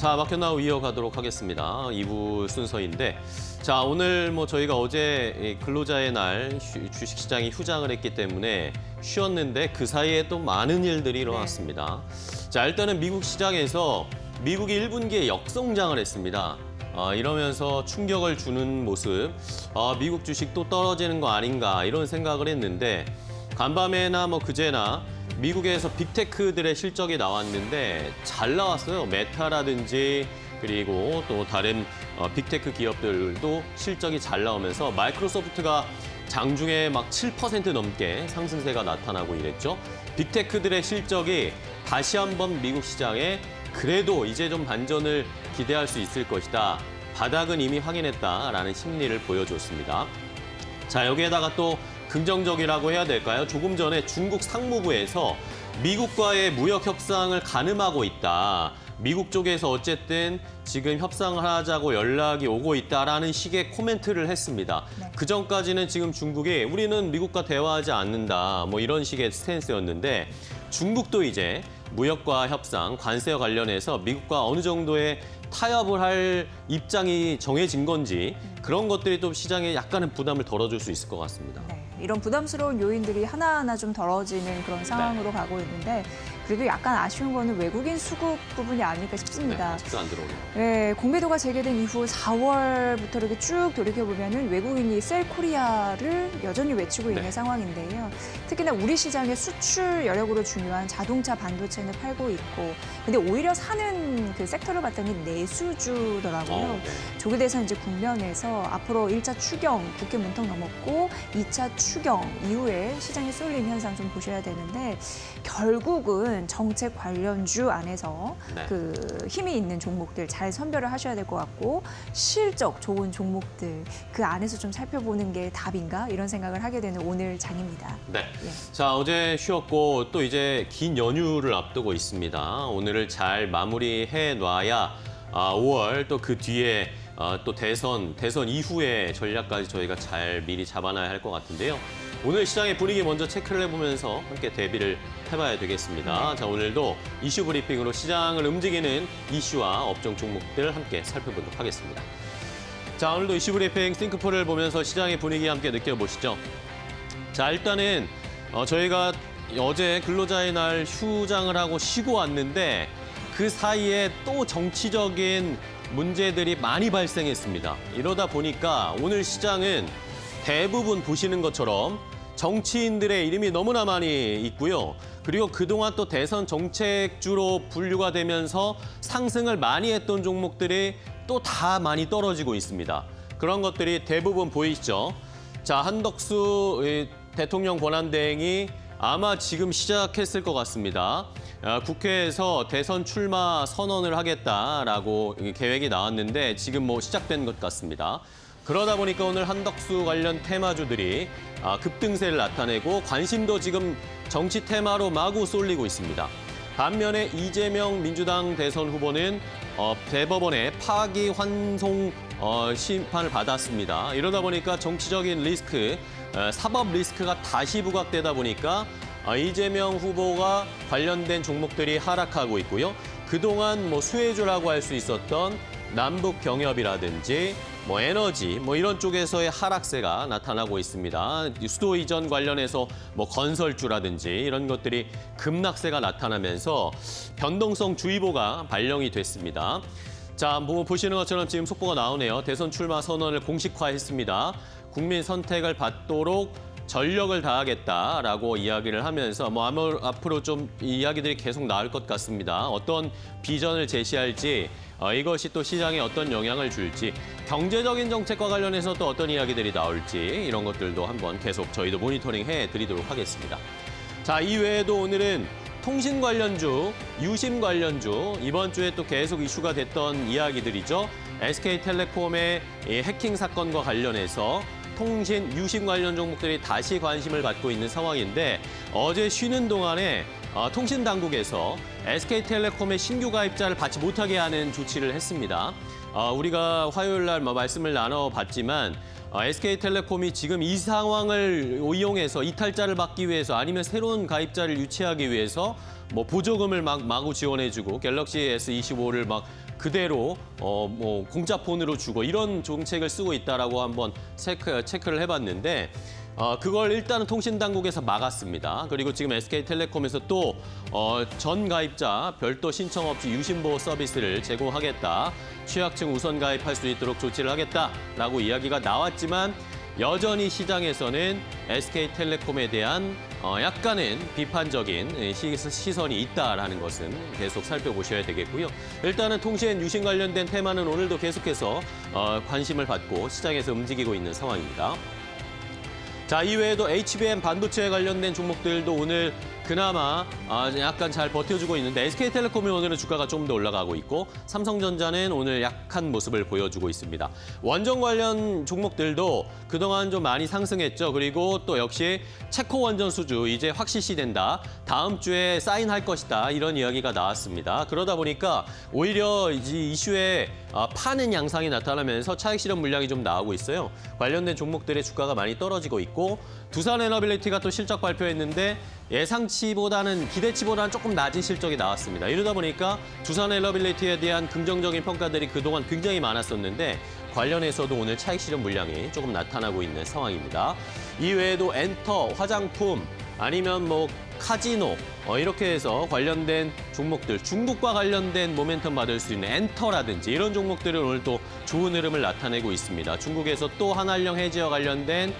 자, 마켓나우 이어가도록 하겠습니다. 2부 순서인데, 자, 오늘 뭐 저희가 어제 근로자의 날 주식시장이 휴장을 했기 때문에 쉬었는데 그 사이에 또 많은 일들이 일어났습니다. 자, 일단은 미국 시장에서 미국이 1분기에 역성장을 했습니다. 이러면서 충격을 주는 모습, 미국 주식 또 떨어지는 거 아닌가 이런 생각을 했는데 간밤에나 뭐 그제나 미국에서 빅테크들의 실적이 나왔는데 잘 나왔어요. 메타라든지 그리고 또 다른 빅테크 기업들도 실적이 잘 나오면서 마이크로소프트가 장중에 막 7% 넘게 상승세가 나타나고 이랬죠. 빅테크들의 실적이 다시 한번 미국 시장에 그래도 이제 좀 반전을 기대할 수 있을 것이다. 바닥은 이미 확인했다라는 심리를 보여줬습니다. 자, 여기에다가 또 긍정적이라고 해야 될까요? 조금 전에 중국 상무부에서 미국과의 무역 협상을 가늠하고 있다. 미국 쪽에서 어쨌든 지금 협상을 하자고 연락이 오고 있다라는 식의 코멘트를 했습니다. 네. 그전까지는 지금 중국이 우리는 미국과 대화하지 않는다. 뭐 이런 식의 스탠스였는데 중국도 이제 무역과 협상, 관세와 관련해서 미국과 어느 정도의 타협을 할 입장이 정해진 건지 그런 것들이 또 시장에 약간의 부담을 덜어줄 수 있을 것 같습니다. 네, 이런 부담스러운 요인들이 하나하나 좀 덜어지는 그런 상황으로 가고 있는데 그리고 약간 아쉬운 거는 외국인 수급 부분이 아닐까 싶습니다. 네, 아직도 안 들어오네요. 네, 공매도가 재개된 이후 4월부터 이렇게 쭉 돌이켜보면은 외국인이 셀 코리아를 여전히 외치고 있는 상황인데요. 특히나 우리 시장의 수출 여력으로 중요한 자동차 반도체는 팔고 있고, 근데 오히려 사는 그 섹터를 봤더니 내수주더라고요. 조기 대선 이제 국면에서 앞으로 1차 추경 국회 문턱 넘었고 2차 추경 이후에 시장에 쏠림 현상 좀 보셔야 되는데 결국은 정책 관련주 안에서 그 힘이 있는 종목들 잘 선별을 하셔야 될 것 같고 실적 좋은 종목들 그 안에서 좀 살펴보는 게 답인가 이런 생각을 하게 되는 오늘 장입니다. 네. 예. 자, 어제 쉬었고 또 이제 긴 연휴를 앞두고 있습니다. 오늘을 잘 마무리해 놔야 5월 또 그 뒤에 또 대선 이후의 전략까지 저희가 잘 미리 잡아놔야 할 것 같은데요. 오늘 시장의 분위기 먼저 체크를 해보면서 함께 대비를 해봐야 되겠습니다. 자, 오늘도 이슈 브리핑으로 시장을 움직이는 이슈와 업종 종목들 함께 살펴보도록 하겠습니다. 자, 오늘도 이슈 브리핑 싱크포를 보면서 시장의 분위기 함께 느껴보시죠. 자, 일단은 저희가 어제 근로자의 날 휴장을 하고 쉬고 왔는데 그 사이에 또 정치적인 문제들이 많이 발생했습니다. 이러다 보니까 오늘 시장은 대부분 보시는 것처럼 정치인들의 이름이 너무나 많이 있고요. 그리고 그동안 또 대선 정책주로 분류가 되면서 상승을 많이 했던 종목들이 또 다 많이 떨어지고 있습니다. 그런 것들이 대부분 보이시죠? 자, 한덕수 대통령 권한대행이 아마 지금 시작했을 것 같습니다. 국회에서 대선 출마 선언을 하겠다라고 계획이 나왔는데 지금 뭐 시작된 것 같습니다. 그러다 보니까 오늘 한덕수 관련 테마주들이 급등세를 나타내고 관심도 지금 정치 테마로 마구 쏠리고 있습니다. 반면에 이재명 민주당 대선 후보는 대법원의 파기환송 심판을 받았습니다. 이러다 보니까 정치적인 리스크, 사법 리스크가 다시 부각되다 보니까 이재명 후보가 관련된 종목들이 하락하고 있고요. 그동안 뭐 수혜주라고 할 수 있었던 남북 경협이라든지 뭐 에너지 뭐 이런 쪽에서의 하락세가 나타나고 있습니다. 수도 이전 관련해서 뭐 건설주라든지 이런 것들이 급락세가 나타나면서 변동성 주의보가 발령이 됐습니다. 자, 뭐 보시는 것처럼 지금 속보가 나오네요. 대선 출마 선언을 공식화했습니다. 국민 선택을 받도록 전력을 다하겠다라고 이야기를 하면서 뭐 앞으로 좀 이야기들이 계속 나올 것 같습니다. 어떤 비전을 제시할지 이것이 또 시장에 어떤 영향을 줄지 경제적인 정책과 관련해서 또 어떤 이야기들이 나올지 이런 것들도 한번 계속 저희도 모니터링 해드리도록 하겠습니다. 자, 이외에도 오늘은 통신 관련주, 유심 관련주 이번 주에 또 계속 이슈가 됐던 이야기들이죠. SK텔레콤의 해킹 사건과 관련해서 통신, 유심 관련 종목들이 다시 관심을 받고 있는 상황인데 어제 쉬는 동안에 통신당국에서 SK텔레콤의 신규 가입자를 받지 못하게 하는 조치를 했습니다. 우리가 화요일 날 말씀을 나눠봤지만 SK텔레콤이 지금 이 상황을 이용해서 이탈자를 받기 위해서 아니면 새로운 가입자를 유치하기 위해서 뭐 보조금을 마구 지원해주고 갤럭시 S25를 막 그대로 공짜 폰으로 주고 이런 정책을 쓰고 있다라고 한번 체크를 해봤는데 그걸 일단은 통신당국에서 막았습니다. 그리고 지금 SK텔레콤에서 또 전 가입자 별도 신청 없이 유심보호 서비스를 제공하겠다. 취약층 우선 가입할 수 있도록 조치를 하겠다라고 이야기가 나왔지만 여전히 시장에서는 SK텔레콤에 대한 약간은 비판적인 시선이 있다라는 것은 계속 살펴보셔야 되겠고요. 일단은 통신 유심 관련된 테마는 오늘도 계속해서 관심을 받고 시장에서 움직이고 있는 상황입니다. 자, 이외에도 HBM 반도체에 관련된 종목들도 오늘 그나마 약간 잘 버텨주고 있는데 SK텔레콤이 오늘은 주가가 좀 더 올라가고 있고 삼성전자는 오늘 약한 모습을 보여주고 있습니다. 원전 관련 종목들도 그동안 좀 많이 상승했죠. 그리고 또 역시 체코 원전 수주 이제 확실시된다. 다음 주에 사인할 것이다. 이런 이야기가 나왔습니다. 그러다 보니까 오히려 이슈에 파는 양상이 나타나면서 차익 실현 물량이 좀 나오고 있어요. 관련된 종목들의 주가가 많이 떨어지고 있고 두산에너빌리티가 또 실적 발표했는데 예상치보다는 기대치보다는 조금 낮은 실적이 나왔습니다. 이러다 보니까 두산에너빌리티에 대한 긍정적인 평가들이 그동안 굉장히 많았었는데 관련해서도 오늘 차익 실현 물량이 조금 나타나고 있는 상황입니다. 이외에도 엔터, 화장품 아니면 뭐 카지노 이렇게 해서 관련된 종목들 중국과 관련된 모멘텀 받을 수 있는 엔터라든지 이런 종목들은 오늘 또 좋은 흐름을 나타내고 있습니다. 중국에서 또 한한령 해지와 관련된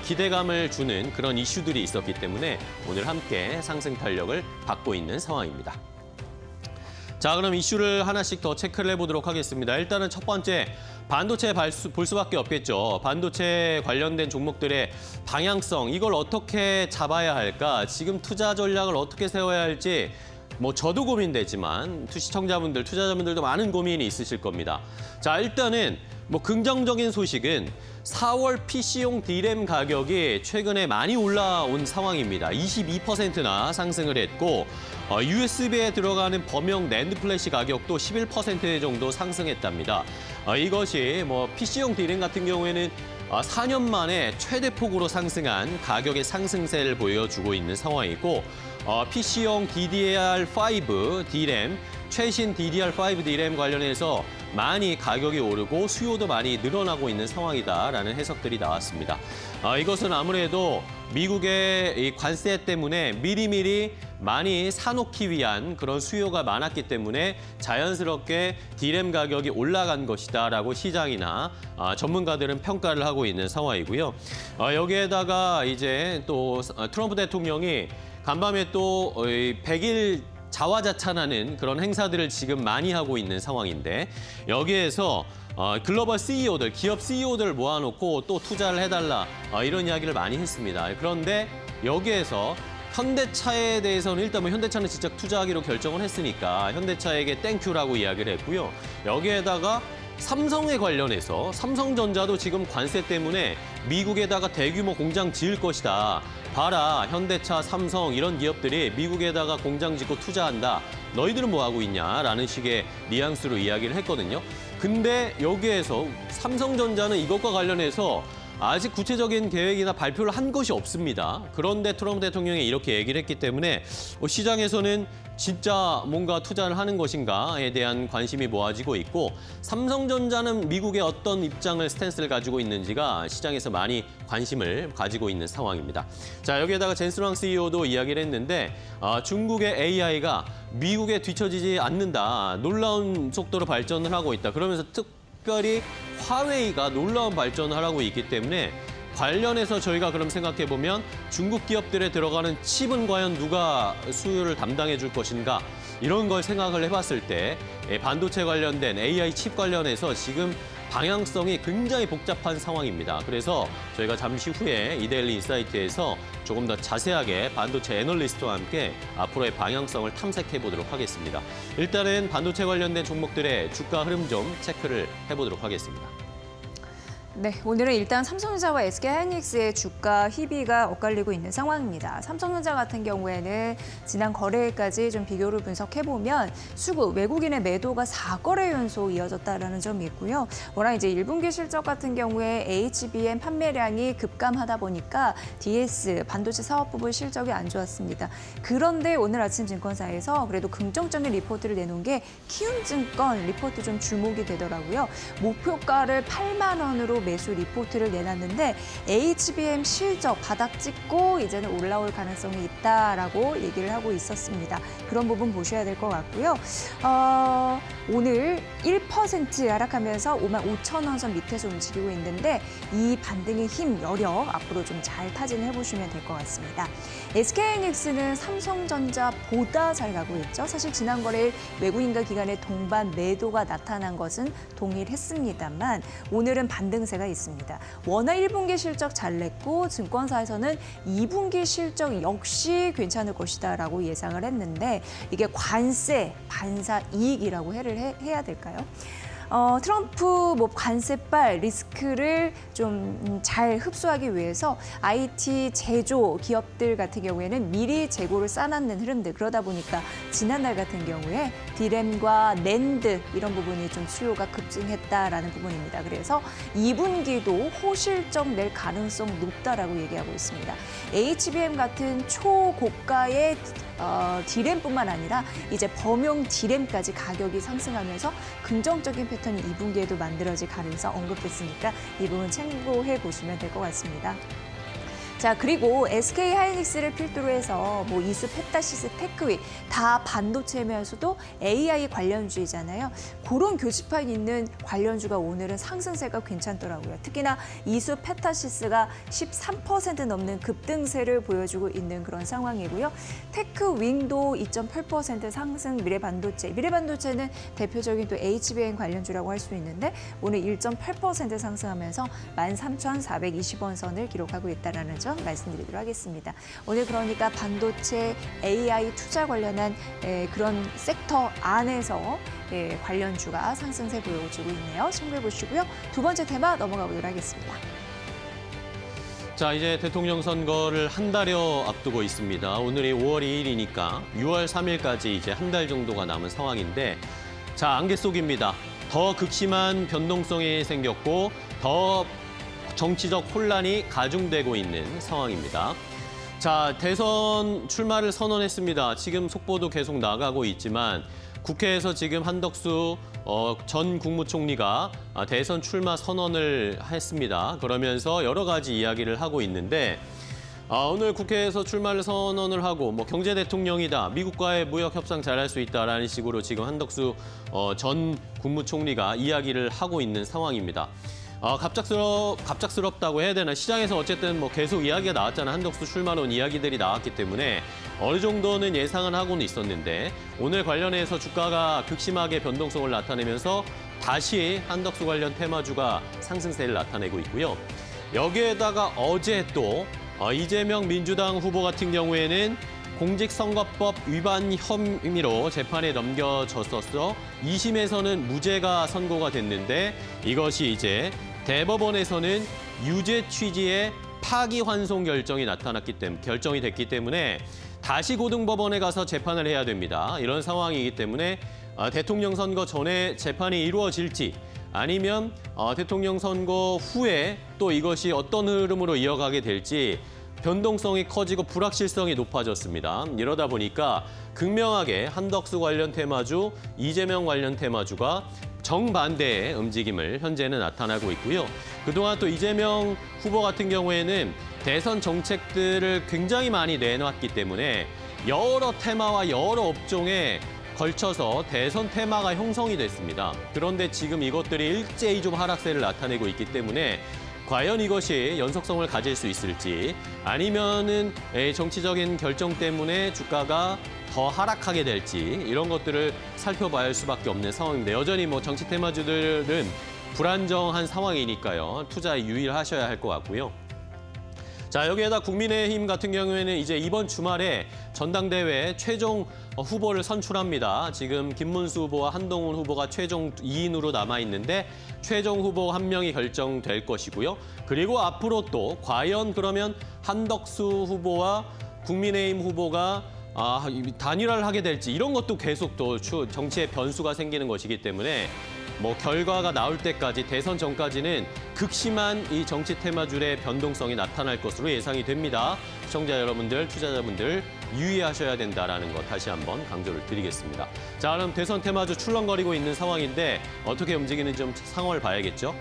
기대감을 주는 그런 이슈들이 있었기 때문에 오늘 함께 상승 탄력을 받고 있는 상황입니다. 자, 그럼 이슈를 하나씩 더 체크를 해보도록 하겠습니다. 일단은 첫 번째, 반도체 볼 수밖에 없겠죠. 반도체 관련된 종목들의 방향성, 이걸 어떻게 잡아야 할까? 지금 투자 전략을 어떻게 세워야 할지 뭐 저도 고민되지만 시청자분들, 투자자분들도 많은 고민이 있으실 겁니다. 자, 일단은 뭐 긍정적인 소식은 4월 PC용 D램 가격이 최근에 많이 올라온 상황입니다. 22%나 상승을 했고 USB에 들어가는 범용 낸드 플래시 가격도 11% 정도 상승했답니다. 이것이 뭐 PC용 D램 같은 경우에는 4년 만에 최대폭으로 상승한 가격의 상승세를 보여주고 있는 상황이고 PC용 DDR5 D램, 최신 DDR5 D램 관련해서 많이 가격이 오르고 수요도 많이 늘어나고 있는 상황이다라는 해석들이 나왔습니다. 이것은 아무래도 미국의 이 관세 때문에 미리미리 많이 사놓기 위한 그런 수요가 많았기 때문에 자연스럽게 D램 가격이 올라간 것이다라고 시장이나 전문가들은 평가를 하고 있는 상황이고요. 여기에다가 이제 또 트럼프 대통령이 간밤에 또 100일 자화자찬하는 그런 행사들을 지금 많이 하고 있는 상황인데 여기에서 글로벌 CEO들, 기업 CEO들을 모아놓고 또 투자를 해달라 이런 이야기를 많이 했습니다. 그런데 여기에서 현대차에 대해서는 일단 뭐 현대차는 직접 투자하기로 결정을 했으니까 현대차에게 땡큐라고 이야기를 했고요. 여기에다가 삼성에 관련해서 삼성전자도 지금 관세 때문에 미국에다가 대규모 공장 지을 것이다. 봐라, 현대차, 삼성 이런 기업들이 미국에다가 공장 짓고 투자한다. 너희들은 뭐 하고 있냐라는 식의 뉘앙스로 이야기를 했거든요. 근데 여기에서 삼성전자는 이것과 관련해서 아직 구체적인 계획이나 발표를 한 것이 없습니다. 그런데 트럼프 대통령이 이렇게 얘기를 했기 때문에 시장에서는 진짜 뭔가 투자를 하는 것인가에 대한 관심이 모아지고 있고 삼성전자는 미국의 어떤 입장을 스탠스를 가지고 있는지가 시장에서 많이 관심을 가지고 있는 상황입니다. 자, 여기에다가 젠슨 왕 CEO도 이야기를 했는데 중국의 AI가 미국에 뒤처지지 않는다. 놀라운 속도로 발전을 하고 있다. 그러면서 특별히 화웨이가 놀라운 발전을 하고 있기 때문에 관련해서 저희가 그럼 생각해보면 중국 기업들에 들어가는 칩은 과연 누가 수요를 담당해 줄 것인가 이런 걸 생각을 해봤을 때 반도체 관련된 AI 칩 관련해서 지금 방향성이 굉장히 복잡한 상황입니다. 그래서 저희가 잠시 후에 이데일리 인사이트에서 조금 더 자세하게 반도체 애널리스트와 함께 앞으로의 방향성을 탐색해 보도록 하겠습니다. 일단은 반도체 관련된 종목들의 주가 흐름 좀 체크를 해보도록 하겠습니다. 네, 오늘은 일단 삼성전자와 SK하이닉스의 주가 희비가 엇갈리고 있는 상황입니다. 삼성전자 같은 경우에는 지난 거래일까지 좀 비교를 분석해보면 수급, 외국인의 매도가 4거래 연속 이어졌다는 점이 있고요. 워낙 이제 1분기 실적 같은 경우에 HBM 판매량이 급감하다 보니까 DS, 반도체 사업부분 실적이 안 좋았습니다. 그런데 오늘 아침 증권사에서 그래도 긍정적인 리포트를 내놓은 게 키움증권 리포트 좀 주목이 되더라고요. 목표가를 8만 원으로 매수 리포트를 내놨는데 HBM 실적 바닥 찍고 이제는 올라올 가능성이 있다라고 얘기를 하고 있었습니다. 그런 부분 보셔야 될 것 같고요. 오늘 1% 하락하면서 55,000원 선 밑에서 움직이고 있는데 이 반등의 힘, 여력 앞으로 좀 잘 타진해 보시면 될 것 같습니다. SK하이닉스는 삼성전자보다 잘 가고 있죠. 사실 지난 거래일 외국인과 기관의 동반 매도가 나타난 것은 동일했습니다만 오늘은 반등세가 있습니다. 워낙 1분기 실적 잘 냈고 증권사에서는 2분기 실적 역시 괜찮을 것이다라고 예상을 했는데 이게 관세, 반사 이익이라고 해야 될까요? 트럼프 관세빨 리스크를 좀 잘 흡수하기 위해서 IT 제조 기업들 같은 경우에는 미리 재고를 쌓아놓는 흐름들 그러다 보니까 지난달 같은 경우에 디램과 낸드 이런 부분이 좀 수요가 급증했다라는 부분입니다. 그래서 2분기도 호실적 낼 가능성 높다라고 얘기하고 있습니다. HBM 같은 초고가의 디램뿐만 아니라 이제 범용 디램까지 가격이 상승하면서 긍정적인 패턴이 2분기에도 만들어질 가능성 언급됐으니까 이 부분 참고해 보시면 될 것 같습니다. 자, 그리고 SK하이닉스를 필두로 해서 이수, 펩타시스, 테크위 다 반도체면서도 AI 관련주이잖아요. 그런 교집합 있는 관련주가 오늘은 상승세가 괜찮더라고요. 특히나 이수, 펩타시스가 13% 넘는 급등세를 보여주고 있는 그런 상황이고요. 테크윙도 2.8% 상승, 미래반도체는 대표적인 또 HBM 관련주라고 할 수 있는데 오늘 1.8% 상승하면서 13,420원 선을 기록하고 있다는 점 말씀드리도록 하겠습니다. 오늘 그러니까 반도체 AI 투자 관련한 그런 섹터 안에서 관련주가 상승세 보여주고 있네요. 참고해 보시고요. 두 번째 테마 넘어가 보도록 하겠습니다. 자, 이제 대통령 선거를 한 달여 앞두고 있습니다. 오늘이 5월 2일이니까 6월 3일까지 이제 한 달 정도가 남은 상황인데 자, 안개 속입니다. 더 극심한 변동성이 생겼고 더 정치적 혼란이 가중되고 있는 상황입니다. 자, 대선 출마를 선언했습니다. 지금 속보도 계속 나가고 있지만 국회에서 지금 한덕수 전 국무총리가 대선 출마 선언을 했습니다. 그러면서 여러 가지 이야기를 하고 있는데 오늘 국회에서 출마를 선언을 하고 경제 대통령이다, 미국과의 무역 협상 잘할 수 있다라는 식으로 지금 한덕수 전 국무총리가 이야기를 하고 있는 상황입니다. 갑작스럽다고 해야 되나? 시장에서 어쨌든 계속 이야기가 나왔잖아. 한덕수 출마론 이야기들이 나왔기 때문에 어느 정도는 예상은 하고는 있었는데 오늘 관련해서 주가가 극심하게 변동성을 나타내면서 다시 한덕수 관련 테마주가 상승세를 나타내고 있고요. 여기에다가 어제 또 이재명 민주당 후보 같은 경우에는 공직선거법 위반 혐의로 재판에 넘겨졌었어 2심에서는 무죄가 선고가 됐는데 이것이 이제 대법원에서는 유죄 취지의 파기환송 결정이 결정이 됐기 때문에 다시 고등법원에 가서 재판을 해야 됩니다. 이런 상황이기 때문에 대통령 선거 전에 재판이 이루어질지 아니면 대통령 선거 후에 또 이것이 어떤 흐름으로 이어가게 될지 변동성이 커지고 불확실성이 높아졌습니다. 이러다 보니까 극명하게 한덕수 관련 테마주, 이재명 관련 테마주가 정반대의 움직임을 현재는 나타나고 있고요. 그동안 또 이재명 후보 같은 경우에는 대선 정책들을 굉장히 많이 내놨기 때문에 여러 테마와 여러 업종에 걸쳐서 대선 테마가 형성이 됐습니다. 그런데 지금 이것들이 일제히 좀 하락세를 나타내고 있기 때문에 과연 이것이 연속성을 가질 수 있을지 아니면은 정치적인 결정 때문에 주가가 더 하락하게 될지 이런 것들을 살펴봐야 할 수밖에 없는 상황인데 여전히 정치 테마주들은 불안정한 상황이니까요. 투자에 유의를 하셔야 할 것 같고요. 자, 여기에다 국민의힘 같은 경우에는 이제 이번 주말에 전당대회 최종 후보를 선출합니다. 지금 김문수 후보와 한동훈 후보가 최종 2인으로 남아있는데 최종 후보 한 명이 결정될 것이고요. 그리고 앞으로 또 과연 그러면 한덕수 후보와 국민의힘 후보가 단일화를 하게 될지 이런 것도 계속 또 정치의 변수가 생기는 것이기 때문에 뭐 결과가 나올 때까지 대선 전까지는 극심한 이 정치 테마줄의 변동성이 나타날 것으로 예상이 됩니다. 시청자 여러분들, 투자자분들 유의하셔야 된다라는 것 다시 한번 강조를 드리겠습니다. 자, 그럼 대선 테마주 출렁거리고 있는 상황인데 어떻게 움직이는지 좀 상황을 봐야겠죠.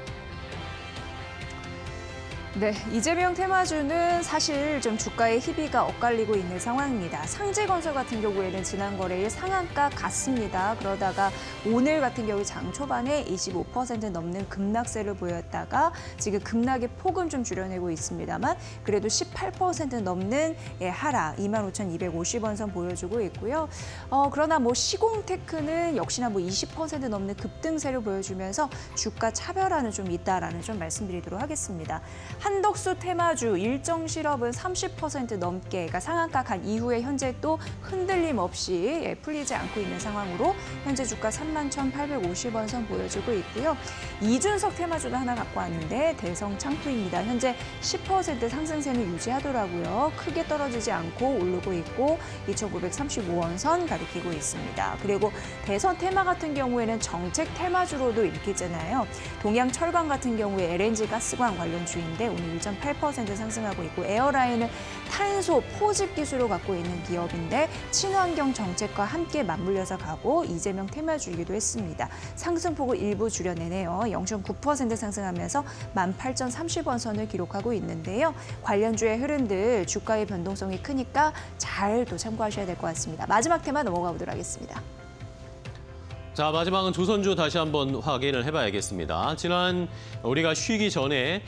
네, 이재명 테마주는 사실 좀 주가의 희비가 엇갈리고 있는 상황입니다. 상제건설 같은 경우에는 지난 거래일 상한가 갔습니다. 그러다가 오늘 같은 경우 장 초반에 25% 넘는 급락세를 보였다가 지금 급락의 폭은 좀 줄여내고 있습니다만 그래도 18% 넘는 하락 25,250원 선 보여주고 있고요. 그러나 뭐 시공테크는 역시나 뭐 20% 넘는 급등세를 보여주면서 주가 차별화는 좀 있다라는 좀 말씀드리도록 하겠습니다. 한덕수 테마주 일정 실업은 30% 넘게 그러니까 상한가 간 이후에 현재 또 흔들림 없이 풀리지 않고 있는 상황으로 현재 주가 31,850원 선 보여주고 있고요. 이준석 테마주도 하나 갖고 왔는데 대성 창투입니다. 현재 10% 상승세는 유지하더라고요. 크게 떨어지지 않고 오르고 있고 2,935원 선 가리키고 있습니다. 그리고 대선 테마 같은 경우에는 정책 테마주로도 일으키잖아요. 동양철강 같은 경우에 LNG 가스관 관련주인데 오늘 1.8% 상승하고 있고 에어라인은 탄소 포집 기술을 갖고 있는 기업인데 친환경 정책과 함께 맞물려서 가고 이재명 테마주이기도 했습니다. 상승폭을 일부 줄여내네요. 0.9% 상승하면서 18,030원 선을 기록하고 있는데요. 관련주의 흐름들 주가의 변동성이 크니까 잘 또 참고하셔야 될 것 같습니다. 마지막 테마 넘어가 보도록 하겠습니다. 자, 마지막은 조선주 다시 한번 확인을 해봐야겠습니다. 지난 우리가 쉬기 전에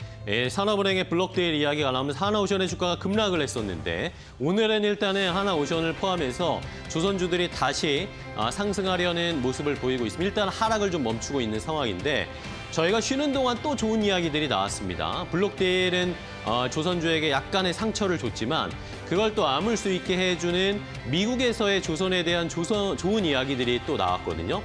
산업은행의 블록데일 이야기가 나오면서 하나오션의 주가가 급락을 했었는데 오늘은 일단은 하나오션을 포함해서 조선주들이 다시 상승하려는 모습을 보이고 있습니다. 일단 하락을 좀 멈추고 있는 상황인데 저희가 쉬는 동안 또 좋은 이야기들이 나왔습니다. 블록데일은 조선주에게 약간의 상처를 줬지만 그걸 또 아물 수 있게 해주는 미국에서의 조선에 대한 좋은 이야기들이 또 나왔거든요.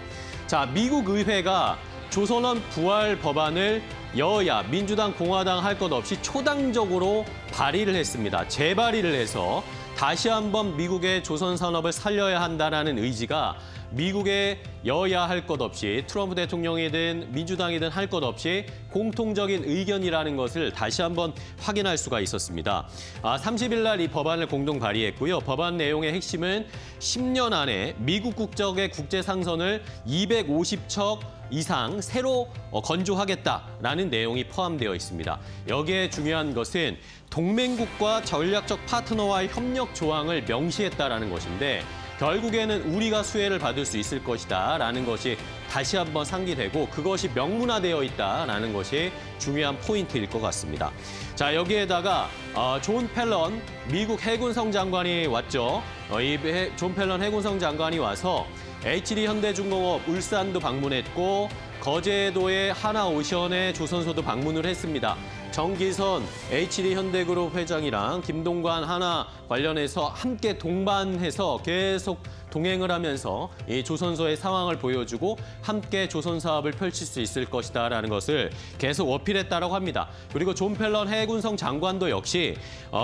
자, 미국 의회가 조선원 부활 법안을 여야, 민주당, 공화당 할 것 없이 초당적으로 발의를 했습니다. 재발의를 해서 다시 한번 미국의 조선 산업을 살려야 한다는 의지가 미국의 여야 할 것 없이 트럼프 대통령이든 민주당이든 할 것 없이 공통적인 의견이라는 것을 다시 한번 확인할 수가 있었습니다. 30일 날 이 법안을 공동 발의했고요. 법안 내용의 핵심은 10년 안에 미국 국적의 국제 상선을 250척 이상 새로 건조하겠다라는 내용이 포함되어 있습니다. 여기에 중요한 것은 동맹국과 전략적 파트너와의 협력 조항을 명시했다라는 것인데 결국에는 우리가 수혜를 받을 수 있을 것이다라는 것이 다시 한번 상기되고 그것이 명문화되어 있다라는 것이 중요한 포인트일 것 같습니다. 자, 여기에다가 존 펠런 미국 해군성 장관이 왔죠. 존 펠런 해군성 장관이 와서 HD 현대중공업 울산도 방문했고 거제도의 하나오션의 조선소도 방문을 했습니다. 정기선 HD 현대그룹 회장이랑 김동관 하나 관련해서 함께 동반해서 계속 동행을 하면서 이 조선소의 상황을 보여주고 함께 조선 사업을 펼칠 수 있을 것이다라는 것을 계속 어필했다라고 합니다. 그리고 존 펠런 해군성 장관도 역시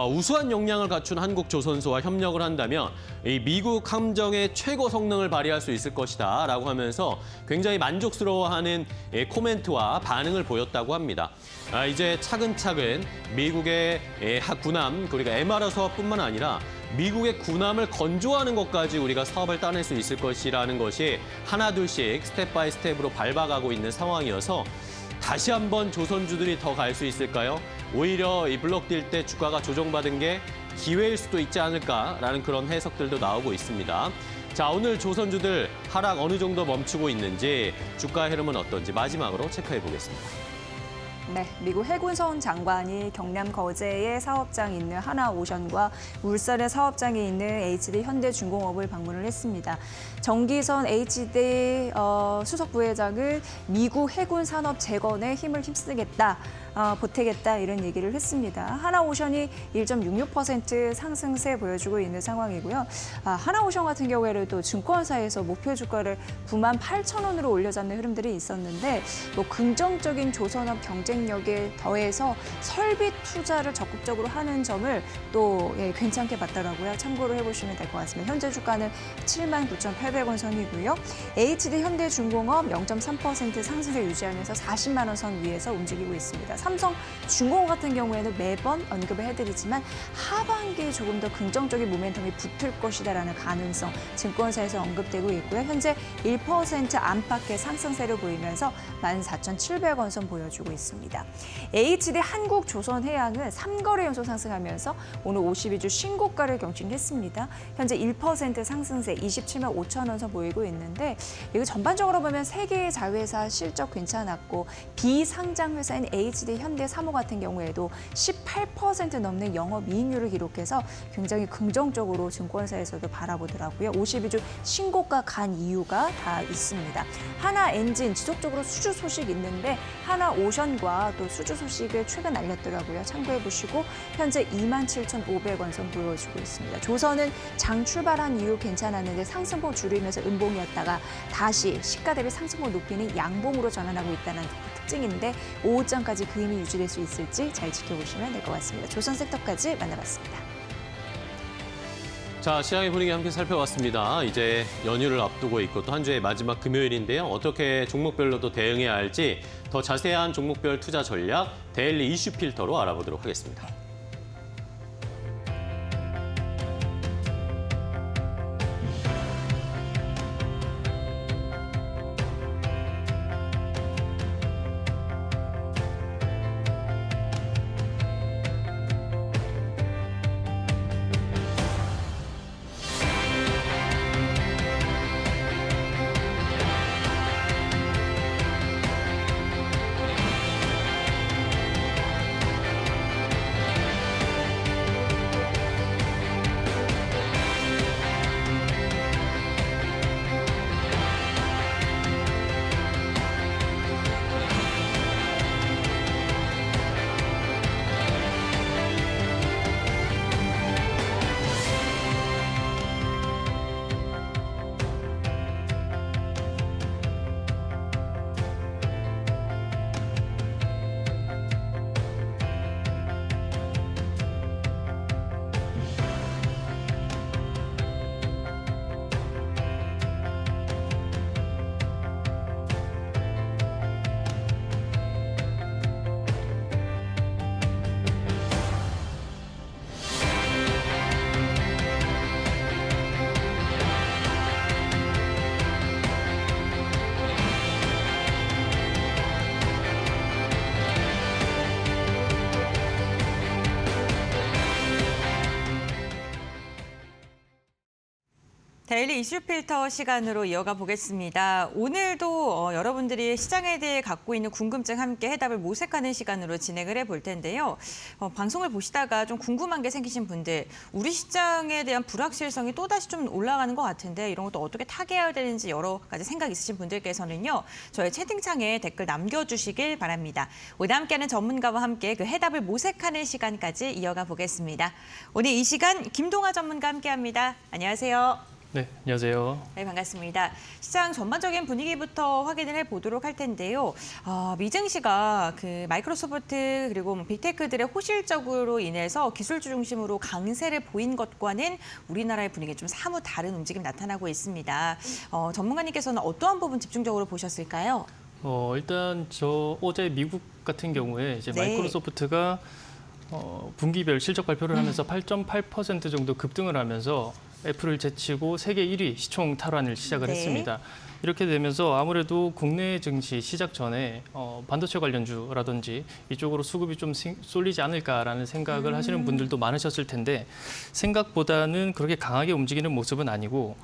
우수한 역량을 갖춘 한국 조선소와 협력을 한다면 이 미국 함정의 최고 성능을 발휘할 수 있을 것이다라고 하면서 굉장히 만족스러워하는 코멘트와 반응을 보였다고 합니다. 이제 차근차근 미국의 군함 그리고 MR 사업뿐만 아니라 미국의 군함을 건조하는 것까지 우리가 사업을 따낼 수 있을 것이라는 것이 하나둘씩 스텝 바이 스텝으로 밟아가고 있는 상황이어서 다시 한번 조선주들이 더 갈 수 있을까요? 오히려 이 블록딜 때 주가가 조정받은 게 기회일 수도 있지 않을까라는 그런 해석들도 나오고 있습니다. 자, 오늘 조선주들 하락 어느 정도 멈추고 있는지 주가 흐름은 어떤지 마지막으로 체크해 보겠습니다. 네, 미국 해군성 장관이 경남 거제에 사업장이 있는 하나오션과 울산에 사업장이 있는 HD 현대중공업을 방문을 했습니다. 정기선 HD 수석 부회장은 미국 해군 산업 재건에 힘을 힘쓰겠다. 보태겠다 이런 얘기를 했습니다. 하나오션이 1.66% 상승세 보여주고 있는 상황이고요. 하나오션 같은 경우에는 또 증권사에서 목표 주가를 98,000원으로 올려잡는 흐름들이 있었는데 뭐 긍정적인 조선업 경쟁력에 더해서 설비 투자를 적극적으로 하는 점을 또 괜찮게 봤더라고요. 참고로 해보시면 될 것 같습니다. 현재 주가는 79,800원 선이고요. HD 현대중공업 0.3% 상승세 유지하면서 40만 원 선 위에서 움직이고 있습니다. 삼성중공업 같은 경우에는 매번 언급을 해드리지만 하반기에 조금 더 긍정적인 모멘텀이 붙을 것이다라는 가능성 증권사에서 언급되고 있고요. 현재 1% 안팎의 상승세를 보이면서 14,700원 선 보여주고 있습니다. HD 한국조선해양은 3거래 연속 상승하면서 오늘 52주 신고가를 경신했습니다. 현재 1% 상승세 27만 5천 원 선 보이고 있는데 이거 전반적으로 보면 세 개의 자회사 실적 괜찮았고 비상장 회사인 HD 현대사모 같은 경우에도 18% 넘는 영업이익률을 기록해서 굉장히 긍정적으로 증권사에서도 바라보더라고요. 52주 신고가 간 이유가 다 있습니다. 하나엔진 지속적으로 수주 소식 있는데 하나오션과 또 수주 소식을 최근 알렸더라고요. 참고해 보시고 현재 27,500원 선 보여주고 있습니다. 조선은 장 출발한 이후 괜찮았는데 상승폭 줄이면서 음봉이었다가 다시 시가 대비 상승폭 높이는 양봉으로 전환하고 있다는 특징인데 오후장까지 그 힘이 유지될 수 있을지 잘 지켜보시면 될 것 같습니다. 조선 섹터까지 만나봤습니다. 자, 시장의 분위기 함께 살펴봤습니다. 이제 연휴를 앞두고 있고 또 한 주의 마지막 금요일인데요. 어떻게 종목별로 또 대응해야 할지 더 자세한 종목별 투자 전략 데일리 이슈 필터로 알아보도록 하겠습니다. 데일리 이슈 필터 시간으로 이어가 보겠습니다. 오늘도 여러분들이 시장에 대해 갖고 있는 궁금증 함께 해답을 모색하는 시간으로 진행을 해볼 텐데요. 방송을 보시다가 좀 궁금한 게 생기신 분들, 우리 시장에 대한 불확실성이 또다시 좀 올라가는 것 같은데 이런 것도 어떻게 타개해야 되는지 여러 가지 생각 있으신 분들께서는요. 저희 채팅창에 댓글 남겨주시길 바랍니다. 오늘 함께하는 전문가와 함께 그 해답을 모색하는 시간까지 이어가 보겠습니다. 오늘 이 시간 김동아 전문가 함께합니다. 안녕하세요. 네, 안녕하세요. 네, 반갑습니다. 시장 전반적인 분위기부터 확인을 해보도록 할 텐데요. 미증시가 그 마이크로소프트 그리고 빅테크들의 호실적으로 인해서 기술주 중심으로 강세를 보인 것과는 우리나라의 분위기 좀 사뭇 다른 움직임이 나타나고 있습니다. 전문가님께서는 어떠한 부분 집중적으로 보셨을까요? 일단 어제 미국 같은 경우에 이제 네. 마이크로소프트가 분기별 실적 발표를 하면서 8.8% 정도 급등을 하면서 애플을 제치고 세계 1위 시총 탈환을 시작을 네. 했습니다. 이렇게 되면서 아무래도 국내 증시 시작 전에 반도체 관련주라든지 이쪽으로 수급이 좀 쏠리지 않을까라는 생각을 하시는 분들도 많으셨을 텐데 생각보다는 그렇게 강하게 움직이는 모습은 아니고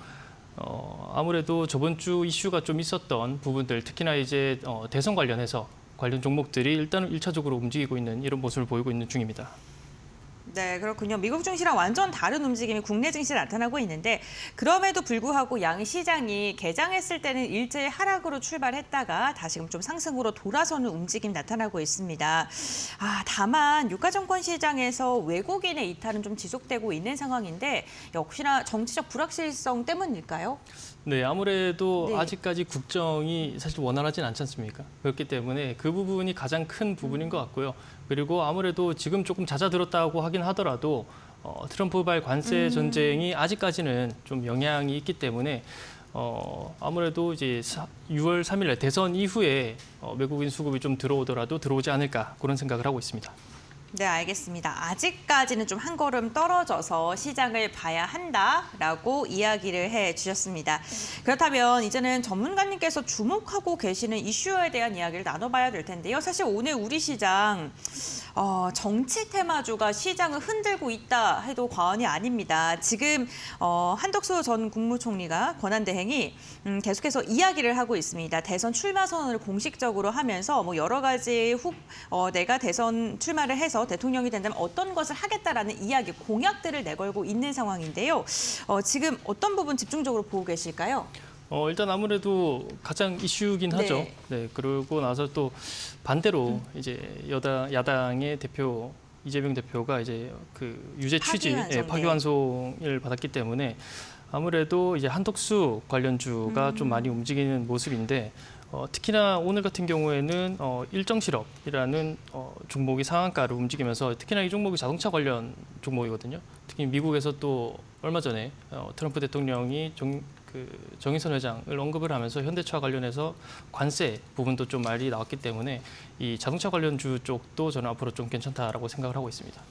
아무래도 저번 주 이슈가 좀 있었던 부분들 특히나 이제 대선 관련해서 관련 종목들이 일단은 1차적으로 움직이고 있는 이런 모습을 보이고 있는 중입니다. 네, 그렇군요. 미국 증시랑 완전 다른 움직임이 국내 증시에 나타나고 있는데 그럼에도 불구하고 양시장이 개장했을 때는 일제히 하락으로 출발했다가 다시금 좀 상승으로 돌아서는 움직임 나타나고 있습니다. 다만 유가증권 시장에서 외국인의 이탈은 좀 지속되고 있는 상황인데 역시나 정치적 불확실성 때문일까요? 네, 아무래도 네. 아직까지 국정이 사실 원활하진 않지 않습니까? 그렇기 때문에 그 부분이 가장 큰 부분인 것 같고요. 그리고 아무래도 지금 조금 잦아들었다고 하긴 하더라도 트럼프발 관세 전쟁이 아직까지는 좀 영향이 있기 때문에 아무래도 이제 6월 3일에 대선 이후에 외국인 수급이 좀 들어오더라도 들어오지 않을까 그런 생각을 하고 있습니다. 네, 알겠습니다. 아직까지는 좀 한 걸음 떨어져서 시장을 봐야 한다라고 이야기를 해주셨습니다. 그렇다면 이제는 전문가님께서 주목하고 계시는 이슈에 대한 이야기를 나눠봐야 될 텐데요. 사실 오늘 우리 시장 정치 테마주가 시장을 흔들고 있다 해도 과언이 아닙니다. 지금 한덕수 전 국무총리가 권한대행이 계속해서 이야기를 하고 있습니다. 대선 출마 선언을 공식적으로 하면서 뭐 여러 가지 내가 대선 출마를 해서 대통령이 된다면 어떤 것을 하겠다라는 이야기, 공약들을 내걸고 있는 상황인데요. 지금 어떤 부분 집중적으로 보고 계실까요? 일단 아무래도 가장 이슈긴 하죠. 네. 네, 그러고 나서 또 반대로 이제 야당의 대표 이재명 대표가 이제 그 유죄 취지, 파기환송, 파기환송을 받았기 때문에 아무래도 이제 한덕수 관련주가 좀 많이 움직이는 모습인데 특히나 오늘 같은 경우에는 일정실업이라는 종목이 상한가를 움직이면서 특히나 이 종목이 자동차 관련 종목이거든요. 특히 미국에서 또 얼마 전에 트럼프 대통령이 정의선 회장을 언급을 하면서 현대차 관련해서 관세 부분도 좀 말이 나왔기 때문에 이 자동차 관련주 쪽도 저는 앞으로 좀 괜찮다라고 생각을 하고 있습니다.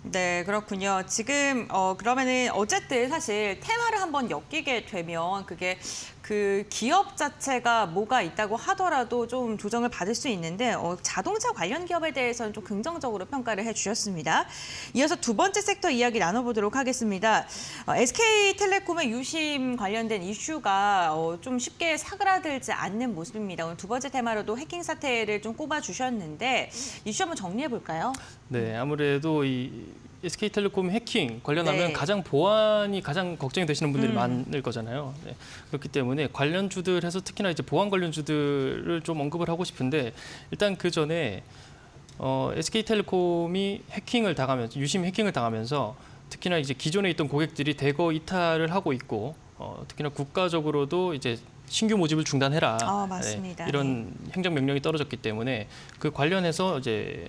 네, 그렇군요. 지금 그러면은 어쨌든 사실 테마를 한번 엮이게 되면 그게 그 기업 자체가 뭐가 있다고 하더라도 좀 조정을 받을 수 있는데 자동차 관련 기업에 대해서는 좀 긍정적으로 평가를 해주셨습니다. 이어서 두 번째 섹터 이야기 나눠보도록 하겠습니다. SK텔레콤의 유심 관련된 이슈가 좀 쉽게 사그라들지 않는 모습입니다. 오늘 두 번째 테마로도 해킹 사태를 좀 꼽아주셨는데 이슈 한번 정리해 볼까요? 네, 아무래도 이 SK텔레콤 해킹 관련하면 네. 보안이 가장 걱정이 되시는 분들이 많을 거잖아요. 네, 그렇기 때문에 관련주들에서 특히나 이제 보안 관련주들을 좀 언급을 하고 싶은데 일단 그 전에 SK텔레콤이 유심 해킹을 당하면서 특히나 이제 기존에 있던 고객들이 대거 이탈을 하고 있고 특히나 국가적으로도 이제 신규 모집을 중단해라. 맞습니다. 네, 이런 행정 명령이 떨어졌기 때문에 그 관련해서 이제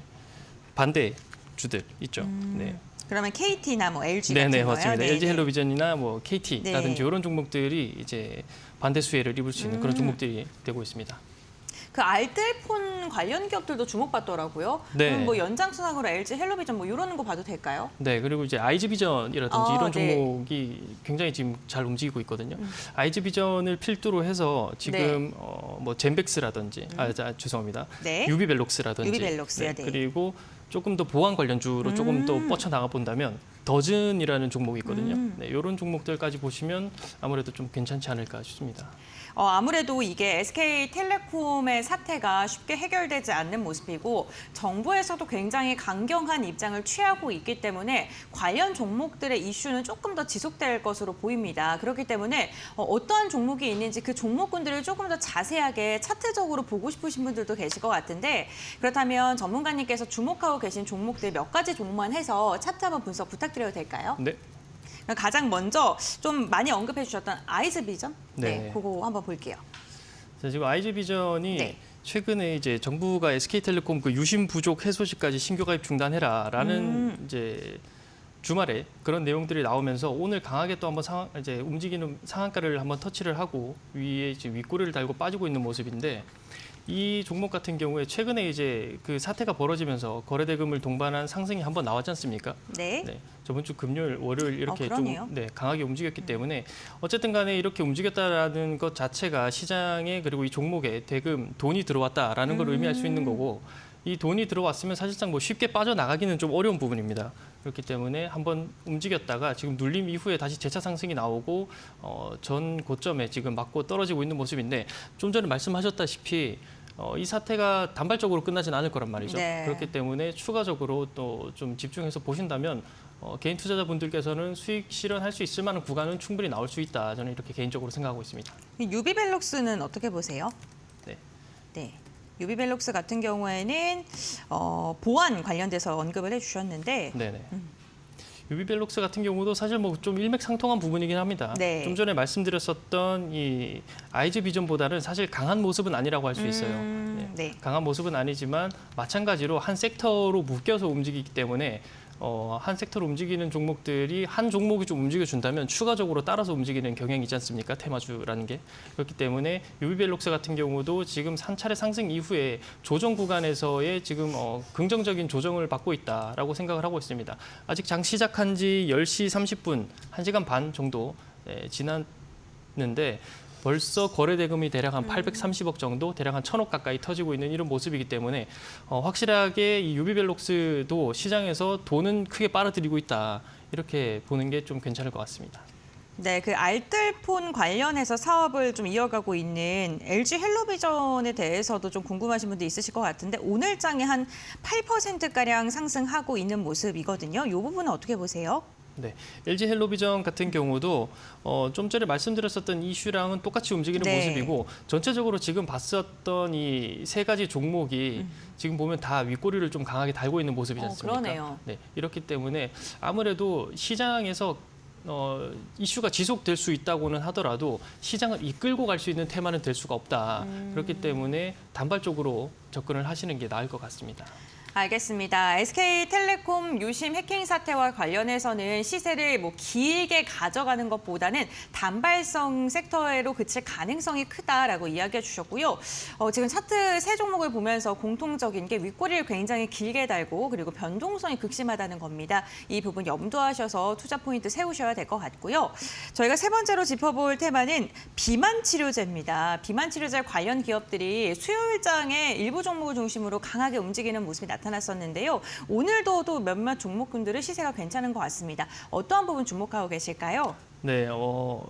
반대주들 있죠. 네. 그러면 KT나 뭐 LG 같은 네네 거요? 맞습니다. 네, LG 네. 헬로비전이나 뭐 KT라든지 네. 이런 종목들이 이제 반대 수혜를 입을 수 있는 그런 종목들이 되고 있습니다. 그 알뜰폰 관련 기업들도 주목받더라고요. 네. 그럼 뭐 연장선상으로 LG 헬로비전 뭐 이러는 거 봐도 될까요? 네, 그리고 이제 IG비전이라든지 이런 네. 종목이 굉장히 지금 잘 움직이고 있거든요. IG비전을 필두로 해서 지금 뭐 젠백스라든지 죄송합니다. 네. 유비벨록스라든지 유비벨록스요, 네. 그리고 조금 더 보안 관련주로 조금 더 뻗쳐나가 본다면 더즌이라는 종목이 있거든요. 네, 이런 종목들까지 보시면 아무래도 좀 괜찮지 않을까 싶습니다. 아무래도 이게 SK텔레콤의 사태가 쉽게 해결되지 않는 모습이고 정부에서도 굉장히 강경한 입장을 취하고 있기 때문에 관련 종목들의 이슈는 조금 더 지속될 것으로 보입니다. 그렇기 때문에 어떠한 종목이 있는지 그 종목군들을 조금 더 자세하게 차트적으로 보고 싶으신 분들도 계실 것 같은데 그렇다면 전문가님께서 주목하고 계신 종목들 몇 가지 종목만 해서 차트 한번 분석 부탁드려도 될까요? 네. 가장 먼저 좀 많이 언급해 주셨던 아이즈비전? 네. 그거 한번 볼게요. 자, 지금 IG비전이 네. 최근에 이제 정부가 SK텔레콤 그 유심 부족 해소시까지 신규 가입 중단해라라는 이제 주말에 그런 내용들이 나오면서 오늘 강하게 또 한번 이제 움직이는 상한가를 한번 터치를 하고 위에 이제 윗꼬리를 달고 빠지고 있는 모습인데 이 종목 같은 경우에 최근에 이제 그 사태가 벌어지면서 거래대금을 동반한 상승이 한번 나왔지 않습니까? 네. 네, 저번 주 금요일, 월요일 이렇게 그러네요. 좀 강하게 움직였기 때문에 어쨌든 간에 이렇게 움직였다라는 것 자체가 시장에 그리고 이 종목에 대금, 돈이 들어왔다라는 걸 의미할 수 있는 거고 이 돈이 들어왔으면 사실상 뭐 쉽게 빠져나가기는 좀 어려운 부분입니다. 그렇기 때문에 한번 움직였다가 지금 눌림 이후에 다시 재차 상승이 나오고 전 고점에 지금 맞고 떨어지고 있는 모습인데 좀 전에 말씀하셨다시피 이 사태가 단발적으로 끝나진 않을 거란 말이죠. 네. 그렇기 때문에 추가적으로 또 좀 집중해서 보신다면 개인 투자자분들께서는 수익 실현할 수 있을 만한 구간은 충분히 나올 수 있다. 저는 이렇게 개인적으로 생각하고 있습니다. 유비벨록스는 어떻게 보세요? 네. 네. 유비벨록스 같은 경우에는 보안 관련돼서 언급을 해주셨는데 네네. 유비벨록스 같은 경우도 사실 뭐 좀 일맥상통한 부분이긴 합니다. 네. 좀 전에 말씀드렸었던 이 아이즈 비전보다는 사실 강한 모습은 아니라고 할 수 있어요. 네. 강한 모습은 아니지만 마찬가지로 한 섹터로 묶여서 움직이기 때문에 한 섹터로 움직이는 종목들이 한 종목이 좀 움직여준다면 추가적으로 따라서 움직이는 경향이 있지 않습니까? 테마주라는 게. 그렇기 때문에 유비벨록스 같은 경우도 지금 한 차례 상승 이후에 조정 구간에서의 지금 긍정적인 조정을 받고 있다라고 생각을 하고 있습니다. 아직 장 시작한 지 10시 30분, 1시간 반 정도 지났는데 벌써 거래 대금이 대략 한 830억 정도, 대략 한 1,000억 가까이 터지고 있는 이런 모습이기 때문에 확실하게 이 유비벨록스도 시장에서 돈은 크게 빨아들이고 있다. 이렇게 보는 게 좀 괜찮을 것 같습니다. 네, 그 알뜰폰 관련해서 사업을 좀 이어가고 있는 LG 헬로비전에 대해서도 좀 궁금하신 분들 있으실 것 같은데 오늘 장에 한 8%가량 상승하고 있는 모습이거든요. 이 부분은 어떻게 보세요? 네, LG 헬로비전 같은 경우도 좀 전에 말씀드렸었던 이슈랑은 똑같이 움직이는 네. 모습이고 전체적으로 지금 봤었던 이 세 가지 종목이 지금 보면 다 윗꼬리를 좀 강하게 달고 있는 모습이지 않습니까? 그러네요. 네, 이렇기 때문에 아무래도 시장에서 이슈가 지속될 수 있다고는 하더라도 시장을 이끌고 갈 수 있는 테마는 될 수가 없다. 그렇기 때문에 단발적으로 접근을 하시는 게 나을 것 같습니다. 알겠습니다. SK텔레콤 유심 해킹 사태와 관련해서는 시세를 뭐 길게 가져가는 것보다는 단발성 섹터로 그칠 가능성이 크다라고 이야기해 주셨고요. 지금 차트 세 종목을 보면서 공통적인 게 윗꼬리를 굉장히 길게 달고 그리고 변동성이 극심하다는 겁니다. 이 부분 염두하셔서 투자 포인트 세우셔야 될 것 같고요. 저희가 세 번째로 짚어볼 테마는 비만 치료제입니다. 비만 치료제 관련 기업들이 수요일장에 일부 종목을 중심으로 강하게 움직이는 모습이 나타났었는데요. 오늘도 또 몇몇 종목군들은 시세가 괜찮은 것 같습니다. 어떠한 부분 주목하고 계실까요? 네,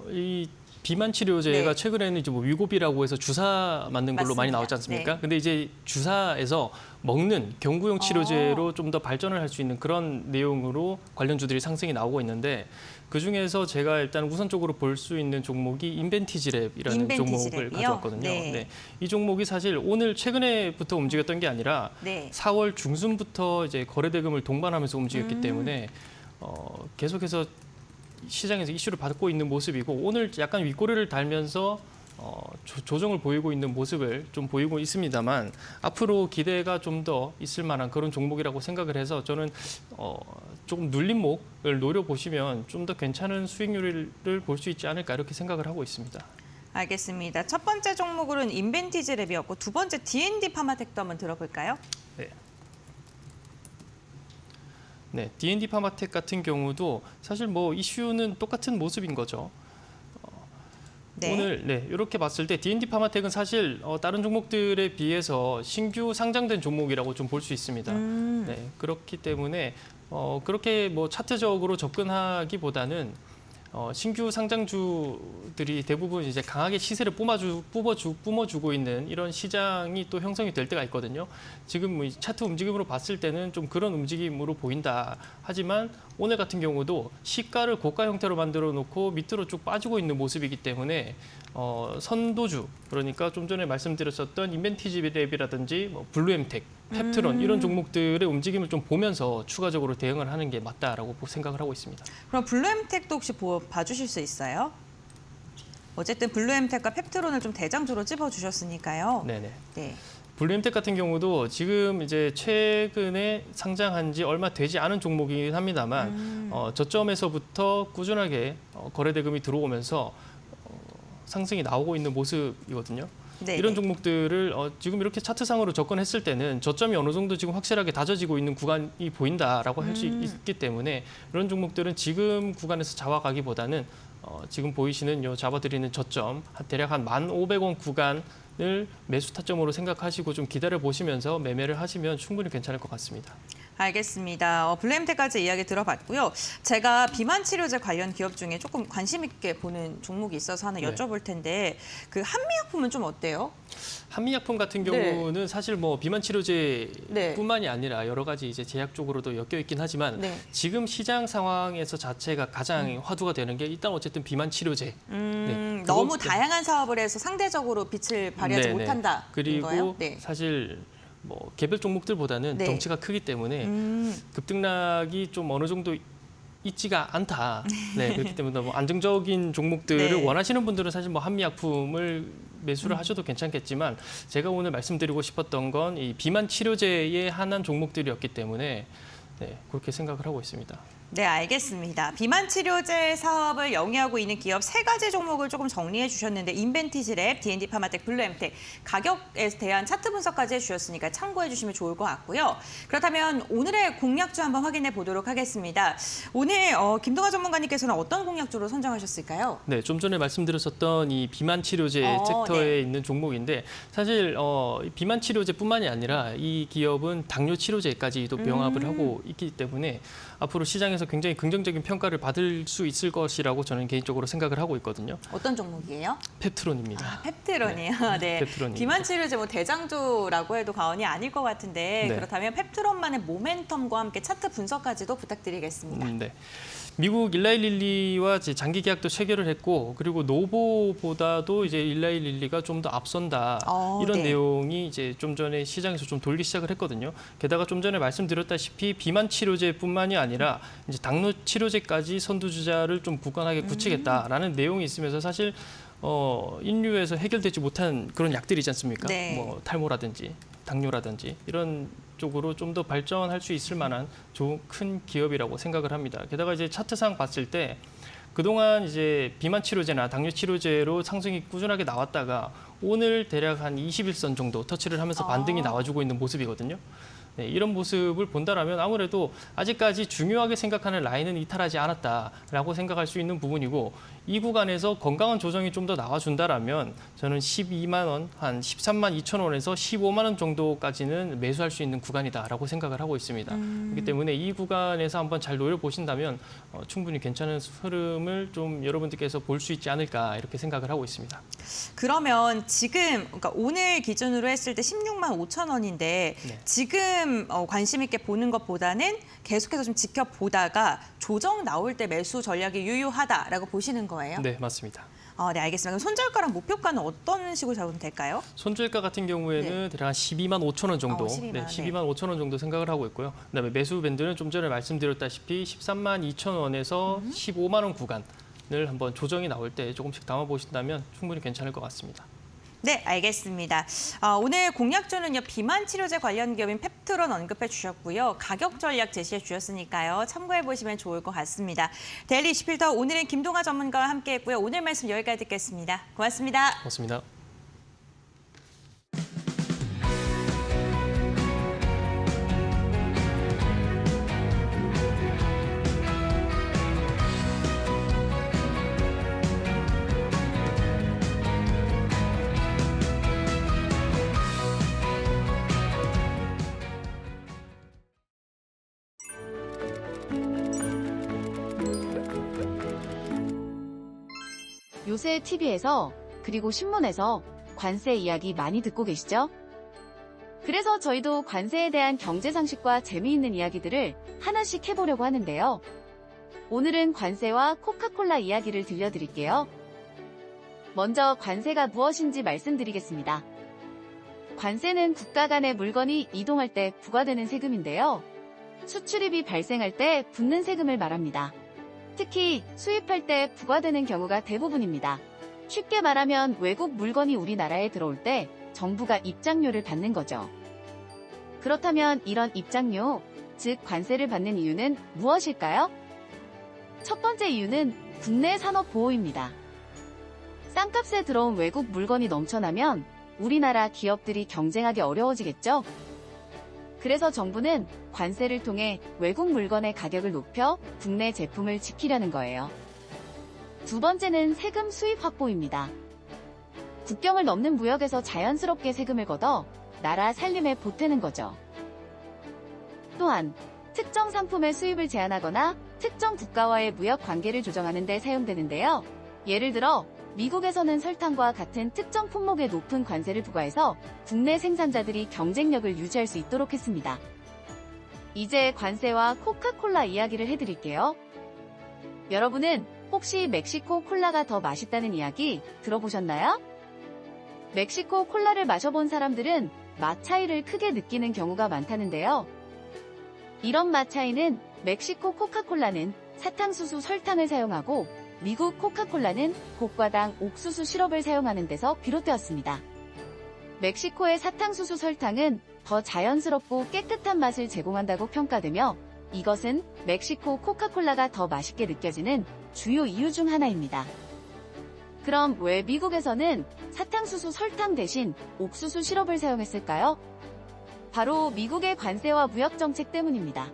이 비만 치료제가 네. 최근에는 이제 뭐 위고비라고 해서 주사 맞는 걸로 많이 맞습니다. 나왔지 않습니까? 네. 근데 이제 주사에서 먹는 경구용 치료제로 좀 더 발전을 할 수 있는 그런 내용으로 관련주들이 상승이 나오고 있는데 그 중에서 제가 일단 우선적으로 볼 수 있는 종목이 인벤티지랩이라는 종목을 인벤티지랩이요? 가져왔거든요. 네. 네. 이 종목이 사실 오늘 최근에부터 움직였던 게 아니라 네. 4월 중순부터 이제 거래 대금을 동반하면서 움직였기 때문에 계속해서 시장에서 이슈를 받고 있는 모습이고 오늘 약간 윗꼬리를 달면서 조정을 보이고 있는 모습을 좀 보이고 있습니다만 앞으로 기대가 좀 더 있을 만한 그런 종목이라고 생각을 해서 저는 조금 눌림목을 노려보시면 좀 더 괜찮은 수익률을 볼 수 있지 않을까 이렇게 생각을 하고 있습니다. 알겠습니다. 첫 번째 종목으로는 인벤티지랩이었고 두 번째 D&D 파마텍도 한번 들어볼까요? 네. 네, D&D 파마텍 같은 경우도 사실 뭐 이슈는 똑같은 모습인 거죠. 네. 오늘 이렇게 봤을 때 D&D 파마텍은 사실 다른 종목들에 비해서 신규 상장된 종목이라고 좀 볼 수 있습니다. 네, 그렇기 때문에 그렇게 뭐 차트적으로 접근하기보다는 신규 상장주들이 대부분 이제 강하게 시세를 뿜어주고 있는 이런 시장이 또 형성이 될 때가 있거든요. 지금 뭐 차트 움직임으로 봤을 때는 좀 그런 움직임으로 보인다. 하지만 오늘 같은 경우도 시가를 고가 형태로 만들어 놓고 밑으로 쭉 빠지고 있는 모습이기 때문에 선도주, 그러니까 좀 전에 말씀드렸었던 인벤티지랩이라든지 뭐 블루엠텍, 펩트론 이런 종목들의 움직임을 좀 보면서 추가적으로 대응을 하는 게 맞다라고 생각을 하고 있습니다. 그럼 블루엠텍도 혹시 봐주실 수 있어요? 어쨌든 블루엠텍과 펩트론을 좀 대장주로 찝어주셨으니까요. 네네. 네. 블루엠텍 같은 경우도 지금 이제 최근에 상장한 지 얼마 되지 않은 종목이긴 합니다만 저점에서부터 꾸준하게 거래 대금이 들어오면서 상승이 나오고 있는 모습이거든요. 네. 이런 종목들을 지금 이렇게 차트상으로 접근했을 때는 저점이 어느 정도 지금 확실하게 다져지고 있는 구간이 보인다라고 할 수 있기 때문에 이런 종목들은 지금 구간에서 잡아가기보다는 지금 보이시는 요 잡아드리는 저점 대략 한 1,500원 구간을 매수 타점으로 생각하시고 좀 기다려 보시면서 매매를 하시면 충분히 괜찮을 것 같습니다. 알겠습니다. 블루엠텍까지 이야기 들어봤고요. 제가 비만 치료제 관련 기업 중에 조금 관심 있게 보는 종목이 있어서 하나 네. 여쭤볼 텐데 그 한미약품은 좀 어때요? 한미약품 같은 네. 경우는 사실 뭐 비만 네. 치료제뿐만이 아니라 여러 가지 이제 제약 쪽으로도 엮여 있긴 하지만 네. 지금 시장 상황에서 자체가 가장 화두가 되는 게 일단 어쨌든 비만 치료제. 네, 너무 그거- 다양한 사업을 해서 상대적으로 빛을 발휘하지 네네. 못한다. 그리고 네. 사실 뭐 개별 종목들보다는 네. 덩치가 크기 때문에 음, 급등락이 좀 어느 정도 있지가 않다. 네, 그렇기 때문에 뭐 안정적인 종목들을 네. 원하시는 분들은 사실 뭐 한미약품을 매수를 하셔도 괜찮겠지만 제가 오늘 말씀드리고 싶었던 건 이 비만 치료제에 한한 종목들이었기 때문에 네, 그렇게 생각을 하고 있습니다. 네, 알겠습니다. 비만 치료제 사업을 영위하고 있는 기업 3가지 종목을 조금 정리해 주셨는데 인벤티지랩, D&D 파마텍, 블루엠텍 가격에 대한 차트 분석까지 해주셨으니까 참고해 주시면 좋을 것 같고요. 그렇다면 오늘의 공략주 한번 확인해 보도록 하겠습니다. 오늘 김동아 전문가님께서는 어떤 공략주로 선정하셨을까요? 네, 좀 전에 말씀드렸었던 이 비만 치료제 섹터에 네. 있는 종목인데 사실 이 비만 치료제뿐만이 아니라 이 기업은 당뇨 치료제까지도 병합을 하고 있기 때문에 앞으로 시장에서 굉장히 긍정적인 평가를 받을 수 있을 것이라고 저는 개인적으로 생각을 하고 있거든요. 어떤 종목이에요? 펩트론입니다. 펩트론이요. 네. 펩트론입니다. 비만 치료제 뭐 대장주라고 해도 과언이 아닐 것 같은데 네. 그렇다면 펩트론만의 모멘텀과 함께 차트 분석까지도 부탁드리겠습니다. 네. 미국 일라이릴리와 이제 장기 계약도 체결을 했고 그리고 노보보다도 이제 일라이릴리가 좀 더 앞선다 이런 네. 내용이 이제 좀 전에 시장에서 좀 돌기 시작을 했거든요. 게다가 좀 전에 말씀드렸다시피 비만 치료제뿐만이 아니라 이제 당뇨 치료제까지 선두주자를 좀 굳건하게 굳히겠다라는 내용이 있으면서 사실 인류에서 해결되지 못한 그런 약들이지 않습니까? 네. 뭐 탈모라든지 당뇨라든지 이런 쪽으로 좀 더 발전할 수 있을 만한 좋은 큰 기업이라고 생각을 합니다. 게다가 이제 차트상 봤을 때 그동안 이제 비만 치료제나 당뇨 치료제로 상승이 꾸준하게 나왔다가 오늘 대략 한 21선 정도 터치를 하면서 반등이 나와주고 있는 모습이거든요. 네, 이런 모습을 본다라면 아무래도 아직까지 중요하게 생각하는 라인은 이탈하지 않았다라고 생각할 수 있는 부분이고 이 구간에서 건강한 조정이 좀 더 나와준다라면 저는 12만 원, 한 13만 2천 원에서 15만 원 정도까지는 매수할 수 있는 구간이다라고 생각을 하고 있습니다. 그렇기 때문에 이 구간에서 한번 잘 노려보신다면 충분히 괜찮은 흐름을 좀 여러분들께서 볼 수 있지 않을까 이렇게 생각을 하고 있습니다. 그러면 지금 그러니까 오늘 기준으로 했을 때 16만 5천 원인데 네. 지금 관심 있게 보는 것보다는 계속해서 좀 지켜보다가 조정 나올 때 매수 전략이 유효하다라고 보시는 거예요? 네, 맞습니다. 네, 알겠습니다. 그럼 손절가랑 목표가는 어떤 식으로 잡으면 될까요? 손절가 같은 경우에는 대략 한 12만 5천 원 정도, 12만, 네, 12만 5천 원 정도 생각을 하고 있고요. 그다음에 매수 밴드는 좀 전에 말씀드렸다시피 13만 2천 원에서 15만 원 구간을 한번 조정이 나올 때 조금씩 담아보신다면 충분히 괜찮을 것 같습니다. 네, 알겠습니다. 오늘 공략주는요, 비만 치료제 관련 기업인 펩트론 언급해 주셨고요. 가격 전략 제시해 주셨으니까요. 참고해 보시면 좋을 것 같습니다. 데일리 이슈필터 오늘은 김동아 전문가와 함께 했고요. 오늘 말씀 여기까지 듣겠습니다. 고맙습니다. 고맙습니다. 요새 TV에서 그리고 신문에서 관세 이야기 많이 듣고 계시죠? 그래서 저희도 관세에 대한 경제 상식과 재미있는 이야기들을 하나씩 해보려고 하는데요. 오늘은 관세와 코카콜라 이야기를 들려드릴게요. 먼저 관세가 무엇인지 말씀드리겠습니다. 관세는 국가 간의 물건이 이동할 때 부과되는 세금인데요. 수출입이 발생할 때 붙는 세금을 말합니다. 특히 수입할 때 부과되는 경우가 대부분입니다. 쉽게 말하면 외국 물건이 우리나라에 들어올 때 정부가 입장료를 받는 거죠. 그렇다면 이런 입장료, 즉 관세를 받는 이유는 무엇일까요? 첫 번째 이유는 국내 산업 보호입니다. 싼값에 들어온 외국 물건이 넘쳐나면 우리나라 기업들이 경쟁하기 어려워지겠죠? 그래서 정부는 관세를 통해 외국 물건의 가격을 높여 국내 제품을 지키려는 거예요. 두 번째는 세금 수입 확보입니다. 국경을 넘는 무역에서 자연스럽게 세금을 걷어 나라 살림에 보태는 거죠. 또한 특정 상품의 수입을 제한하거나 특정 국가와의 무역 관계를 조정하는 데 사용되는데요. 예를 들어 미국에서는 설탕과 같은 특정 품목에 높은 관세를 부과해서 국내 생산자들이 경쟁력을 유지할 수 있도록 했습니다. 이제 관세와 코카콜라 이야기를 해드릴게요. 여러분은 혹시 멕시코 콜라가 더 맛있다는 이야기 들어보셨나요? 멕시코 콜라를 마셔본 사람들은 맛 차이를 크게 느끼는 경우가 많다는데요. 이런 맛 차이는 멕시코 코카콜라는 사탕수수 설탕을 사용하고 미국 코카콜라는 고과당 옥수수 시럽을 사용하는 데서 비롯되었습니다. 멕시코의 사탕수수 설탕은 더 자연스럽고 깨끗한 맛을 제공한다고 평가되며 이것은 멕시코 코카콜라가 더 맛있게 느껴지는 주요 이유 중 하나입니다. 그럼 왜 미국에서는 사탕수수 설탕 대신 옥수수 시럽을 사용했을까요? 바로 미국의 관세와 무역 정책 때문입니다.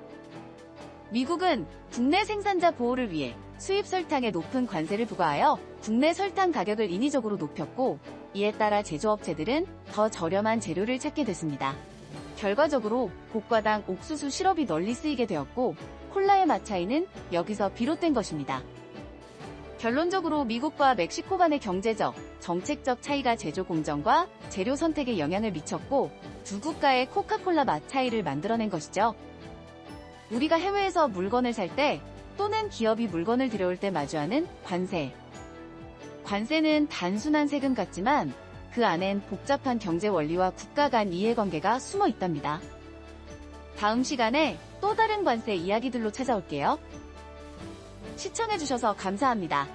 미국은 국내 생산자 보호를 위해 수입 설탕에 높은 관세를 부과하여 국내 설탕 가격을 인위적으로 높였고 이에 따라 제조업체들은 더 저렴한 재료를 찾게 됐습니다. 결과적으로 고과당 옥수수 시럽이 널리 쓰이게 되었고 콜라의 맛 차이는 여기서 비롯된 것입니다. 결론적으로 미국과 멕시코 간의 경제적, 정책적 차이가 제조 공정과 재료 선택에 영향을 미쳤고 두 국가의 코카콜라 맛 차이를 만들어낸 것이죠. 우리가 해외에서 물건을 살 때 또는 기업이 물건을 들여올 때 마주하는 관세. 관세는 단순한 세금 같지만 그 안엔 복잡한 경제 원리와 국가 간 이해관계가 숨어 있답니다. 다음 시간에 또 다른 관세 이야기들로 찾아올게요. 시청해주셔서 감사합니다.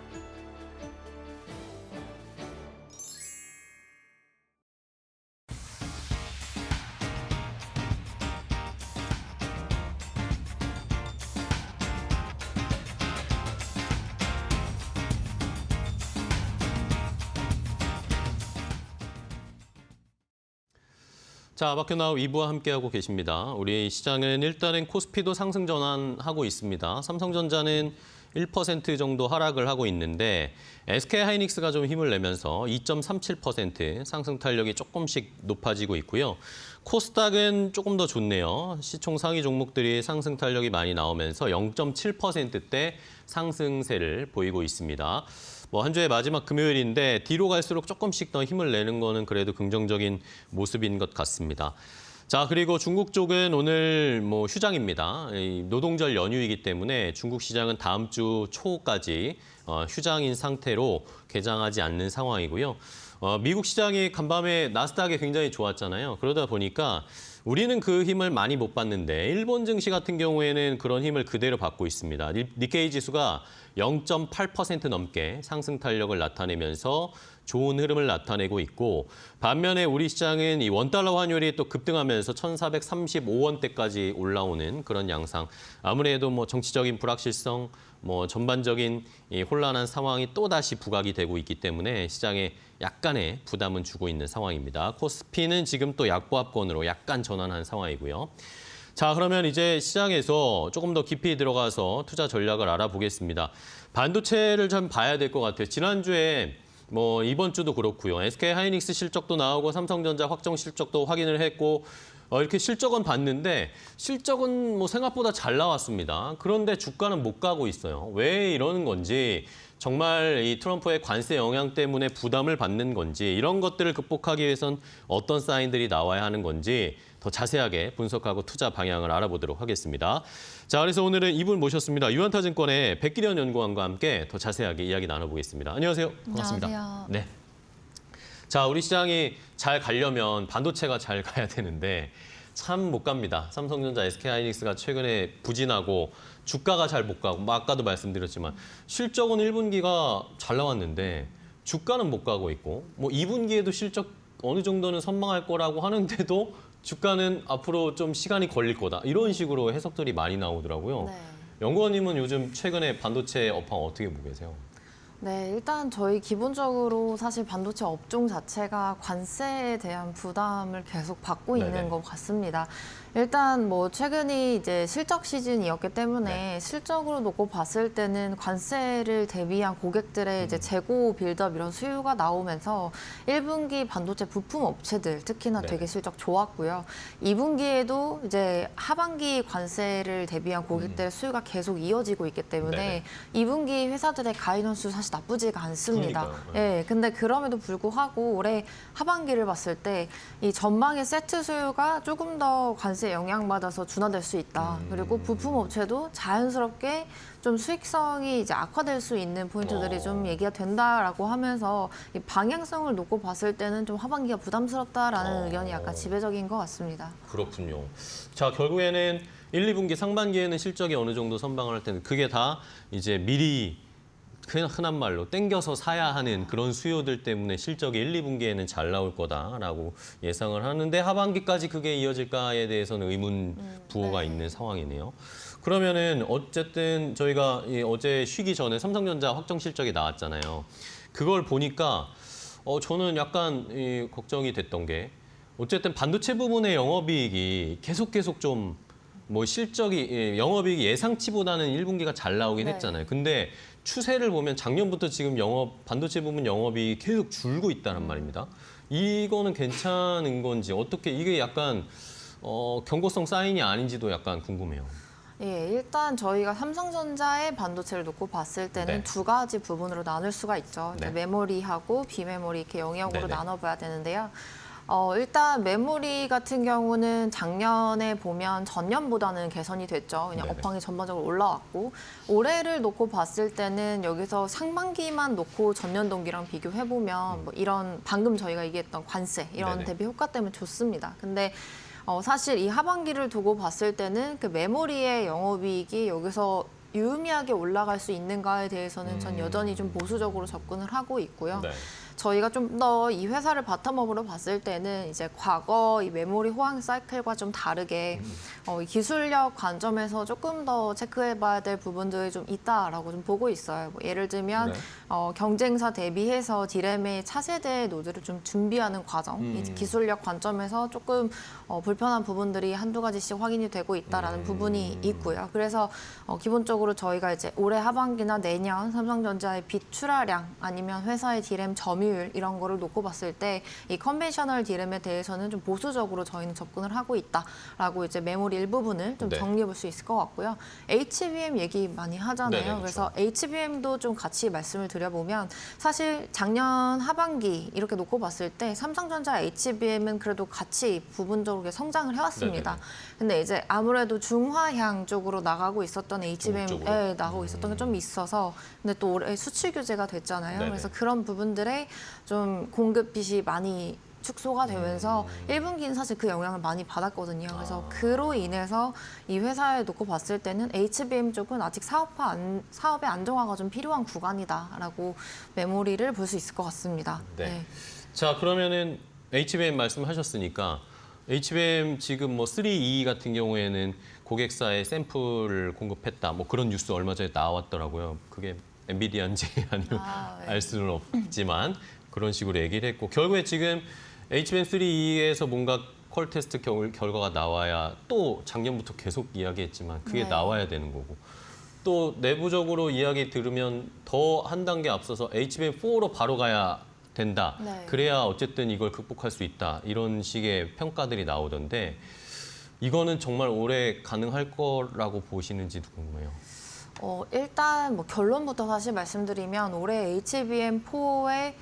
자, 마켓나우 2부와 함께하고 계십니다. 우리 시장은 일단은 코스피도 상승 전환하고 있습니다. 삼성전자는 1% 정도 하락을 하고 있는데 SK하이닉스가 좀 힘을 내면서 2.37% 상승 탄력이 조금씩 높아지고 있고요. 코스닥은 조금 더 좋네요. 시총 상위 종목들이 상승 탄력이 많이 나오면서 0.7%대 상승세를 보이고 있습니다. 한 주의 마지막 금요일인데 뒤로 갈수록 조금씩 더 힘을 내는 거는 그래도 긍정적인 모습인 것 같습니다. 자, 그리고 중국 쪽은 오늘 휴장입니다. 노동절 연휴이기 때문에 중국 시장은 다음 주 초까지 휴장인 상태로 개장하지 않는 상황이고요. 미국 시장이 간밤에 나스닥이 굉장히 좋았잖아요. 그러다 보니까 우리는 그 힘을 많이 못 받는데 일본 증시 같은 경우에는 그런 힘을 그대로 받고 있습니다. 니케이 지수가 0.8% 넘게 상승 탄력을 나타내면서 좋은 흐름을 나타내고 있고 반면에 우리 시장은 이 원달러 환율이 또 급등하면서 1,435원대까지 올라오는 그런 양상. 아무래도 정치적인 불확실성, 전반적인 이 혼란한 상황이 또다시 부각이 되고 있기 때문에 시장에 약간의 부담은 주고 있는 상황입니다. 코스피는 지금 또 약보합권으로 약간 전환한 상황이고요. 자, 그러면 이제 시장에서 조금 더 깊이 들어가서 투자 전략을 알아보겠습니다. 반도체를 좀 봐야 될 것 같아요. 지난주에 이번 주도 그렇고요. SK하이닉스 실적도 나오고 삼성전자 확정 실적도 확인을 했고 이렇게 실적은 봤는데 실적은 생각보다 잘 나왔습니다. 그런데 주가는 못 가고 있어요. 왜 이러는 건지 정말 이 트럼프의 관세 영향 때문에 부담을 받는 건지 이런 것들을 극복하기 위해선 어떤 사인들이 나와야 하는 건지 더 자세하게 분석하고 투자 방향을 알아보도록 하겠습니다. 자, 그래서 오늘은 이분 모셨습니다. 유한타증권의 백기련 연구원과 함께 더 자세하게 이야기 나눠보겠습니다. 안녕하세요. 반갑습니다. 안녕하세요. 네. 자, 우리 시장이 잘 가려면 반도체가 잘 가야 되는데 참 못 갑니다. 삼성전자, SK하이닉스가 최근에 부진하고 주가가 잘 못 가고 아까도 말씀드렸지만 실적은 1분기가 잘 나왔는데 주가는 못 가고 있고 2분기에도 실적 어느 정도는 선망할 거라고 하는데도 주가는 앞으로 좀 시간이 걸릴 거다. 이런 식으로 해석들이 많이 나오더라고요. 네. 연구원님은 요즘 최근에 반도체 업황 어떻게 보고 계세요? 네, 일단 저희 기본적으로 사실 반도체 업종 자체가 관세에 대한 부담을 계속 받고 네네. 있는 것 같습니다. 일단 뭐 최근이 이제 실적 시즌이었기 때문에 네. 실적으로 놓고 봤을 때는 관세를 대비한 고객들의 이제 재고 빌드업 이런 수요가 나오면서 1분기 반도체 부품 업체들 특히나 네네. 되게 실적 좋았고요. 2분기에도 이제 하반기 관세를 대비한 고객들의 수요가 계속 이어지고 있기 때문에 네네. 2분기 회사들의 가이던스 사실 나쁘지가 않습니다. 그러니까요. 예, 근데 그럼에도 불구하고 올해 하반기를 봤을 때 이 전망의 세트 수요가 조금 더 관세에 영향받아서 둔화될 수 있다. 그리고 부품 업체도 자연스럽게 좀 수익성이 이제 악화될 수 있는 포인트들이 좀 얘기가 된다라고 하면서 이 방향성을 놓고 봤을 때는 좀 하반기가 부담스럽다라는 의견이 약간 지배적인 것 같습니다. 그렇군요. 자, 결국에는 1, 2분기 상반기에는 실적이 어느 정도 선방을 할 때는 그게 다 이제 미리 흔한 말로 땡겨서 사야 하는 그런 수요들 때문에 실적이 1, 2분기에는 잘 나올 거다라고 예상을 하는데 하반기까지 그게 이어질까에 대해서는 의문 부호가 있는 상황이네요. 그러면은 어쨌든 저희가 어제 쉬기 전에 삼성전자 확정 실적이 나왔잖아요. 그걸 보니까 저는 약간 걱정이 됐던 게 어쨌든 반도체 부분의 영업이익이 계속 좀 뭐 실적이 영업이익이 예상치보다는 1분기가 잘 나오긴 네. 했잖아요. 근데 추세를 보면 작년부터 지금 반도체 부분 영업이 계속 줄고 있다는 말입니다. 이거는 괜찮은 건지 어떻게 이게 약간 경고성 사인이 아닌지도 약간 궁금해요. 예, 일단 저희가 삼성전자의 반도체를 놓고 봤을 때는 네. 두 가지 부분으로 나눌 수가 있죠. 네. 메모리하고 비메모리 이렇게 영역으로 네네. 나눠봐야 되는데요. 일단 메모리 같은 경우는 작년에 보면 전년보다는 개선이 됐죠. 그냥 네네. 업황이 전반적으로 올라왔고 올해를 놓고 봤을 때는 여기서 상반기만 놓고 전년 동기랑 비교해보면 뭐 이런 방금 저희가 얘기했던 관세 이런 네네. 대비 효과 때문에 좋습니다. 근데 사실 이 하반기를 두고 봤을 때는 그 메모리의 영업이익이 여기서 유의미하게 올라갈 수 있는가에 대해서는 전 여전히 좀 보수적으로 접근을 하고 있고요. 네. 저희가 좀 더 이 회사를 바텀업으로 봤을 때는 이제 과거 이 메모리 호황 사이클과 좀 다르게 이 기술력 관점에서 조금 더 체크해봐야 될 부분들이 좀 있다라고 좀 보고 있어요. 뭐 예를 들면 네. 경쟁사 대비해서 디램의 차세대 노드를 좀 준비하는 과정, 이 기술력 관점에서 조금 불편한 부분들이 한두 가지씩 확인이 되고 있다라는 부분이 있고요. 그래서 기본적으로 저희가 이제 올해 하반기나 내년 삼성전자의 빚 출하량 아니면 회사의 디램 점유율 이런 거를 놓고 봤을 때 이 컨벤셔널 디램에 대해서는 좀 보수적으로 저희는 접근을 하고 있다라고 이제 메모리 일부분을 좀 네. 정리해 볼 수 있을 것 같고요. HBM 얘기 많이 하잖아요. 네네, 그래서 그렇죠. HBM도 좀 같이 말씀을 드려보면 사실 작년 하반기 이렇게 놓고 봤을 때 삼성전자 HBM은 그래도 같이 부분적으로 성장을 해왔습니다. 네네네. 근데 이제 아무래도 중화향 쪽으로 나가고 있었던 쪽으로? HBM에 나가고 있었던 게 좀 있어서 근데 또 올해 수출 규제가 됐잖아요. 네네. 그래서 그런 부분들에 좀 공급 빚이 많이 축소가 되면서 1분기는 사실 그 영향을 많이 받았거든요. 그래서 그로 인해서 이 회사에 놓고 봤을 때는 HBM 쪽은 아직 사업의 안정화가 좀 필요한 구간이다라고 메모리를 볼 수 있을 것 같습니다. 네. 자, 그러면은 HBM 말씀하셨으니까 HBM 지금 뭐 3E 같은 경우에는 고객사에 샘플을 공급했다. 뭐 그런 뉴스 얼마 전에 나왔더라고요. 그게 엔비디아인지 아니면 네. 알 수는 없지만 그런 식으로 얘기를 했고 결국에 지금 HBM3E에서 뭔가 퀄 테스트 결과가 나와야 또 작년부터 계속 이야기했지만 그게 네. 나와야 되는 거고 또 내부적으로 이야기 들으면 더 한 단계 앞서서 HBM4로 바로 가야 된다. 네. 그래야 어쨌든 이걸 극복할 수 있다. 이런 식의 평가들이 나오던데 이거는 정말 올해 가능할 거라고 보시는지도 궁금해요. 일단 뭐 결론부터 사실 말씀드리면 올해 HBM4의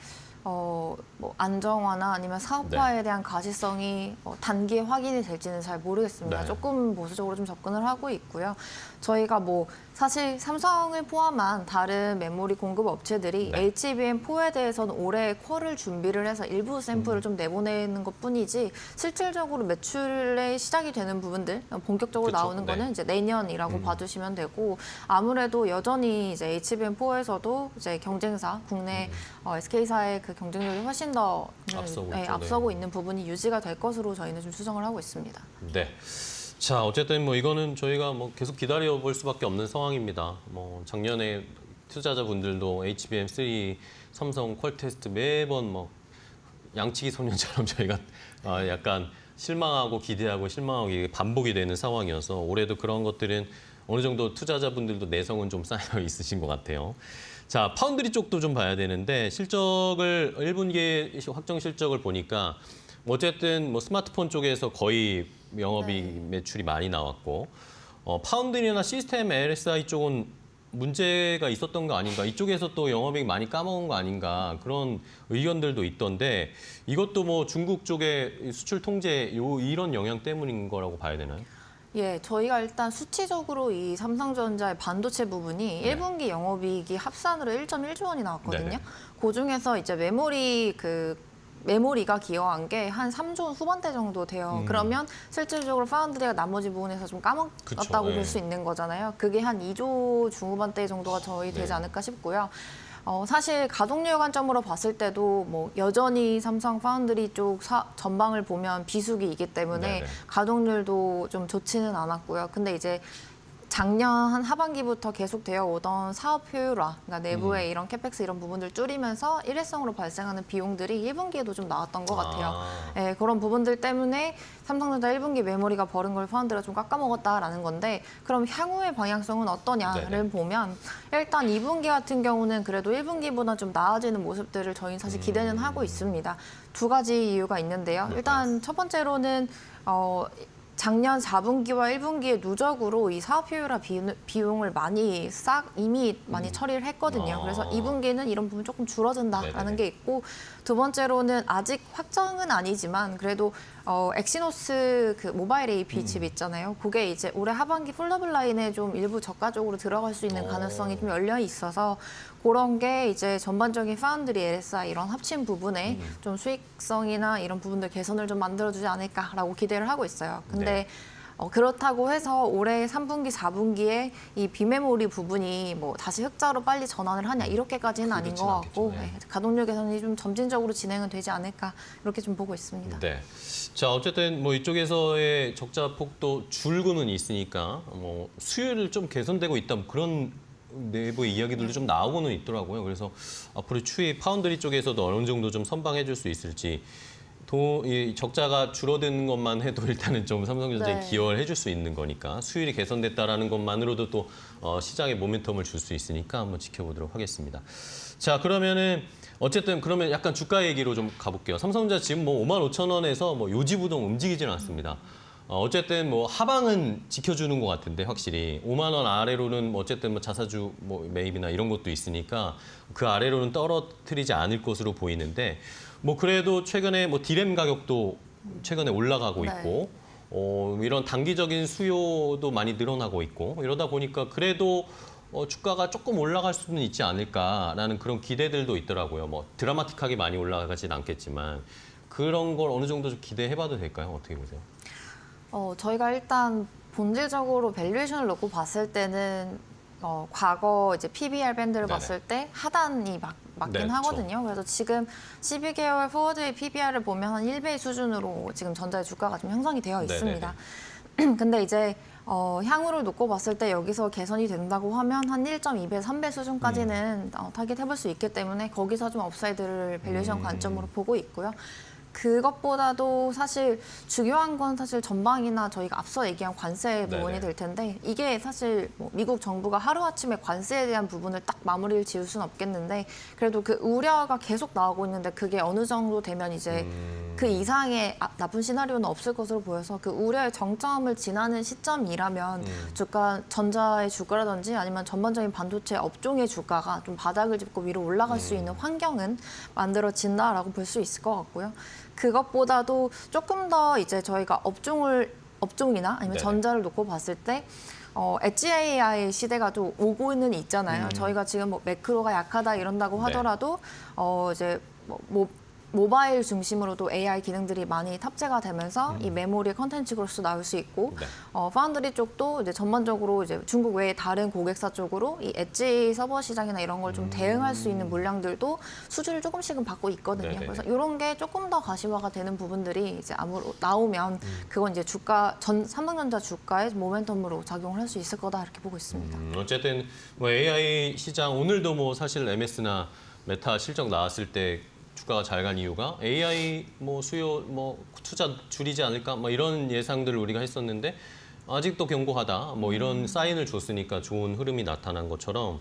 뭐 안정화나 아니면 사업화에 대한 가시성이 단기에 확인이 될지는 잘 모르겠습니다. 네. 조금 보수적으로 좀 접근을 하고 있고요. 저희가 뭐 사실 삼성을 포함한 다른 메모리 공급 업체들이 네. HBM4에 대해서는 올해 퀄을 준비를 해서 일부 샘플을 좀 내보내는 것뿐이지 실질적으로 매출의 시작이 되는 부분들 본격적으로 그쵸, 나오는 네. 거는 이제 내년이라고 봐주시면 되고 아무래도 여전히 이제 HBM4에서도 이제 경쟁사 국내 SK사의 그 경쟁력이 훨씬 더 앞서고 있죠, 앞서고 네. 있는 부분이 유지가 될 것으로 저희는 좀 추정을 하고 있습니다. 네. 자, 어쨌든 뭐 이거는 저희가 뭐 계속 기다려 볼 수밖에 없는 상황입니다. 뭐 작년에 투자자분들도 HBM3 삼성 퀄테스트 매번 뭐 양치기 소년처럼 저희가 약간 실망하고 기대하고 실망하고 이게 반복이 되는 상황이어서 올해도 그런 것들은 어느 정도 투자자분들도 내성은 좀 쌓여 있으신 것 같아요. 자, 파운드리 쪽도 좀 봐야 되는데 실적을 1분기 확정 실적을 보니까 어쨌든 뭐 스마트폰 쪽에서 거의 영업이익 매출이 많이 나왔고 파운드리나 시스템 LSI 쪽은 문제가 있었던 거 아닌가, 이쪽에서 또 영업이익 많이 까먹은 거 아닌가 그런 의견들도 있던데 이것도 뭐 중국 쪽의 수출 통제 이런 영향 때문인 거라고 봐야 되나요? 예, 저희가 일단 수치적으로 이 삼성전자의 반도체 부분이 네. 1분기 영업이익이 합산으로 1.1조 원이 나왔거든요. 네네. 그 중에서 이제 메모리가 기여한 게 한 3조 원 후반대 정도 돼요. 그러면 실질적으로 파운드리가 나머지 부분에서 좀 까먹었다고 그쵸, 네. 볼 수 있는 거잖아요. 그게 한 2조 중후반대 정도가 저희 되지 네. 않을까 싶고요. 사실 가동률 관점으로 봤을 때도 뭐 여전히 삼성 파운드리 쪽 전방을 보면 비수기이기 때문에 네네. 가동률도 좀 좋지는 않았고요. 근데 이제 작년 한 하반기부터 계속 되어 오던 사업 효율화, 그러니까 내부의 이런 캐펙스 이런 부분들 줄이면서 일회성으로 발생하는 비용들이 1분기에도 좀 나왔던 것 같아요. 예, 그런 부분들 때문에 삼성전자 1분기 메모리가 벌은 걸 파운드가 좀 깎아먹었다라는 건데 그럼 향후의 방향성은 어떠냐를 네네. 보면 일단 2분기 같은 경우는 그래도 1분기보다 좀 나아지는 모습들을 저희는 사실 기대는 하고 있습니다. 두 가지 이유가 있는데요. 일단 첫 번째로는 작년 4분기와 1분기에 누적으로 이 사업 효율화 비용을 이미 많이 처리를 했거든요. 그래서 2분기는 이런 부분 조금 줄어든다라는 네네. 게 있고 두 번째로는 아직 확정은 아니지만 그래도 엑시노스 그 모바일 AP 칩 있잖아요. 그게 이제 올해 하반기 폴더블 라인에 좀 일부 저가적으로 들어갈 수 있는 가능성이 좀 열려 있어서 그런 게 이제 전반적인 파운드리 LSI 이런 합친 부분에 좀 수익성이나 이런 부분들 개선을 좀 만들어주지 않을까라고 기대를 하고 있어요. 근데 그렇다고 해서 올해 3분기, 4분기에 이 비메모리 부분이 뭐 다시 흑자로 빨리 전환을 하냐 이렇게까지는 아닌 것 그렇진 같고 않겠죠. 네. 가동률 개선이 좀 점진적으로 진행은 되지 않을까 이렇게 좀 보고 있습니다. 네. 자, 어쨌든 뭐 이쪽에서의 적자 폭도 줄고는 있으니까 뭐 수율을 좀 개선되고 있다, 뭐 그런 내부의 이야기들도 좀 나오고는 있더라고요. 그래서 앞으로 추이 파운드리 쪽에서도 어느 정도 좀 선방해 줄 수 있을지, 이 적자가 줄어드는 것만 해도 일단은 좀 삼성전자에 네. 기여를 해줄 수 있는 거니까 수율이 개선됐다라는 것만으로도 또 시장에 모멘텀을 줄 수 있으니까 한번 지켜보도록 하겠습니다. 자, 그러면은 어쨌든 그러면 약간 주가 얘기로 좀 가볼게요. 삼성전자 지금 뭐 55,000원에서 뭐 요지부동 움직이지는 않습니다. 어쨌든 뭐 하방은 지켜주는 것 같은데 확실히 5만 원 아래로는 뭐 어쨌든 뭐 자사주 뭐 매입이나 이런 것도 있으니까 그 아래로는 떨어뜨리지 않을 것으로 보이는데 뭐 그래도 최근에 뭐 디램 가격도 최근에 올라가고 네. 있고 이런 단기적인 수요도 많이 늘어나고 있고 이러다 보니까 그래도 주가가 조금 올라갈 수는 있지 않을까라는 그런 기대들도 있더라고요. 뭐 드라마틱하게 많이 올라가진 않겠지만 그런 걸 어느 정도 좀 기대해봐도 될까요? 어떻게 보세요? 저희가 일단 본질적으로 밸류에이션을 놓고 봤을 때는 과거 이제 PBR 밴드를 네네. 봤을 때 하단이 맞긴 네, 하거든요. 그래서 지금 12개월 포워드의 PBR을 보면 한 1배 수준으로 지금 전자의 주가가 좀 형성이 되어 있습니다. 근데 이제 향후를 놓고 봤을 때 여기서 개선이 된다고 하면 한 1.2배, 3배 수준까지는 타겟해볼 수 있기 때문에 거기서 좀 업사이드를 밸류에이션 관점으로 보고 있고요. 그것보다도 사실 중요한 건 사실 전방이나 저희가 앞서 얘기한 관세 부분이 네네. 될 텐데 이게 사실 뭐 미국 정부가 하루아침에 관세에 대한 부분을 딱 마무리를 지을 수는 없겠는데 그래도 그 우려가 계속 나오고 있는데 그게 어느 정도 되면 이제 그 이상의 나쁜 시나리오는 없을 것으로 보여서 그 우려의 정점을 지나는 시점이라면 전자의 주가라든지 아니면 전반적인 반도체 업종의 주가가 좀 바닥을 짚고 위로 올라갈 수 있는 환경은 만들어진다라고 볼 수 있을 것 같고요. 그것보다도 조금 더 이제 저희가 업종이나 아니면 네네. 전자를 놓고 봤을 때 엣지 AI 시대가 좀 오고는 있잖아요. 저희가 지금 뭐 매크로가 약하다 이런다고 네. 하더라도 이제 뭐 모바일 중심으로도 AI 기능들이 많이 탑재가 되면서 이 메모리 컨텐츠 그로서 나올 수 있고 네. 파운드리 쪽도 이제 전반적으로 이제 중국 외에 다른 고객사 쪽으로 이 엣지 서버 시장이나 이런 걸 좀 대응할 수 있는 물량들도 수주를 조금씩은 받고 있거든요. 네네네. 그래서 이런 게 조금 더 가시화가 되는 부분들이 이제 나오면 그건 이제 삼성전자 주가의 모멘텀으로 작용을 할 수 있을 거다 이렇게 보고 있습니다. 어쨌든 뭐 AI 시장 오늘도 뭐 사실 MS나 메타 실적 나왔을 때 주가가 잘 간 이유가 AI 뭐 수요 뭐 투자 줄이지 않을까 뭐 이런 예상들을 우리가 했었는데 아직도 견고하다 뭐 이런 사인을 줬으니까 좋은 흐름이 나타난 것처럼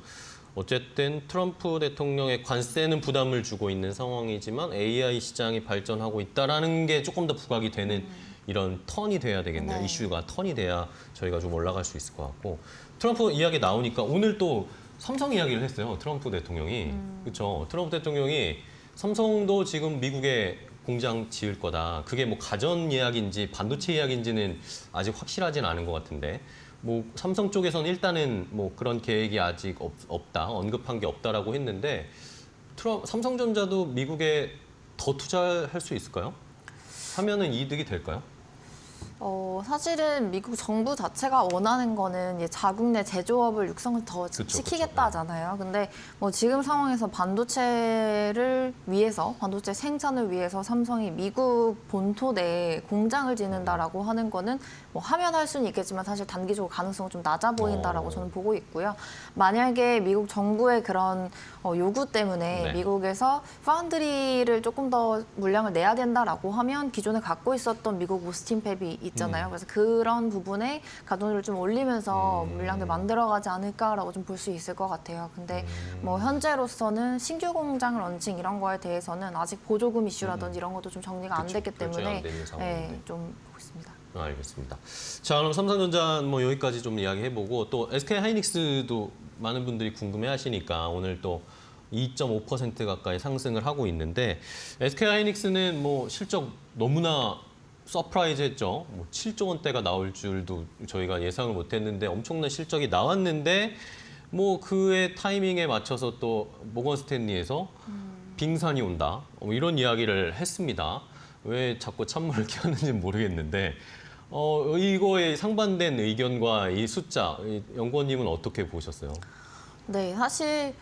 어쨌든 트럼프 대통령의 관세는 부담을 주고 있는 상황이지만 AI 시장이 발전하고 있다라는 게 조금 더 부각이 되는 이런 턴이 돼야 되겠네요. 네. 이슈가 턴이 돼야 저희가 좀 올라갈 수 있을 것 같고 트럼프 이야기 나오니까 오늘 또 삼성 이야기를 했어요. 트럼프 대통령이. 그렇죠. 트럼프 대통령이 삼성도 지금 미국에 공장 지을 거다. 그게 뭐 가전 이야기인지 반도체 이야기인지는 아직 확실하진 않은 것 같은데 뭐 삼성 쪽에서는 일단은 뭐 그런 계획이 아직 없다. 언급한 게 없다라고 했는데 삼성전자도 미국에 더 투자할 수 있을까요? 하면은 이득이 될까요? 사실은 미국 정부 자체가 원하는 거는 이제 자국 내 제조업을 육성을 더 시키겠다잖아요. 근데 뭐 지금 상황에서 반도체를 위해서, 반도체 생산을 위해서 삼성이 미국 본토 내에 공장을 짓는다라고 하는 거는 뭐 하면 할 수는 있겠지만 사실 단기적으로 가능성은 좀 낮아 보인다라고 저는 보고 있고요. 만약에 미국 정부의 그런 요구 때문에 네. 미국에서 파운드리를 조금 더 물량을 내야 된다라고 하면 기존에 갖고 있었던 미국 오스틴 팹이 있잖아요. 그래서 그런 부분에 가동률을 좀 올리면서 물량들 만들어가지 않을까라고 좀 볼 수 있을 것 같아요. 근데 뭐 현재로서는 신규 공장 런칭 이런 거에 대해서는 아직 보조금 이슈라든지 이런 것도 좀 정리가 안 그쵸, 됐기 결정이 때문에 안 되는 상황인데. 좀 보고 있습니다. 알겠습니다. 자, 그럼 삼성전자 뭐 여기까지 좀 이야기해보고 또 SK 하이닉스도 많은 분들이 궁금해하시니까 오늘 또 2.5% 가까이 상승을 하고 있는데 SK 하이닉스는 뭐 실적 너무나 서프라이즈했죠. 뭐 7조 원대가 나올 줄도 저희가 예상을 못했는데 엄청난 실적이 나왔는데 뭐 그의 타이밍에 맞춰서 또 모건 스탠리에서 빙산이 온다 이런 이야기를 했습니다. 왜 자꾸 찬물을 끼얹는지는 모르겠는데 이거에 상반된 의견과 이 숫자 연구원님은 어떻게 보셨어요? 네, 사실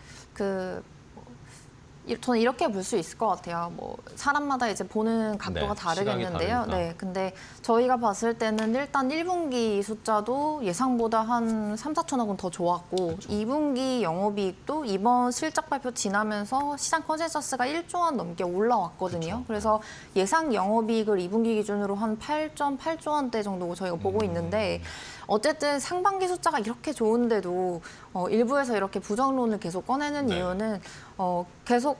저는 이렇게 볼 수 있을 것 같아요. 뭐 사람마다 이제 보는 각도가 네, 다르겠는데요. 시각이 다르니까. 네, 근데 저희가 봤을 때는 일단 1분기 숫자도 예상보다 한 3, 4천억 원 더 좋았고 2분기 영업이익도 이번 실적 발표 지나면서 시장 컨센서스가 1조 원 넘게 올라왔거든요. 그래서 예상 영업이익을 2분기 기준으로 한 8.8조 원대 정도 저희가 보고 있는데 어쨌든 상반기 숫자가 이렇게 좋은데도 일부에서 이렇게 부정론을 계속 꺼내는 네. 이유는 계속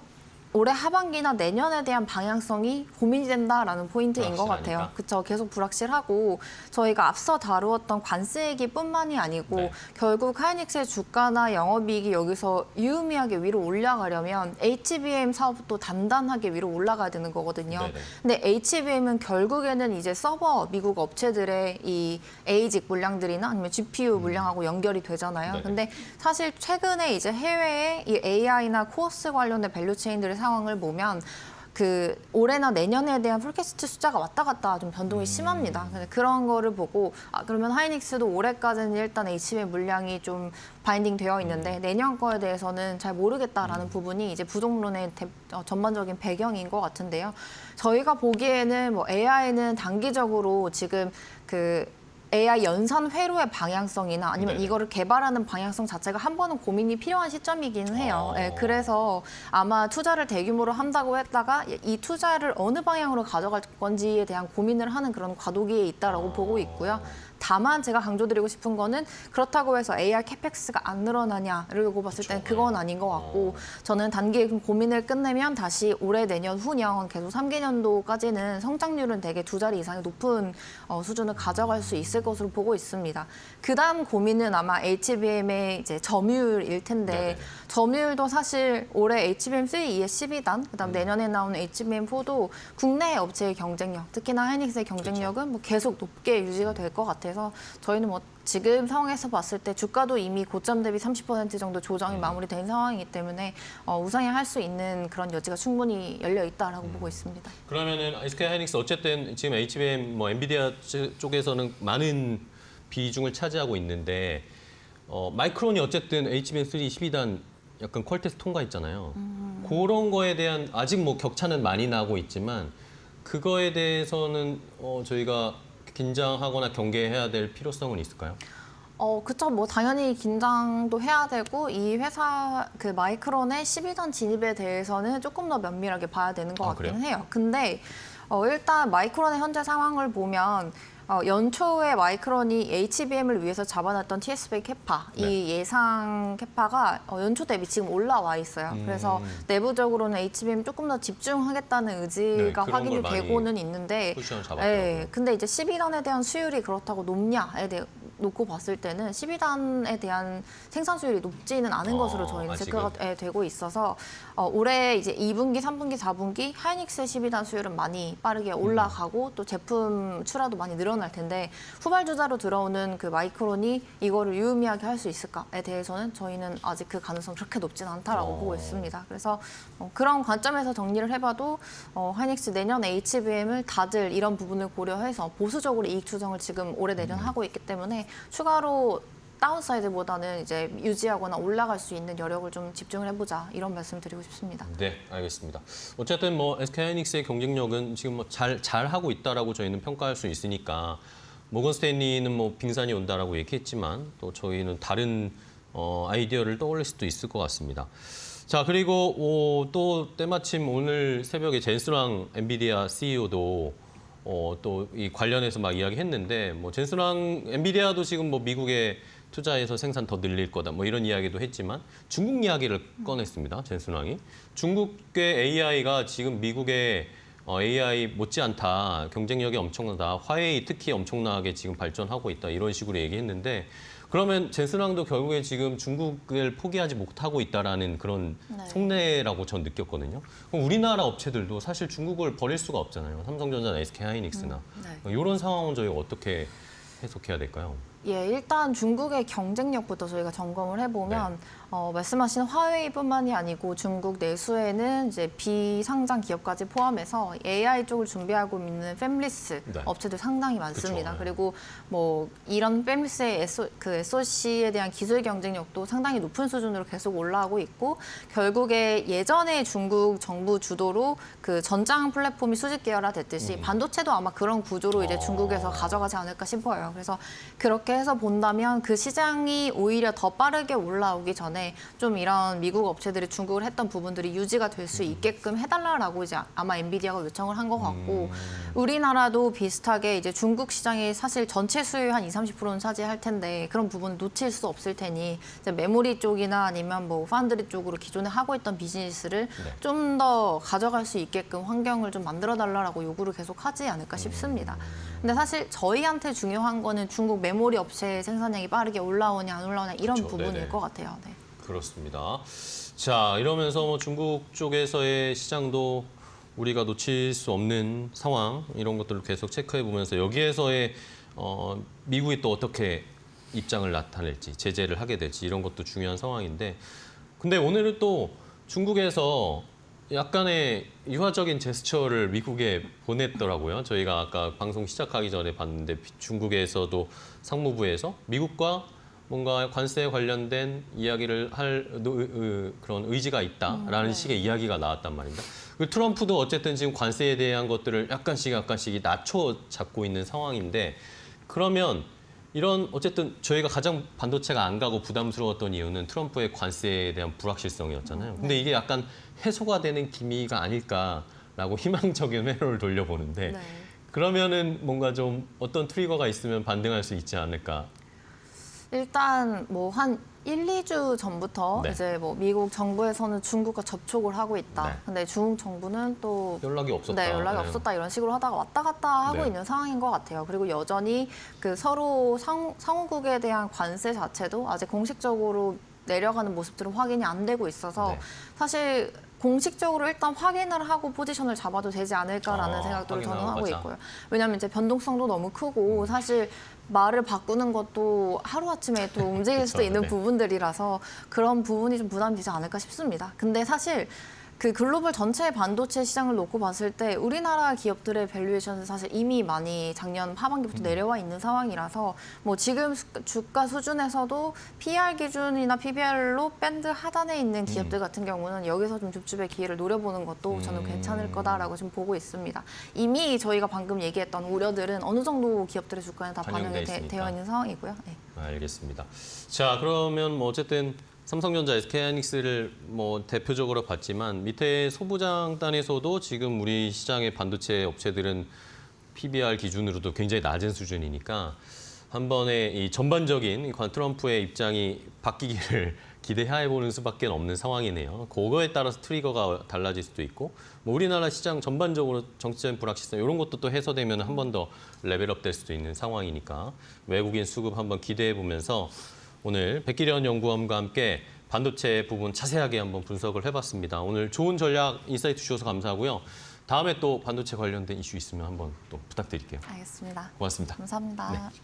올해 하반기나 내년에 대한 방향성이 고민이 된다라는 포인트인 것 같아요. 불확실하니까. 그렇죠. 계속 불확실하고 저희가 앞서 다루었던 관세 얘기뿐만이 아니고 네. 결국 하이닉스의 주가나 영업이익이 여기서 유의미하게 위로 올라가려면 HBM 사업도 단단하게 위로 올라가야 되는 거거든요. 네네. 근데 HBM은 결국에는 이제 서버 미국 업체들의 이 ASIC 물량들이나 아니면 GPU 물량하고 연결이 되잖아요. 네네. 근데 사실 최근에 이제 해외에 이 AI나 코어스 관련된 밸류체인들의 상황을 보면 올해나 내년에 대한 폴캐스트 숫자가 왔다 갔다 좀 변동이 심합니다. 그래서 그런 거를 보고 그러면 하이닉스도 올해까지는 일단 HBM 물량이 좀 바인딩 되어 있는데 내년 거에 대해서는 잘 모르겠다라는 부분이 이제 부동론의 전반적인 배경인 것 같은데요. 저희가 보기에는 뭐 AI는 단기적으로 지금 AI 연산 회로의 방향성이나 아니면 네네. 이거를 개발하는 방향성 자체가 한 번은 고민이 필요한 시점이기는 해요. 네, 그래서 아마 투자를 대규모로 한다고 했다가 이 투자를 어느 방향으로 가져갈 건지에 대한 고민을 하는 그런 과도기에 있다라고 보고 있고요. 다만 제가 강조드리고 싶은 거는 그렇다고 해서 AI 캐펙스가 안 늘어나냐를 봤을 때는 그건 아닌 것 같고 저는 단기 고민을 끝내면 다시 올해 내년 후년 계속 3개년도까지는 성장률은 되게 2자리 이상의 높은 수준을 가져갈 수 있을 것으로 보고 있습니다. 그다음 고민은 아마 HBM의 이제 점유율일 텐데 네네. 점유율도 사실 올해 HBM3E의 12단, 그다음 내년에 나오는 HBM4도 국내 업체의 경쟁력, 특히나 하이닉스의 경쟁력은 뭐 계속 높게 유지가 될 것 같아서 대해서 저희는 뭐 지금 상황에서 봤을 때 주가도 이미 고점 대비 30% 정도 조정이 마무리된 상황이기 때문에 우상향할 수 있는 그런 여지가 충분히 열려 있다라고 보고 있습니다. 그러면은 SK 하이닉스 어쨌든 지금 HBM 뭐 엔비디아 쪽에서는 많은 비중을 차지하고 있는데 마이크론이 어쨌든 HBM3 12단 약간 퀄테스트 통과했잖아요. 그런 거에 대한 아직 뭐 격차는 많이 나고 있지만 그거에 대해서는 저희가 긴장하거나 경계해야 될 필요성은 있을까요? 그쵸. 뭐 당연히 긴장도 해야 되고 이 회사 그 마이크론의 12단 진입에 대해서는 조금 더 면밀하게 봐야 되는 것 같기는 그래요? 해요. 근데 일단 마이크론의 현재 상황을 보면 연초에 마이크론이 HBM을 위해서 잡아놨던 TSV 캐파, 네. 이 예상 캐파가 연초 대비 지금 올라와 있어요. 그래서 내부적으로는 HBM 조금 더 집중하겠다는 의지가 네, 그런 확인이 걸 많이 되고는 있는데, 포지션을 잡았더라고요. 근데 이제 12단에 대한 수율이 그렇다고 높냐에 대해 놓고 봤을 때는 12단에 대한 생산 수율이 높지는 않은 것으로 저희는 체크가 되고 있어서 올해 이제 2분기, 3분기, 4분기 하이닉스의 12단 수율은 많이 빠르게 올라가고 또 제품 출하도 많이 늘어날 텐데 후발주자로 들어오는 그 마이크론이 이거를 유의미하게 할 수 있을까에 대해서는 저희는 아직 그 가능성 그렇게 높진 않다라고 보고 있습니다. 그래서 그런 관점에서 정리를 해봐도 하이닉스 내년 HBM을 다들 이런 부분을 고려해서 보수적으로 이익 추정을 지금 올해 내년 하고 있기 때문에 추가로 다운사이드보다는 이제 유지하거나 올라갈 수 있는 여력을 좀 집중을 해보자 이런 말씀 드리고 싶습니다. 네, 알겠습니다. 어쨌든 뭐 SK 하이닉스의 경쟁력은 지금 뭐 잘 하고 있다라고 저희는 평가할 수 있으니까 모건 스탠리는 뭐 빙산이 온다라고 얘기했지만 또 저희는 다른 아이디어를 떠올릴 수도 있을 것 같습니다. 자, 그리고 또 때마침 오늘 새벽에 젠스랑 엔비디아 CEO도 또 이 관련해서 막 이야기했는데 뭐 젠스랑 엔비디아도 지금 뭐 미국에 투자해서 생산 더 늘릴 거다 뭐 이런 이야기도 했지만 중국 이야기를 꺼냈습니다. 젠스랑이 중국의 AI가 지금 미국의 AI 못지않다 경쟁력이 엄청나다 화웨이 특히 엄청나게 지금 발전하고 있다 이런 식으로 얘기했는데 그러면 젠스랑도 결국에 지금 중국을 포기하지 못하고 있다라는 그런 속내라고 전 느꼈거든요. 그럼 우리나라 업체들도 사실 중국을 버릴 수가 없잖아요. 삼성전자나 SK 하이닉스나 이런 상황은 저희가 어떻게 해석해야 될까요? 예, 일단 중국의 경쟁력부터 저희가 점검을 해보면 말씀하신 화웨이뿐만이 아니고 중국 내수에는 이제 비상장 기업까지 포함해서 AI 쪽을 준비하고 있는 팹리스 업체들 상당히 많습니다. 그쵸, 네. 그리고 뭐 이런 팹리스의 SOC에 대한 기술 경쟁력도 상당히 높은 수준으로 계속 올라가고 있고 결국에 예전에 중국 정부 주도로 그 전장 플랫폼이 수직 계열화됐듯이 반도체도 아마 그런 구조로 이제 중국에서 가져가지 않을까 싶어요. 그래서 그렇게 해서 본다면 그 시장이 오히려 더 빠르게 올라오기 전에 좀 이런 미국 업체들이 중국을 했던 부분들이 유지가 될 수 있게끔 해달라라고 이제 아마 엔비디아가 요청을 한 것 같고 우리나라도 비슷하게 이제 중국 시장이 사실 전체 수요의 한 20-30%는 차지할 텐데 그런 부분 놓칠 수 없을 테니 이제 메모리 쪽이나 아니면 뭐 파운드리 쪽으로 기존에 하고 있던 비즈니스를 좀 더 가져갈 수 있게끔 환경을 좀 만들어 달라라고 요구를 계속 하지 않을까 싶습니다. 근데 사실 저희한테 중요한 거는 중국 메모리 업체의 생산량이 빠르게 올라오냐 안 올라오냐 이런 그렇죠. 부분일 네네. 것 같아요. 네. 그렇습니다. 자, 이러면서 뭐 중국 쪽에서의 시장도 우리가 놓칠 수 없는 상황 이런 것들을 계속 체크해 보면서 여기에서의 미국이 또 어떻게 입장을 나타낼지 제재를 하게 될지 이런 것도 중요한 상황인데 근데 오늘은 또 중국에서 약간의 유화적인 제스처를 미국에 보냈더라고요. 저희가 아까 방송 시작하기 전에 봤는데 중국에서도 상무부에서 미국과 뭔가 관세에 관련된 이야기를 할 그런 의지가 있다라는 식의 이야기가 나왔단 말입니다. 그 트럼프도 어쨌든 지금 관세에 대한 것들을 약간씩 낮춰 잡고 있는 상황인데 그러면 이런 어쨌든 저희가 가장 반도체가 안 가고 부담스러웠던 이유는 트럼프의 관세에 대한 불확실성이었잖아요. 근데 이게 약간 해소가 되는 기미가 아닐까라고 희망적인 회로를 돌려보는데 그러면은 뭔가 좀 어떤 트리거가 있으면 반등할 수 있지 않을까? 일단 뭐 한 1, 2주 전부터 네. 이제 뭐 미국 정부에서는 중국과 접촉을 하고 있다. 네. 근데 중국 정부는 또 연락이 없었다. 네, 연락이 없었다 이런 식으로 하다가 왔다 갔다 하고 네. 있는 상황인 것 같아요. 그리고 여전히 그 서로 상호국에 대한 관세 자체도 아직 공식적으로 내려가는 모습들은 확인이 안 되고 있어서 네. 사실 공식적으로 일단 확인을 하고 포지션을 잡아도 되지 않을까라는 생각들을 저는 확인하고 하고 가자. 있고요. 왜냐하면 이제 변동성도 너무 크고 사실 말을 바꾸는 것도 하루아침에 또 움직일 수도 그렇죠. 있는 네. 부분들이라서 그런 부분이 좀 부담되지 않을까 싶습니다. 근데 사실 그 글로벌 전체 반도체 시장을 놓고 봤을 때 우리나라 기업들의 밸류에이션은 사실 이미 많이 작년 하반기부터 내려와 있는 상황이라서 뭐 지금 주가 수준에서도 PR 기준이나 PBR로 밴드 하단에 있는 기업들 같은 경우는 여기서 좀 줍줍의 기회를 노려보는 것도 저는 괜찮을 거다라고 좀 보고 있습니다. 이미 저희가 방금 얘기했던 우려들은 어느 정도 기업들의 주가에 다 반영돼 반영이 있으니까. 되어 있는 상황이고요. 네. 알겠습니다. 자, 그러면 뭐 어쨌든 삼성전자, SK하이닉스를 뭐 대표적으로 봤지만 밑에 소부장단에서도 지금 우리 시장의 반도체 업체들은 PBR 기준으로도 굉장히 낮은 수준이니까 한 번에 이 전반적인 트럼프의 입장이 바뀌기를 기대해보는 수밖에 없는 상황이네요. 그거에 따라서 트리거가 달라질 수도 있고 뭐 우리나라 시장 전반적으로 정치적인 불확실성 이런 것도 또 해소되면 한 번 더 레벨업 될 수도 있는 상황이니까 외국인 수급 한번 기대해보면서 오늘 백기련 연구원과 함께 반도체 부분 자세하게 한번 분석을 해봤습니다. 오늘 좋은 전략 인사이트 주셔서 감사하고요. 다음에 또 반도체 관련된 이슈 있으면 한번 또 부탁드릴게요. 알겠습니다. 고맙습니다. 감사합니다. 네.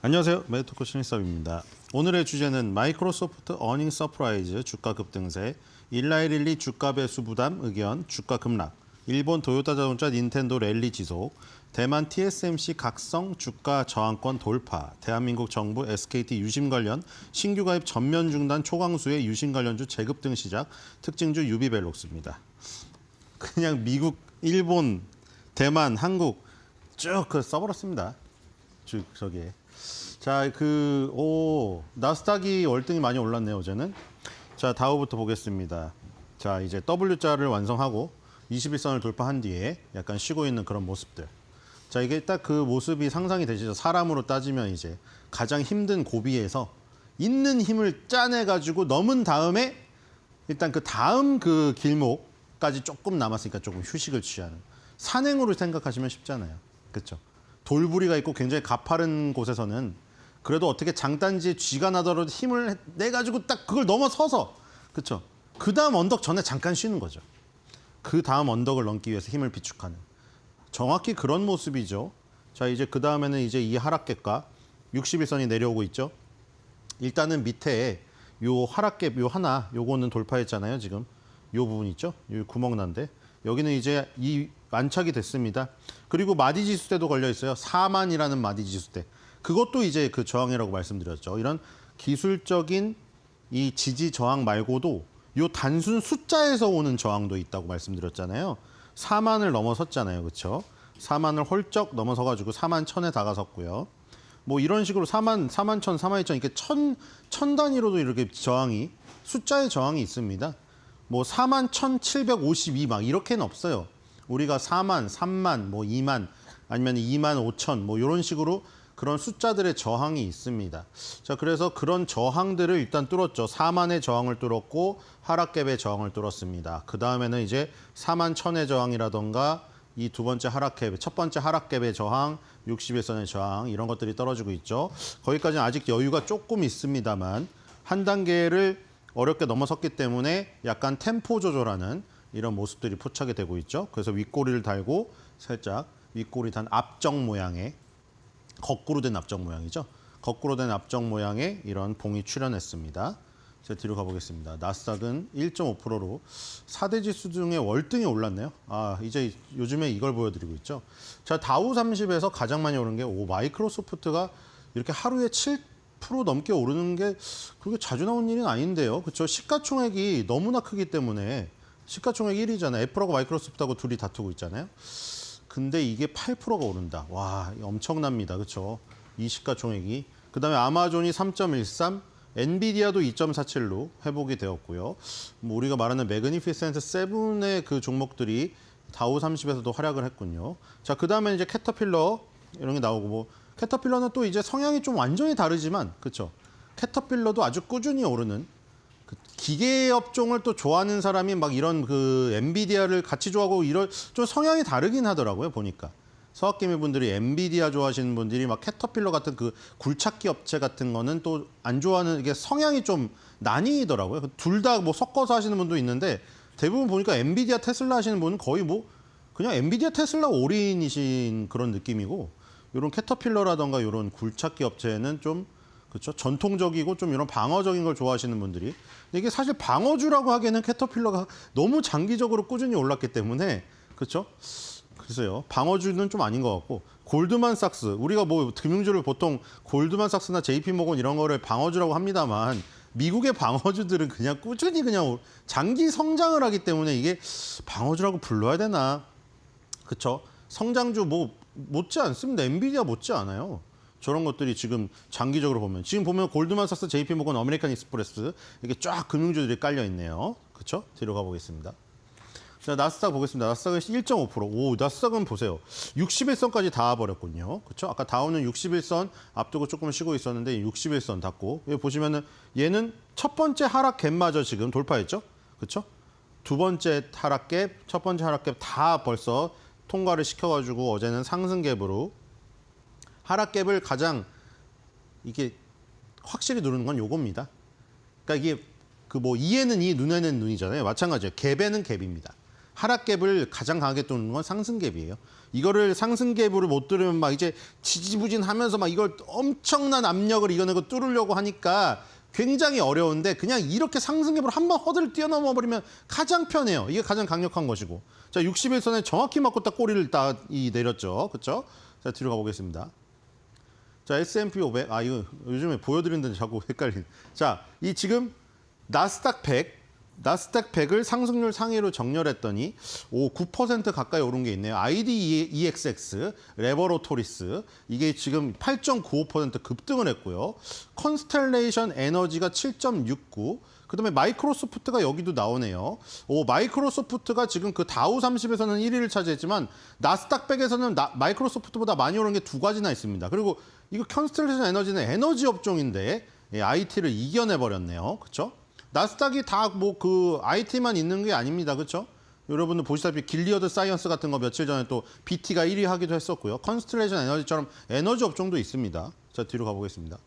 안녕하세요. 매드토크 신일섭입니다. 오늘의 주제는 마이크로소프트 어닝 서프라이즈 주가 급등세, 일라이릴리 주가 배수 부담 의견 주가 급락, 일본 도요타 자동차 닌텐도 랠리 지속, 대만 TSMC 각성 주가 저항권 돌파, 대한민국 정부 SKT 유심 관련 신규 가입 전면 중단 초강수의 유심 관련주 재급등 시작, 특징주 유비벨록스입니다. 그냥 미국, 일본, 대만, 한국 쭉 써버렸습니다. 저기에. 자, 나스닥이 월등히 많이 올랐네요, 어제는. 자, 다우부터 보겠습니다. 자, 이제 W자를 완성하고 21선을 돌파한 뒤에 약간 쉬고 있는 그런 모습들. 자, 이게 딱 그 모습이 상상이 되시죠? 사람으로 따지면 이제 가장 힘든 고비에서 있는 힘을 짜내가지고 넘은 다음에 일단 그 다음 그 길목까지 조금 남았으니까 조금 휴식을 취하는. 산행으로 생각하시면 쉽잖아요. 그렇죠? 돌부리가 있고 굉장히 가파른 곳에서는 그래도 어떻게 장단지에 쥐가 나더라도 힘을 내가지고 딱 그걸 넘어서서 그렇죠. 그 다음 언덕 전에 잠깐 쉬는 거죠. 그 다음 언덕을 넘기 위해서 힘을 비축하는. 정확히 그런 모습이죠. 자, 이제 그 다음에는 이제 이 하락갭과 61선이 내려오고 있죠. 일단은 밑에 요 하락갭 요 하나 요거는 돌파했잖아요. 지금 요 부분 있죠. 요 구멍난데 여기는 이제 이 안착이 됐습니다. 그리고 마디 지수대도 걸려 있어요. 4만이라는 마디 지수대. 그것도 이제 그 저항이라고 말씀드렸죠. 이런 기술적인 이 지지 저항 말고도 요 단순 숫자에서 오는 저항도 있다고 말씀드렸잖아요. 4만을 넘어섰잖아요. 그렇죠? 4만을 헐쩍 넘어서가지고 4만 1000에 다가섰고요. 뭐 이런 식으로 4만 1000, 4만 2000 이렇게 천 단위로도 이렇게 저항이 숫자의 저항이 있습니다. 뭐 4만 1752 막 이렇게는 없어요. 우리가 4만, 3만, 뭐 2만 아니면 2만 5천 뭐 이런 식으로 그런 숫자들의 저항이 있습니다. 자, 그래서 그런 저항들을 일단 뚫었죠. 4만의 저항을 뚫었고 하락갭의 저항을 뚫었습니다. 그 다음에는 이제 4만 1000의 저항이라던가 이 두 번째 하락갭, 첫 번째 하락갭의 저항, 61선의 저항 이런 것들이 떨어지고 있죠. 거기까지는 아직 여유가 조금 있습니다만 한 단계를 어렵게 넘어섰기 때문에 약간 템포 조절하는 이런 모습들이 포착이 되고 있죠. 그래서 윗꼬리를 달고 살짝 윗꼬리 단 앞정 모양의 거꾸로 된 앞정 모양이죠. 거꾸로 된 앞정 모양의 이런 봉이 출현했습니다. 자, 뒤로 가보겠습니다. 나스닥은 1.5%로 4대 지수 중에 월등히 올랐네요. 이제 요즘에 이걸 보여드리고 있죠. 자, 다우 30에서 가장 많이 오른 게 마이크로소프트가 이렇게 하루에 7% 넘게 오르는 게 그게 자주 나온 일은 아닌데요. 그렇죠? 시가총액이 너무나 크기 때문에 시가총액 1위잖아요. 애플하고 마이크로소프트하고 둘이 다투고 있잖아요. 근데 이게 8%가 오른다. 와, 엄청납니다. 그렇죠? 이 시가총액이. 그다음에 아마존이 3.13, 엔비디아도 2.47로 회복이 되었고요. 뭐 우리가 말하는 매그니피센트 7의 그 종목들이 다우 30에서도 활약을 했군요. 자, 그다음에 이제 캐터필러 이런 게 나오고 뭐 캐터필러는 또 이제 성향이 좀 완전히 다르지만 그렇죠. 캐터필러도 아주 꾸준히 오르는 그 기계 업종을 또 좋아하는 사람이 막 이런 그 엔비디아를 같이 좋아하고 이런 좀 성향이 다르긴 하더라고요, 보니까. 서학개미 분들이 엔비디아 좋아하시는 분들이 막 캐터필러 같은 그 굴착기 업체 같은 거는 또 안 좋아하는 이게 성향이 좀 나뉘더라고요. 둘 다 뭐 섞어서 하시는 분도 있는데 대부분 보니까 엔비디아 테슬라 하시는 분은 거의 뭐 그냥 엔비디아 테슬라 올인이신 그런 느낌이고 이런 캐터필러라던가 이런 굴착기 업체는 좀 그렇죠. 전통적이고 좀 이런 방어적인 걸 좋아하시는 분들이 근데 이게 사실 방어주라고 하기에는 캐터필러가 너무 장기적으로 꾸준히 올랐기 때문에 그렇죠. 글쎄요. 방어주는 좀 아닌 것 같고 골드만삭스 우리가 뭐 금융주를 보통 골드만삭스나 JP모건 이런 거를 방어주라고 합니다만 미국의 방어주들은 그냥 꾸준히 그냥 장기 성장을 하기 때문에 이게 방어주라고 불러야 되나? 그렇죠. 성장주 뭐 못지 않습니다. 엔비디아 못지 않아요. 저런 것들이 지금 장기적으로 보면 지금 보면 골드만삭스, JP모건, 아메리칸 익스프레스 이렇게 쫙 금융주들이 깔려 있네요. 그렇죠? 뒤로 가보겠습니다. 자, 나스닥 보겠습니다. 나스닥은 1.5%. 오, 나스닥은 보세요. 61선까지 닿아버렸군요. 그렇죠? 아까 다우는 61선 앞두고 조금 쉬고 있었는데 61선 닿고 여기 보시면은 얘는 첫 번째 하락 갭마저 지금 돌파했죠? 그렇죠? 두 번째 하락 갭, 첫 번째 하락 갭 다 벌써 통과를 시켜가지고 어제는 상승 갭으로 하락 갭을 가장 이게 확실히 누르는 건 요겁니다. 그러니까 이게 그 뭐 이에는 이, 눈에는 눈이잖아요. 마찬가지예요. 갭에는 갭입니다. 하락 갭을 가장 강하게 뚫는 건 상승 갭이에요. 이거를 상승 갭으로 못 뚫으면 막 이제 지지부진하면서 막 이걸 엄청난 압력을 이겨내고 뚫으려고 하니까 굉장히 어려운데 그냥 이렇게 상승 갭으로 한번 허들을 뛰어넘어 버리면 가장 편해요. 이게 가장 강력한 것이고. 자, 61선에 정확히 맞고 딱 꼬리를 딱 내렸죠. 그렇죠? 자, 뒤로 가보겠습니다. 자, S&P 500. 이거 요즘에 보여드리는데 자꾸 헷갈리네. 자, 이 지금 나스닥 100을 상승률 상위로 정렬했더니 9% 가까이 오른 게 있네요. IDEXX, 레버로토리스 이게 지금 8.95% 급등을 했고요. 컨스텔레이션 에너지가 7.69. 그다음에 마이크로소프트가 여기도 나오네요. 마이크로소프트가 지금 그 다우 30에서는 1위를 차지했지만 나스닥 100에서는 마이크로소프트보다 많이 오른 게 두 가지나 있습니다. 그리고 이거 컨스텔레이션 에너지는 에너지 업종인데 IT를 이겨내 버렸네요. 그렇죠? 나스닥이 다 뭐 그 IT만 있는 게 아닙니다. 그렇죠? 여러분들 보시다시피 길리어드 사이언스 같은 거 며칠 전에 또 BT가 1위 하기도 했었고요. 컨스텔레이션 에너지처럼 에너지 업종도 있습니다. 자, 뒤로 가보겠습니다.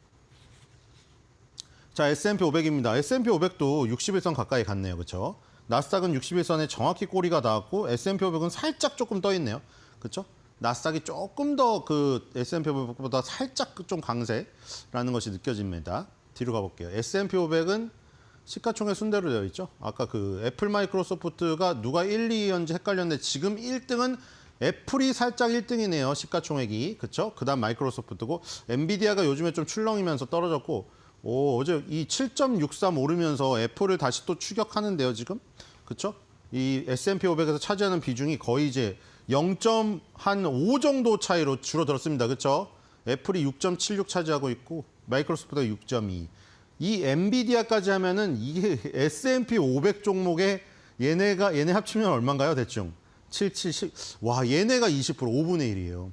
자, S&P 500입니다. S&P 500도 61선 가까이 갔네요. 그렇죠? 나스닥은 61선에 정확히 꼬리가 닿았고 S&P 500은 살짝 조금 떠 있네요. 그렇죠? 나스닥이 조금 더 그 S&P 500보다 살짝 좀 강세라는 것이 느껴집니다. 뒤로 가볼게요. S&P 500은 시가총액 순대로 되어 있죠. 아까 그 애플 마이크로소프트가 누가 1, 2위였는지 헷갈렸는데 지금 1등은 애플이 살짝 1등이네요. 시가총액이. 그렇죠? 그다음 마이크로소프트고 엔비디아가 요즘에 좀 출렁이면서 떨어졌고 어제 이 7.63 오르면서 애플을 다시 또 추격하는데요, 지금. 그렇죠? 이 S&P 500에서 차지하는 비중이 거의 이제 0.5 정도 차이로 줄어들었습니다. 그렇죠? 애플이 6.76 차지하고 있고 마이크로소프트가 6.2. 이 엔비디아까지 하면은 이게 S&P 500 종목에 얘네 합치면 얼마인가요, 대충? 770. 와, 얘네가 20%, 5분의 1이에요.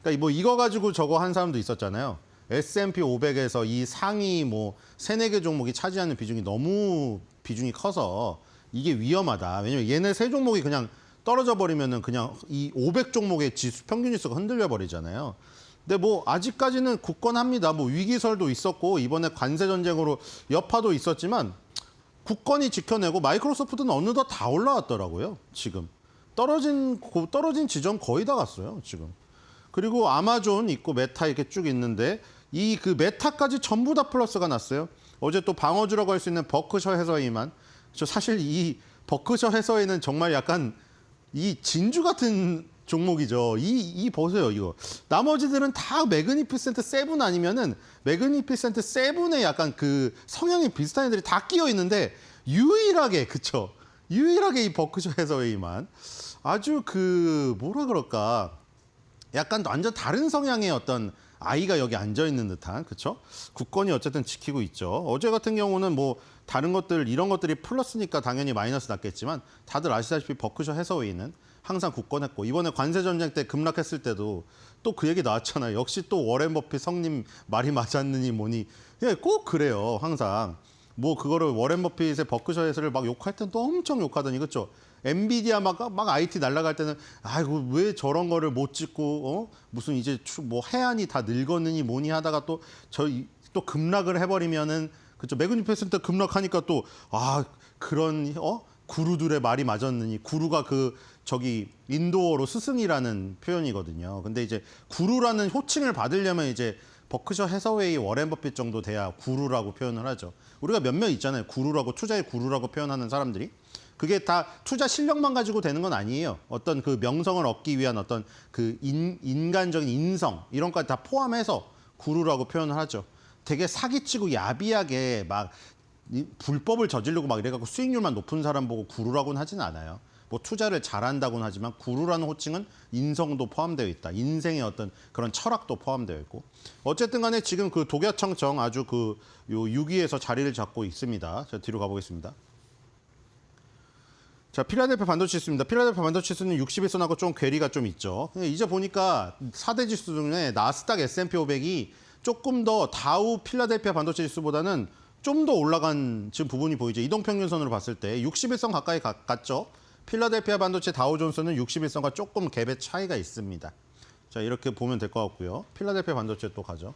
그러니까 뭐 이거 가지고 저거 한 사람도 있었잖아요. S&P 500에서 이 상위 뭐 3-4개 종목이 차지하는 비중이 너무 비중이 커서 이게 위험하다. 왜냐면 얘네 세 종목이 그냥 떨어져 버리면은 그냥 이 500 종목의 지수 평균 지수가 흔들려 버리잖아요. 근데 뭐 아직까지는 굳건합니다. 뭐 위기설도 있었고 이번에 관세 전쟁으로 여파도 있었지만 굳건히 지켜내고 마이크로소프트는 어느덧 다 올라왔더라고요. 지금 떨어진 지점 거의 다 갔어요. 지금. 그리고 아마존 있고 메타 이렇게 쭉 있는데 이 그 메타까지 전부 다 플러스가 났어요. 어제 또 방어주라고 할 수 있는 버크셔 해서웨이만 사실 이 버크셔 해서웨이는 정말 약간 이 진주 같은 종목이죠. 이 보세요, 이거. 나머지들은 다 매그니피센트 세븐 아니면은 매그니피센트 세븐의 약간 그 성향이 비슷한 애들이 다 끼어 있는데 유일하게 그쵸? 유일하게 이 버크셔 해서웨이만 아주 그 뭐라 그럴까? 약간 완전 다른 성향의 어떤 아이가 여기 앉아 있는 듯한 그쵸? 국권이 어쨌든 지키고 있죠. 어제 같은 경우는 뭐 다른 것들 이런 것들이 플러스니까 당연히 마이너스 났겠지만 다들 아시다시피 버크셔 해서웨이는 항상 굳건했고 이번에 관세 전쟁 때 급락했을 때도 또 그 얘기 나왔잖아요. 역시 또 워렌 버핏 성님 말이 맞았느니 뭐니 꼭 그래요. 항상 뭐 그거를 워렌 버핏의 버크셔 해서를 막 욕할 때는 또 엄청 욕하더니 그렇죠. 엔비디아 막 IT 날아갈 때는 아이고 왜 저런 거를 못 찍고 무슨 이제 뭐 해안이 다 늙었느니 뭐니 하다가 또 급락을 해버리면은 그렇죠. 매그니피센트 급락하니까 또 그런 구루들의 말이 맞았느니 구루가 저기 인도어로 스승이라는 표현이거든요. 근데 이제 구루라는 호칭을 받으려면 이제 버크셔 해서웨이 워렌 버핏 정도 돼야 구루라고 표현을 하죠. 우리가 몇몇 있잖아요. 구루라고 투자의 구루라고 표현하는 사람들이. 그게 다 투자 실력만 가지고 되는 건 아니에요. 어떤 그 명성을 얻기 위한 어떤 그 인간적인 인성 이런 것까지 다 포함해서 구루라고 표현을 하죠. 되게 사기치고 야비하게 막 불법을 저지르고 막 이래갖고 수익률만 높은 사람 보고 구루라고는 하진 않아요. 뭐 투자를 잘한다고는 하지만 구루라는 호칭은 인성도 포함되어 있다. 인생의 어떤 그런 철학도 포함되어 있고. 어쨌든 간에 지금 그 독야청청 아주 요 6위에서 자리를 잡고 있습니다. 자, 뒤로 가보겠습니다. 자, 필라델피아 반도체 지수입니다. 필라델피아 반도체 지수는 61선하고 좀 괴리가 좀 있죠. 이제 보니까 4대 지수 중에 나스닥 S&P 500이 조금 더 다우 필라델피아 반도체 지수보다는 좀 더 올라간 지금 부분이 보이죠. 이동평균선으로 봤을 때 61선 가까이 갔죠. 필라델피아 반도체 다우존스는 61선과 조금 갭의 차이가 있습니다. 자, 이렇게 보면 될 것 같고요. 필라델피아 반도체 또 가죠.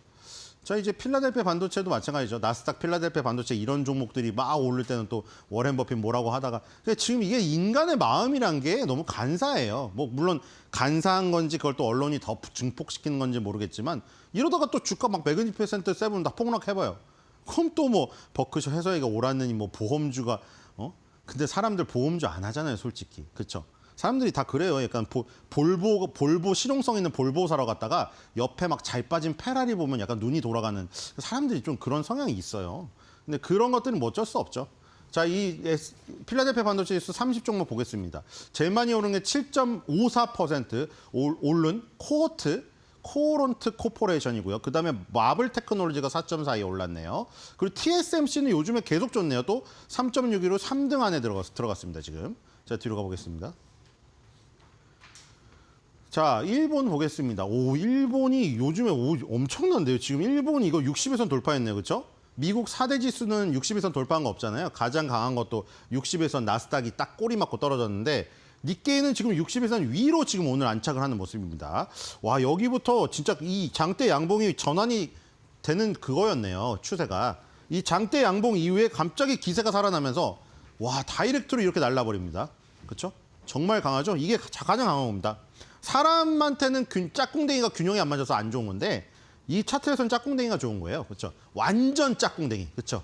자, 이제 필라델피아 반도체도 마찬가지죠. 나스닥 필라델피아 반도체 이런 종목들이 막 오를 때는 또 워렌 버핏 뭐라고 하다가 지금 이게 인간의 마음이란 게 너무 간사해요. 뭐 물론 간사한 건지 그걸 또 언론이 더 증폭시키는 건지 모르겠지만 이러다가 또 주가 막 매그니피센트 세븐 다 폭락해봐요. 그럼 또 뭐 버크셔 해서웨이가 오랐느니 뭐 보험주가 근데 사람들 보험주 안 하잖아요, 솔직히. 그렇죠? 사람들이 다 그래요. 약간 볼보 실용성 있는 볼보 사러 갔다가 옆에 막 잘 빠진 페라리 보면 약간 눈이 돌아가는 사람들이 좀 그런 성향이 있어요. 근데 그런 것들은 뭐 어쩔 수 없죠. 자, 이 필라델피아 반도체 지수 30종목 보겠습니다. 제일 많이 오른 게 7.54% 오른 코어론트 코퍼레이션이고요. 그다음에 마블 테크놀로지가 4.42 올랐네요. 그리고 TSMC는 요즘에 계속 좋네요. 또 3.62로 3등 안에 들어갔습니다, 지금. 자, 뒤로 가보겠습니다. 자, 일본 보겠습니다. 일본이 요즘에 엄청난데요. 지금 일본이 이거 60일선 돌파했네요. 그렇죠? 미국 4대 지수는 60일선 돌파한 거 없잖아요. 가장 강한 것도 60일선 나스닥이 딱 꼬리 맞고 떨어졌는데 니케이는 지금 60일선 위로 지금 오늘 안착을 하는 모습입니다. 와, 여기부터 진짜 이 장대 양봉이 전환이 되는 그거였네요. 추세가. 이 장대 양봉 이후에 갑자기 기세가 살아나면서 와, 다이렉트로 이렇게 날라버립니다. 그렇죠? 정말 강하죠? 이게 가장 강한 겁니다. 사람한테는 짝꿍댕이가 균형이 안 맞아서 안 좋은 건데 이 차트에서는 짝꿍댕이가 좋은 거예요. 그렇죠? 완전 짝꿍댕이. 그렇죠?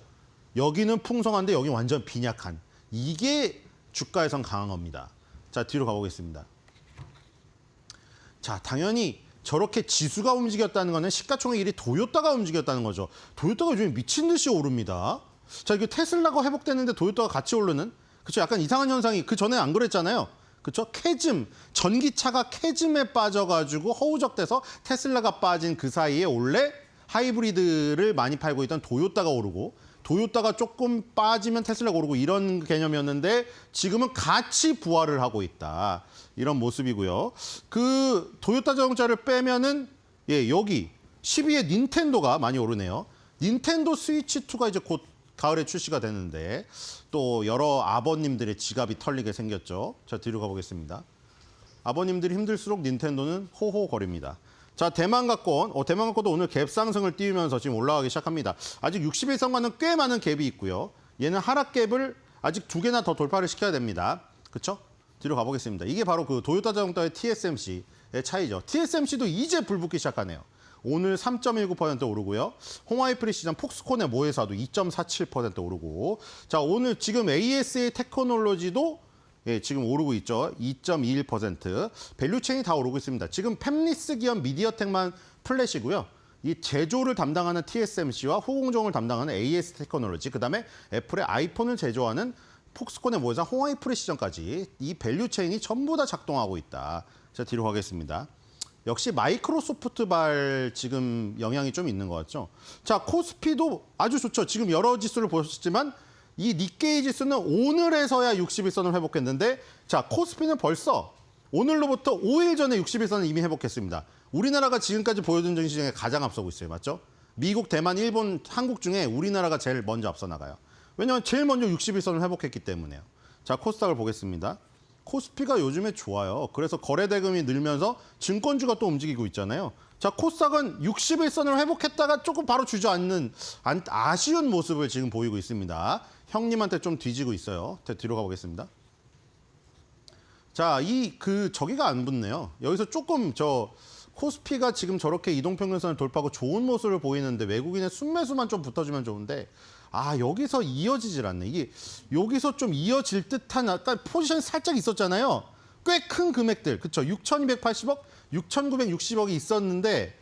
여기는 풍성한데 여기는 완전 빈약한. 이게 주가에선 강한 겁니다. 자, 뒤로 가보겠습니다. 자, 당연히 저렇게 지수가 움직였다는 거는 시가총액 1위 도요타가 움직였다는 거죠. 도요타가 요즘 미친 듯이 오릅니다. 자, 이게 테슬라가 회복됐는데 도요타가 같이 오르는 그렇죠? 약간 이상한 현상이 그 전에 안 그랬잖아요. 그렇죠? 캐즘, 전기차가 캐즘에 빠져가지고 허우적대서 테슬라가 빠진 그 사이에 원래 하이브리드를 많이 팔고 있던 도요타가 오르고 도요타가 조금 빠지면 테슬라가 오르고 이런 개념이었는데 지금은 같이 부활을 하고 있다. 이런 모습이고요. 그 도요타 자동차를 빼면은 여기 10위에 닌텐도가 많이 오르네요. 닌텐도 스위치 2가 이제 곧 가을에 출시가 되는데 또 여러 아버님들의 지갑이 털리게 생겼죠. 자, 뒤로 가보겠습니다. 아버님들이 힘들수록 닌텐도는 호호거립니다. 자, 대만가권도 오늘 갭 상승을 띄우면서 지금 올라가기 시작합니다. 아직 61선과는 꽤 많은 갭이 있고요. 얘는 하락 갭을 아직 2개나 더 돌파를 시켜야 됩니다. 그렇죠? 뒤로 가보겠습니다. 이게 바로 그 도요타 자동차의 TSMC의 차이죠. TSMC도 이제 불붙기 시작하네요. 오늘 3.19% 오르고요. 홍하이 프리시전 폭스콘의 모회사도 2.47% 오르고. 자, 오늘 지금 ASA 테크놀로지도 예, 지금 오르고 있죠. 2.21%. 밸류체인이 다 오르고 있습니다. 지금 팹리스 기업 미디어텍만 플랫이고요. 이 제조를 담당하는 TSMC와 후공정을 담당하는 AS 테크놀로지, 그다음에 애플의 아이폰을 제조하는 폭스콘의 모회사 홍하이 프리시전까지 이 밸류체인이 전부 다 작동하고 있다. 자, 뒤로 가겠습니다. 역시 마이크로소프트발 지금 영향이 좀 있는 것 같죠. 자, 코스피도 아주 좋죠. 지금 여러 지수를 보셨지만 이 니케이 지수는 오늘에서야 61선을 회복했는데, 자, 코스피는 벌써 오늘로부터 5일 전에 61선을 이미 회복했습니다. 우리나라가 지금까지 보여준 증시 중에 가장 앞서고 있어요. 맞죠? 미국, 대만, 일본, 한국 중에 우리나라가 제일 먼저 앞서 나가요. 왜냐하면 제일 먼저 61선을 회복했기 때문에요. 자, 코스닥을 보겠습니다. 코스피가 요즘에 좋아요. 그래서 거래 대금이 늘면서 증권주가 또 움직이고 있잖아요. 자, 코스닥은 61선을 회복했다가 조금 바로 주저앉는 아쉬운 모습을 지금 보이고 있습니다. 형님한테 좀 뒤지고 있어요. 뒤로 가보겠습니다. 자, 저기가 안 붙네요. 여기서 조금 코스피가 지금 저렇게 이동평균선을 돌파하고 좋은 모습을 보이는데 외국인의 순매수만 좀 붙어주면 좋은데, 여기서 이어지질 않네. 이게 여기서 좀 이어질 듯한 아까 포지션이 살짝 있었잖아요. 꽤 큰 금액들, 그쵸? 6,280억, 6,960억이 있었는데,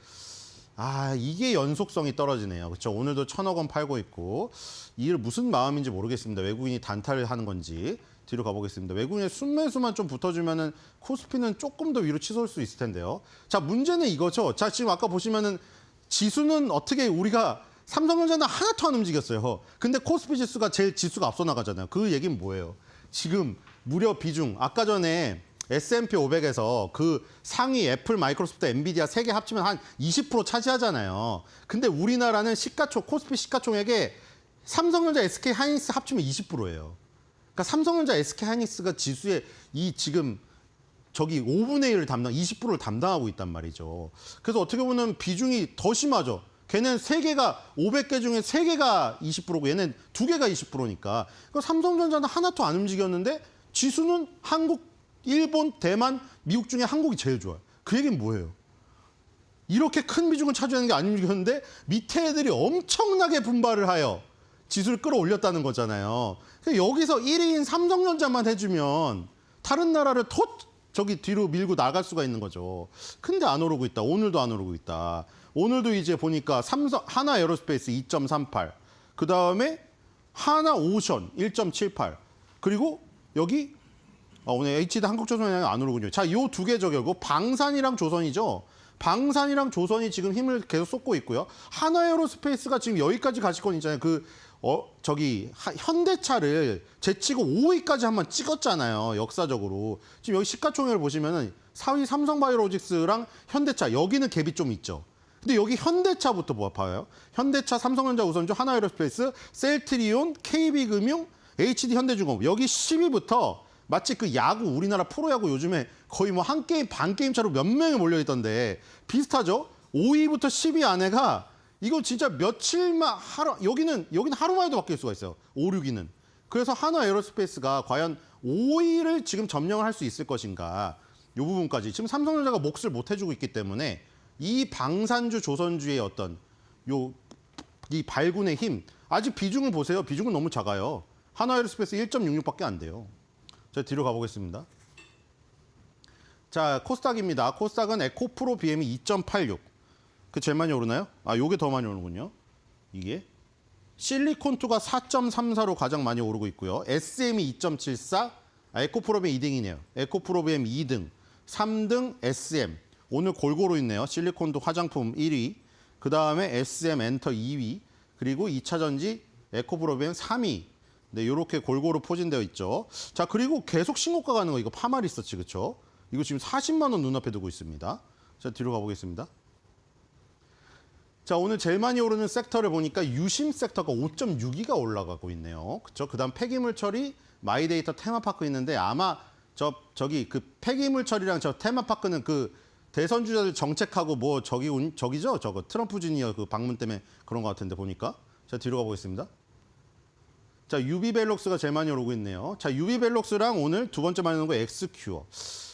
이게 연속성이 떨어지네요. 그렇죠? 오늘도 1,000억 원 팔고 있고, 이게 무슨 마음인지 모르겠습니다. 외국인이 단타를 하는 건지. 뒤로 가보겠습니다. 외국인의 순매수만 좀 붙어주면은 코스피는 조금 더 위로 치솟을 수 있을 텐데요. 자, 문제는 이거죠. 자, 지금 아까 보시면은 지수는 어떻게 우리가 삼성전자는 하나도 안 움직였어요. 근데 코스피 지수가 제일 지수가 앞서 나가잖아요. 그 얘기는 뭐예요? 지금 무려 비중, 아까 전에 S&P 500에서 그 상위 애플, 마이크로소프트, 엔비디아 3개 합치면 한 20% 차지하잖아요. 근데 우리나라는 코스피 시가총액에 삼성전자, SK 하이닉스 합치면 20%예요. 그러니까 삼성전자, SK 하이닉스가 지수의 지금 5분의 1을 20%를 담당하고 있단 말이죠. 그래서 어떻게 보면 비중이 더 심하죠. 걔는 3개가 500개 중에 3개가 20%고 얘는 2개가 20%니까. 삼성전자는 하나도 안 움직였는데 지수는 한국, 일본, 대만, 미국 중에 한국이 제일 좋아요. 그 얘기는 뭐예요? 이렇게 큰 비중을 차지하는 게 안 움직였는데 밑에 애들이 엄청나게 분발을 하여 지수를 끌어올렸다는 거잖아요. 여기서 1위인 삼성전자만 해주면 다른 나라를 더 뒤로 밀고 나갈 수가 있는 거죠. 근데 안 오르고 있다. 오늘도 안 오르고 있다. 오늘도 이제 보니까 하나 에어로스페이스 2.38, 그 다음에 하나 오션 1.78, 그리고 여기 오늘 HD 한국조선이 안 오르군요. 자, 요 2개 결국 방산이랑 조선이죠. 방산이랑 조선이 지금 힘을 계속 쏟고 있고요. 하나 에어로스페이스가 지금 여기까지 가실 건 있잖아요. 현대차를 제치고 5위까지 한번 찍었잖아요. 역사적으로. 지금 여기 시가총액을 보시면은 4위 삼성바이오로직스랑 현대차, 여기는 갭이 좀 있죠. 근데 여기 현대차부터 봐요. 현대차, 삼성전자, 우선주, 하나에어로스페이스, 셀트리온, KB금융, HD 현대중공업. 여기 10위부터 마치 그 야구, 우리나라 프로야구 요즘에 거의 뭐 한 게임, 반 게임 차로 몇 명이 몰려있던데 비슷하죠? 5위부터 10위 안에가 이거 진짜 며칠만 여기는 하루 만에도 바뀔 수가 있어요. 5, 6위는. 그래서 하나에어로스페이스가 과연 5위를 지금 점령을 할 수 있을 것인가. 이 부분까지. 지금 삼성전자가 몫을 못 해주고 있기 때문에 이 방산주, 조선주의 이 발군의 힘, 아직 비중을 보세요. 비중은 너무 작아요. 하나에어로스페이스 1.66밖에 안 돼요. 자, 뒤로 가보겠습니다. 자, 코스닥입니다. 코스닥은 에코프로 BM이 2.86. 제일 많이 오르나요? 요게 더 많이 오르군요. 이게. 실리콘2가 4.34로 가장 많이 오르고 있고요. SM이 2.74, 에코프로 BM 2등이네요. 에코프로 BM 2등, 3등 SM. 오늘 골고루 있네요. 실리콘도 화장품 1위, 그 다음에 SM 엔터 2위, 그리고 2차 전지 에코프로 BM 3위. 네, 이렇게 골고루 포진되어 있죠. 자, 그리고 계속 신고가 가는 거 이거 파마리서치, 그렇죠? 이거 지금 40만 원 눈앞에 두고 있습니다. 자, 뒤로 가보겠습니다. 자, 오늘 제일 많이 오르는 섹터를 보니까 유심 섹터가 5.62가 올라가고 있네요. 그렇죠? 그다음 폐기물 처리, 마이데이터 테마파크 있는데 아마 저기 그 폐기물 처리랑 저 테마파크는 그 대선 주자들 정책하고 뭐 저기죠? 저거 트럼프 주니어 그 방문 때문에 그런 것 같은데 보니까. 자, 뒤로 가보겠습니다. 자, 유비벨록스가 제일 많이 오르고 있네요. 자, 유비벨록스랑 오늘 두 번째 많이 오르는 거 엑스큐어.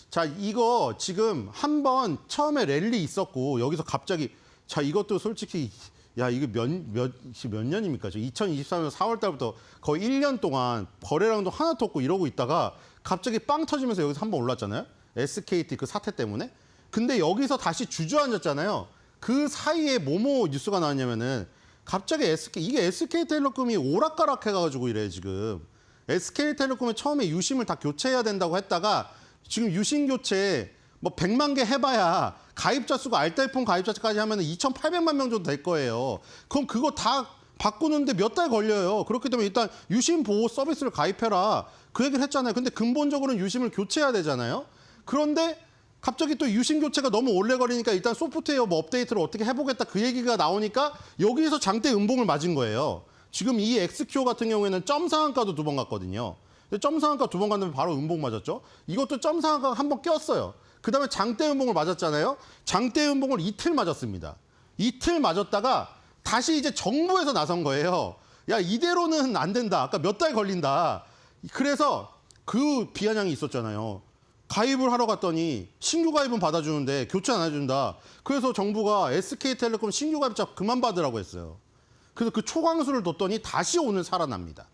자, 이거 지금 한번 처음에 랠리 있었고 여기서 갑자기 자, 이것도 솔직히 야, 이게 몇 년입니까? 저 2023년 4월 달부터 거의 1년 동안 거래량도 하나도 없고 이러고 있다가 갑자기 빵 터지면서 여기서 한번 올랐잖아요. SKT 그 사태 때문에. 근데 여기서 다시 주저앉았잖아요. 그 사이에 뭐뭐 뉴스가 나왔냐면은 갑자기 이게 SK텔레콤이 오락가락 해가지고 이래 지금. SK텔레콤이 처음에 유심을 다 교체해야 된다고 했다가 지금 유심 교체 뭐 100만 개 해봐야 가입자 수가 알뜰폰 가입자까지 하면 2,800만 명 정도 될 거예요. 그럼 그거 다 바꾸는데 몇 달 걸려요. 그렇기 때문에 일단 유심 보호 서비스를 가입해라. 그 얘기를 했잖아요. 근데 근본적으로는 유심을 교체해야 되잖아요. 그런데 갑자기 또 유심 교체가 너무 오래 걸리니까 일단 소프트웨어 뭐 업데이트를 어떻게 해보겠다 그 얘기가 나오니까 여기에서 장대 음봉을 맞은 거예요. 지금 이 엑스큐 같은 경우에는 점 상한가도 2번 갔거든요. 점 상한가 2번 갔는데 바로 음봉 맞았죠. 이것도 점 상한가가 한번 꼈어요. 그다음에 장대 음봉을 맞았잖아요. 장대 음봉을 이틀 맞았습니다. 이틀 맞았다가 다시 이제 정부에서 나선 거예요. 야, 이대로는 안 된다. 아까 몇 달 걸린다. 그래서 그 비아냥이 있었잖아요. 가입을 하러 갔더니 신규 가입은 받아주는데 교체 안 해준다. 그래서 정부가 SK텔레콤 신규 가입자 그만 받으라고 했어요. 그래서 그 초강수를 뒀더니 다시 오늘 살아납니다.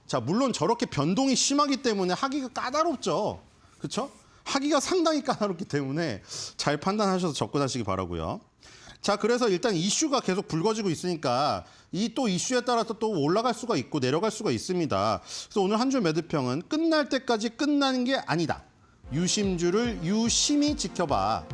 자, 물론 저렇게 변동이 심하기 때문에 하기가 까다롭죠. 그렇죠? 하기가 상당히 까다롭기 때문에 잘 판단하셔서 접근하시기 바라고요. 자, 그래서 일단 이슈가 계속 불거지고 있으니까 이 또 이슈에 따라서 또 올라갈 수가 있고 내려갈 수가 있습니다. 그래서 오늘 한 줄 매도평은 끝날 때까지 끝나는 게 아니다. 유심주를 유심히 지켜봐.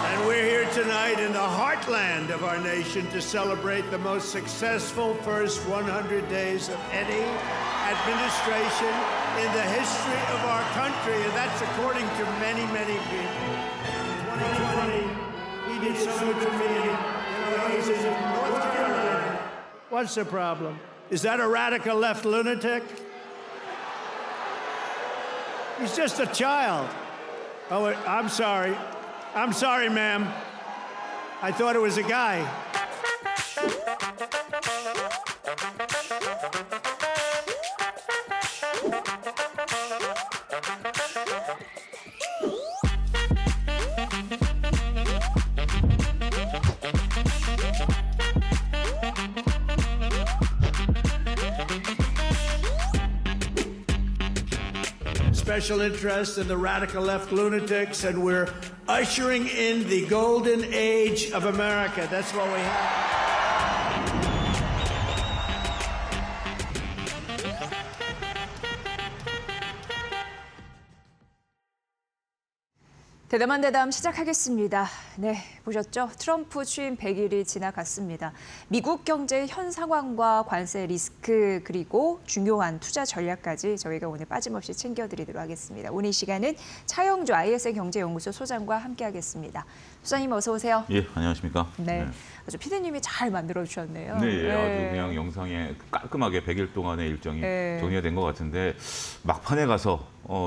And we're here tonight in the heartland of our nation to celebrate the most successful first 100 days of any administration in the history of our country, and that's according to many, many people. 2020, he did so much for me. He's in North Carolina. What's the problem? Is that a radical left lunatic? He's just a child. Oh, I'm sorry. I'm sorry, ma'am. I thought it was a guy. Special interest in the radical left lunatics, and we're ushering in the golden age of America. That's what we have. 대담한 대담 시작하겠습니다. 네, 보셨죠? 트럼프 취임 100일이 지나갔습니다. 미국 경제의 현 상황과 관세 리스크 그리고 중요한 투자 전략까지 저희가 오늘 빠짐없이 챙겨드리도록 하겠습니다. 오늘 이 시간은 차영주 ISN 경제연구소 소장과 함께하겠습니다. 소장님 어서 오세요. 예, 안녕하십니까? 네, 아주 피디님이 잘 만들어주셨네요. 네, 아주 그냥 영상에 깔끔하게 100일 동안의 일정이 정리가 된 것 같은데 막판에 가서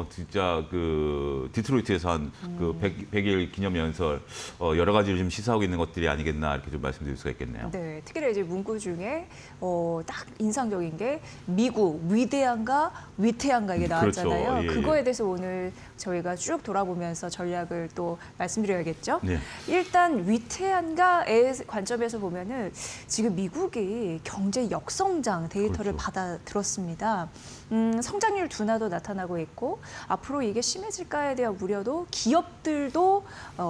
진짜 그 디트로이트에서 한 그 또 100일 기념 연설 여러 가지를 좀 시사하고 있는 것들이 아니겠나 이렇게 좀 말씀드릴 수가 있겠네요. 네, 특히나 이제 문구 중에 딱 인상적인 게 미국 위대한가 위태한가 이게 그렇죠. 나왔잖아요. 예, 그거에 예. 대해서 오늘 저희가 쭉 돌아보면서 전략을 또 말씀드려야겠죠. 네. 일단 위태한가의 관점에서 보면은 지금 미국이 경제 역성장 데이터를 그렇죠. 받아들었습니다. 성장률 둔화도 나타나고 있고 앞으로 이게 심해질까에 대한 우려도 기업들도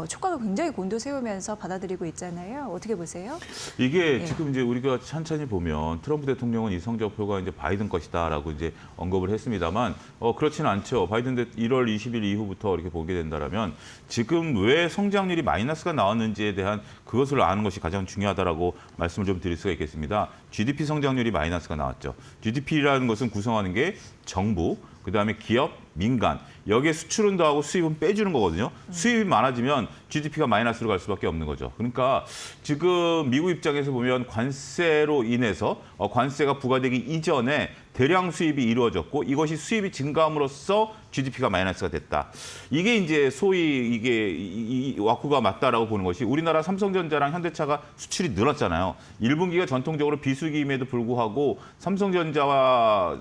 촉각을 굉장히 곤두세우면서 받아들이고 있잖아요. 어떻게 보세요? 이게 예. 지금 이제 우리가 천천히 보면 트럼프 대통령은 이 성적표가 이제 바이든 것이다라고 이제 언급을 했습니다만 그렇지는 않죠. 바이든 1월 20일 이후부터 이렇게 보게 된다라면 지금 왜 성장률이 마이너스가 나왔는지에 대한 그것을 아는 것이 가장 중요하다라고 말씀을 좀 드릴 수가 있겠습니다. GDP 성장률이 마이너스가 나왔죠. GDP라는 것은 구성하는 게 정부, 그다음에 기업, 민간, 여기에 수출은 더하고 수입은 빼주는 거거든요. 수입이 많아지면 GDP가 마이너스로 갈 수밖에 없는 거죠. 그러니까 지금 미국 입장에서 보면 관세로 인해서 관세가 부과되기 이전에 대량 수입이 이루어졌고 이것이 수입이 증가함으로써 GDP가 마이너스가 됐다. 이게 이제 소위 이게 이 와꾸가 맞다라고 보는 것이 우리나라 삼성전자랑 현대차가 수출이 늘었잖아요. 1분기가 전통적으로 비수기임에도 불구하고 삼성전자와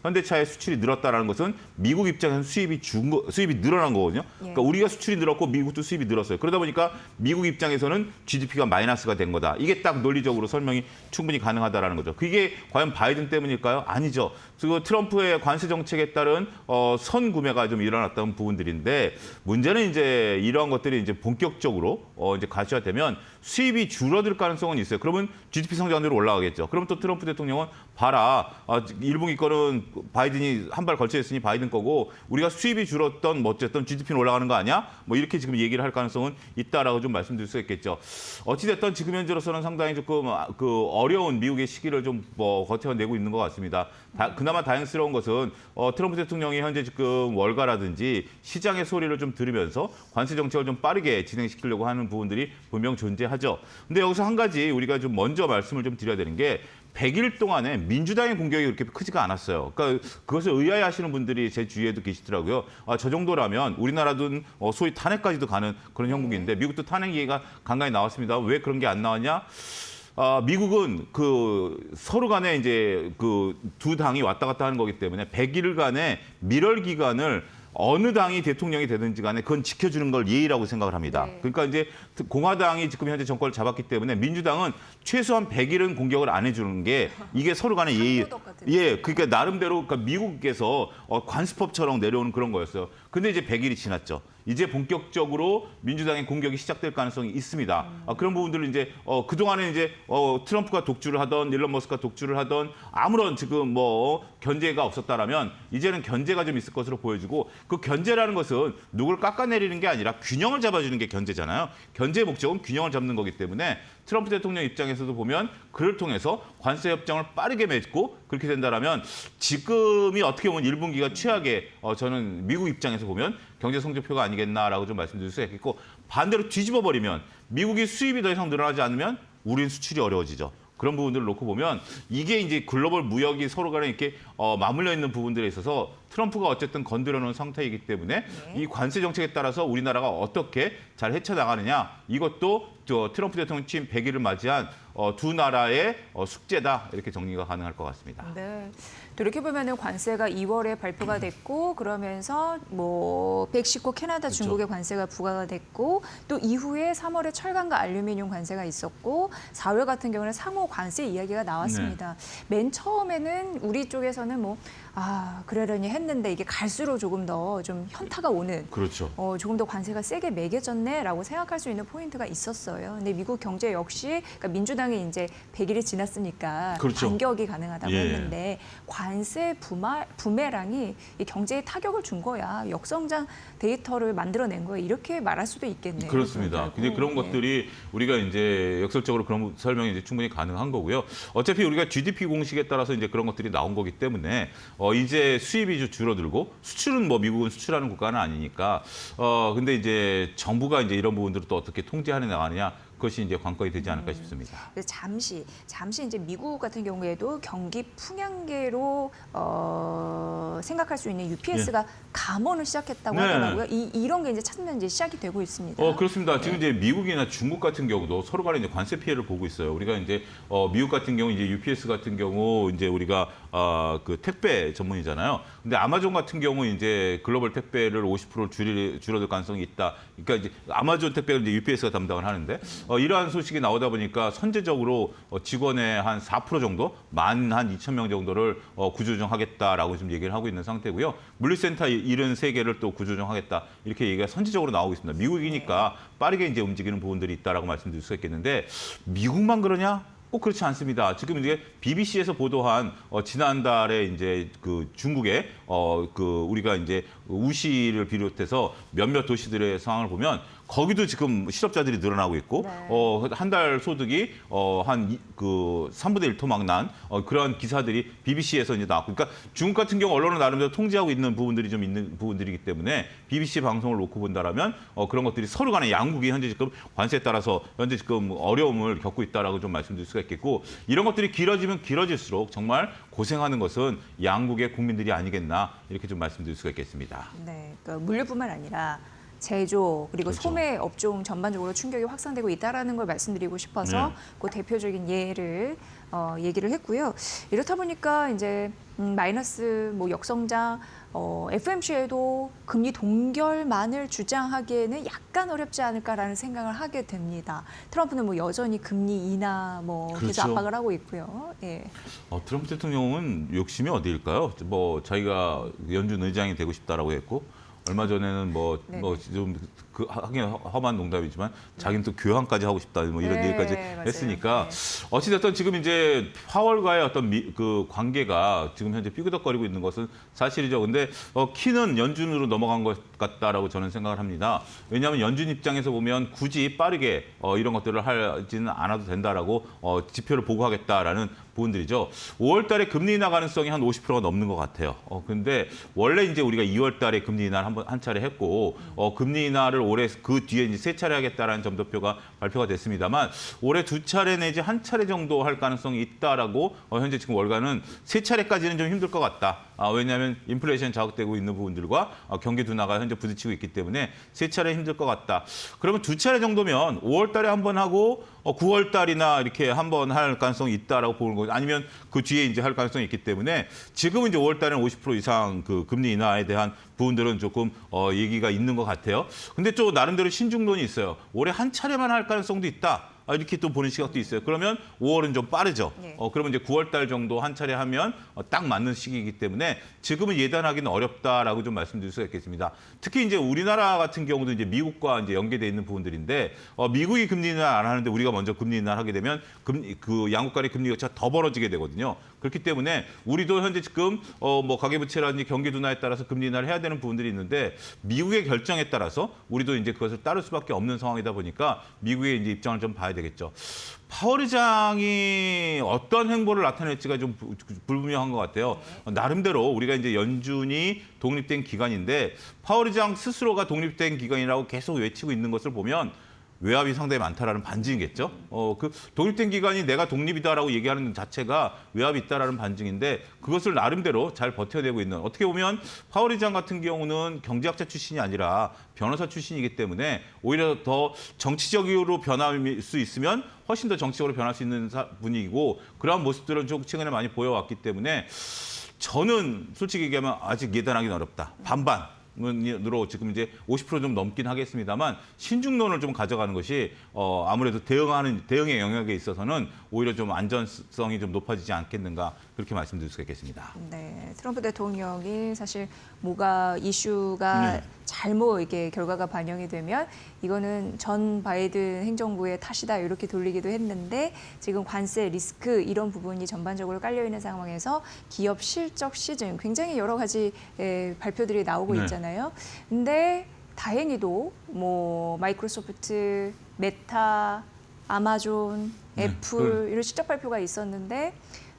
현대차의 수출이 늘었다라는 것은 미국 입장에서는 수입이 늘어난 거거든요. 그러니까 우리가 수출이 늘었고 미국도 수입이 늘었어요. 그러다 보니까 미국 입장에서는 GDP가 마이너스가 된 거다. 이게 딱 논리적으로 설명이 충분히 가능하다라는 거죠. 그게 과연 바이든 때문일까요? 아니죠. 그 트럼프의 관세 정책에 따른 선구매가 좀 일어났던 부분들인데 문제는 이제 이러한 것들이 이제 본격적으로 이제 가시화되면 수입이 줄어들 가능성은 있어요. 그러면 GDP 성장률이 올라가겠죠. 그럼 또 트럼프 대통령은 봐라. 1분기 거는 바이든이 한 발 걸쳐 있으니 바이든 거고 우리가 수입이 줄었던 뭐 어쨌든 GDP는 올라가는 거 아니야? 뭐 이렇게 지금 얘기를 할 가능성은 있다라고 좀 말씀드릴 수 있겠죠. 어찌 됐든 지금 현재로서는 상당히 조금 어려운 미국의 시기를 좀 버텨내고 있는 것 같습니다. 그나마 다행스러운 것은 트럼프 대통령이 현재 지금 월가라든지 시장의 소리를 좀 들으면서 관세 정책을 좀 빠르게 진행시키려고 하는 부분들이 분명 존재하죠. 근데 여기서 한 가지 우리가 좀 먼저 말씀을 좀 드려야 되는 게 100일 동안에 민주당의 공격이 그렇게 크지가 않았어요. 그러니까 그것을 의아해하시는 분들이 제 주위에도 계시더라고요. 저 정도라면 우리나라도 소위 탄핵까지도 가는 그런 형국인데 미국도 탄핵 얘기가 간간히 나왔습니다. 왜 그런 게 안 나왔냐? 미국은 서로 간에 이제 두 당이 왔다 갔다 하는 거기 때문에 100일간의 밀월 기간을 어느 당이 대통령이 되든지 간에 그건 지켜주는 걸 예의라고 생각을 합니다. 네. 그러니까 이제 공화당이 지금 현재 정권을 잡았기 때문에 민주당은 최소한 100일은 공격을 안 해주는 게 이게 서로 간의 예의. 한도덕 같은 예, 그러니까 나름대로 미국에서 관습법처럼 내려오는 그런 거였어요. 근데 이제 100일이 지났죠. 이제 본격적으로 민주당의 공격이 시작될 가능성이 있습니다. 그런 부분들을 이제 그동안에 이제 트럼프가 독주를 하던 일론 머스크가 독주를 하던 아무런 지금 견제가 없었다라면 이제는 견제가 좀 있을 것으로 보여지고 그 견제라는 것은 누굴 깎아내리는 게 아니라 균형을 잡아주는 게 견제잖아요. 견제의 목적은 균형을 잡는 거기 때문에 트럼프 대통령 입장에서도 보면 그를 통해서 관세 협정을 빠르게 맺고 그렇게 된다라면 지금이 어떻게 보면 1분기가 최악의 저는 미국 입장에서 보면 경제 성적표가 아니겠나라고 좀 말씀드릴 수 있겠고 반대로 뒤집어 버리면 미국이 수입이 더 이상 늘어나지 않으면 우리는 수출이 어려워지죠. 그런 부분들을 놓고 보면 이게 이제 글로벌 무역이 서로 간에 이렇게 맞물려 있는 부분들에 있어서 트럼프가 어쨌든 건드려 놓은 상태이기 때문에 이 관세 정책에 따라서 우리나라가 어떻게 잘 헤쳐나가느냐 이것도 트럼프 대통령 취임 100일을 맞이한 두 나라의 숙제다 이렇게 정리가 가능할 것 같습니다. 네. 돌이켜보면 관세가 2월에 발표가 됐고 그러면서 멕시코, 캐나다, 중국의 관세가 부과가 됐고 또 이후에 3월에 철강과 알루미늄 관세가 있었고 4월 같은 경우는 상호 관세 이야기가 나왔습니다. 맨 처음에는 우리 쪽에서는 그러려니 했는데 이게 갈수록 조금 더 좀 현타가 오는 그렇죠. 조금 더 관세가 세게 매겨졌네라고 생각할 수 있는 포인트가 있었어요. 근데 미국 경제 역시 그러니까 민주당이 이제 100일이 지났으니까 그렇죠. 반격이 가능하다고 예. 했는데 관세 부메랑이 이 경제에 타격을 준 거야. 역성장 데이터를 만들어낸 거야. 이렇게 말할 수도 있겠네요. 그렇습니다. 근데 그런 것들이 우리가 이제 역설적으로 그런 설명이 이제 충분히 가능한 거고요. 어차피 우리가 GDP 공식에 따라서 이제 그런 것들이 나온 거기 때문에 이제 수입이 줄어들고 수출은 미국은 수출하는 국가는 아니니까 근데 이제 정부가 이제 이런 부분들을 또 어떻게 통제하는 나가느냐 그것이 이제 관건이 되지 않을까 싶습니다. 그래서 잠시 이제 미국 같은 경우에도 경기 풍향계로 생각할 수 있는 UPS가 감원을 시작했다고 네. 하더라고요. 이런 게 이제 찾으면 이제 시작이 되고 있습니다. 그렇습니다. 지금 이제 미국이나 중국 같은 경우도 서로 간에 이제 관세 피해를 보고 있어요. 우리가 이제 미국 같은 경우 이제 UPS 같은 경우 이제 우리가 그 택배 전문이잖아요. 근데 아마존 같은 경우 이제 글로벌 택배를 50% 줄어들 가능성이 있다. 그러니까 이제 아마존 택배를 이제 UPS가 담당을 하는데 이러한 소식이 나오다 보니까 선제적으로 직원의 한 4% 정도, 한 2,000명 정도를 구조조정하겠다라고 지금 얘기를 하고 있는 상태고요. 물류센터 73개를 또 구조조정하겠다 이렇게 얘기가 선제적으로 나오고 있습니다. 미국이니까 빠르게 이제 움직이는 부분들이 있다라고 말씀드릴 수가 있겠는데 미국만 그러냐? 꼭 그렇지 않습니다. 지금 이제 BBC에서 보도한 지난달에 이제 그 중국의 그 우리가 이제 우시를 비롯해서 몇몇 도시들의 상황을 보면 거기도 지금 실업자들이 늘어나고 있고 한 달 소득이 한 그 3분의 1 토막 난 그런 기사들이 BBC에서 이제 나왔고, 그러니까 중국 같은 경우 언론은 나름대로 통제하고 있는 부분들이 좀 있는 부분들이기 때문에 BBC 방송을 놓고 본다라면 그런 것들이 서로 간에 양국이 현재 지금 관세에 따라서 현재 지금 어려움을 겪고 있다라고 좀 말씀드릴 수가 있겠고, 이런 것들이 길어지면 길어질수록 정말 고생하는 것은 양국의 국민들이 아니겠나 이렇게 좀 말씀드릴 수가 있겠습니다. 네, 그러니까 물류뿐만 아니라 제조 그리고 그렇죠. 소매 업종 전반적으로 충격이 확산되고 있다라는 걸 말씀드리고 싶어서 네. 그 대표적인 예를 얘기를 했고요. 이렇다 보니까 이제 마이너스 뭐 역성장 FMC에도 금리 동결만을 주장하기에는 약간 어렵지 않을까라는 생각을 하게 됩니다. 트럼프는 뭐 여전히 금리 인하 뭐 계속 그렇죠. 압박을 하고 있고요. 예. 트럼프 대통령은 욕심이 어디일까요? 뭐 자기가 연준 의장이 되고 싶다라고 했고, 얼마 전에는 뭐 좀 그 하긴 험한 농담이지만 자기는 또 교황까지 하고 싶다 뭐 이런 네, 얘기까지 맞아요. 했으니까 네. 어찌됐든 지금 이제 파월과의 어떤 그 관계가 지금 현재 삐그덕거리고 있는 것은 사실이죠. 근데 키는 연준으로 넘어간 것 같다라고 저는 생각을 합니다. 왜냐하면 연준 입장에서 보면 굳이 빠르게 이런 것들을 하지는 않아도 된다라고 지표를 보고하겠다라는 부분들이죠. 5월 달에 금리 인하 가능성이 한 50%가 넘는 것 같아요. 근데 원래 이제 우리가 2월 달에 금리 인하를 한 차례 했고, 금리 인하를 올해 그 뒤에 이제 3차례 하겠다라는 점도표가 발표가 됐습니다만, 올해 2차례 내지 1차례 정도 할 가능성이 있다라고 현재 지금 월가는 3차례까지는 좀 힘들 것 같다. 왜냐하면 인플레이션 자극되고 있는 부분들과 경기 둔화가 현재 부딪히고 있기 때문에 3차례 힘들 것 같다. 그러면 2차례 정도면 5월 달에 한 번 하고 9월 달이나 이렇게 한 번 할 가능성이 있다라고 보는 거죠. 아니면 그 뒤에 이제 할 가능성이 있기 때문에 지금은 이제 5월 달에는 50% 이상 그 금리 인하에 대한 부분들은 조금 얘기가 있는 것 같아요. 근데 또 나름대로 신중론이 있어요. 올해 한 차례만 할 가능성도 있다. 이렇게 또 보는 시각도 있어요. 그러면 5월은 좀 빠르죠. 네. 그러면 이제 9월 달 정도 한 차례 하면 딱 맞는 시기이기 때문에 지금은 예단하기는 어렵다라고 좀 말씀드릴 수가 있겠습니다. 특히 이제 우리나라 같은 경우도 이제 미국과 이제 연계돼 있는 부분들인데 미국이 금리 인하 안 하는데 우리가 먼저 금리 인하를 하게 되면 그 양국 간의 금리 격차가 더 벌어지게 되거든요. 그렇기 때문에 우리도 현재 지금 뭐 가계부채라든지 경기 둔화에 따라서 금리 인하를 해야 되는 부분들이 있는데 미국의 결정에 따라서 우리도 이제 그것을 따를 수밖에 없는 상황이다 보니까 미국의 이제 입장을 좀 봐야 되겠죠. 파월 의장이 어떤 행보를 나타낼지가 좀 불분명한 것 같아요. 나름대로 우리가 이제 연준이 독립된 기관인데 파월 의장 스스로가 독립된 기관이라고 계속 외치고 있는 것을 보면 외압이 상당히 많다라는 반증이겠죠. 그 독립된 기관이 내가 독립이다라고 얘기하는 자체가 외압이 있다라는 반증인데 그것을 나름대로 잘 버텨내고 있는, 어떻게 보면 파월 의장 같은 경우는 경제학자 출신이 아니라 변호사 출신이기 때문에 오히려 더 정치적으로 변할 수 있으면 훨씬 더 정치적으로 변할 수 있는 분이고, 그러한 모습들은 좀 최근에 많이 보여왔기 때문에 저는 솔직히 얘기하면 아직 예단하기는 어렵다. 반반. 으로 지금 이제 50% 좀 넘긴 하겠습니다만 신중론을 좀 가져가는 것이 아무래도 대응의 영역에 있어서는 오히려 좀 안전성이 좀 높아지지 않겠는가 그렇게 말씀드릴 수가 있겠습니다. 네, 트럼프 대통령이 사실 뭐가 이슈가 잘못 이게 결과가 반영이 되면 이거는 전 바이든 행정부의 탓이다 이렇게 돌리기도 했는데, 지금 관세 리스크 이런 부분이 전반적으로 깔려 있는 상황에서 기업 실적 시즌 굉장히 여러 가지 발표들이 나오고 있잖아요. 근데 다행히도 뭐 마이크로소프트, 메타, 아마존, 애플 이런 실적 발표가 있었는데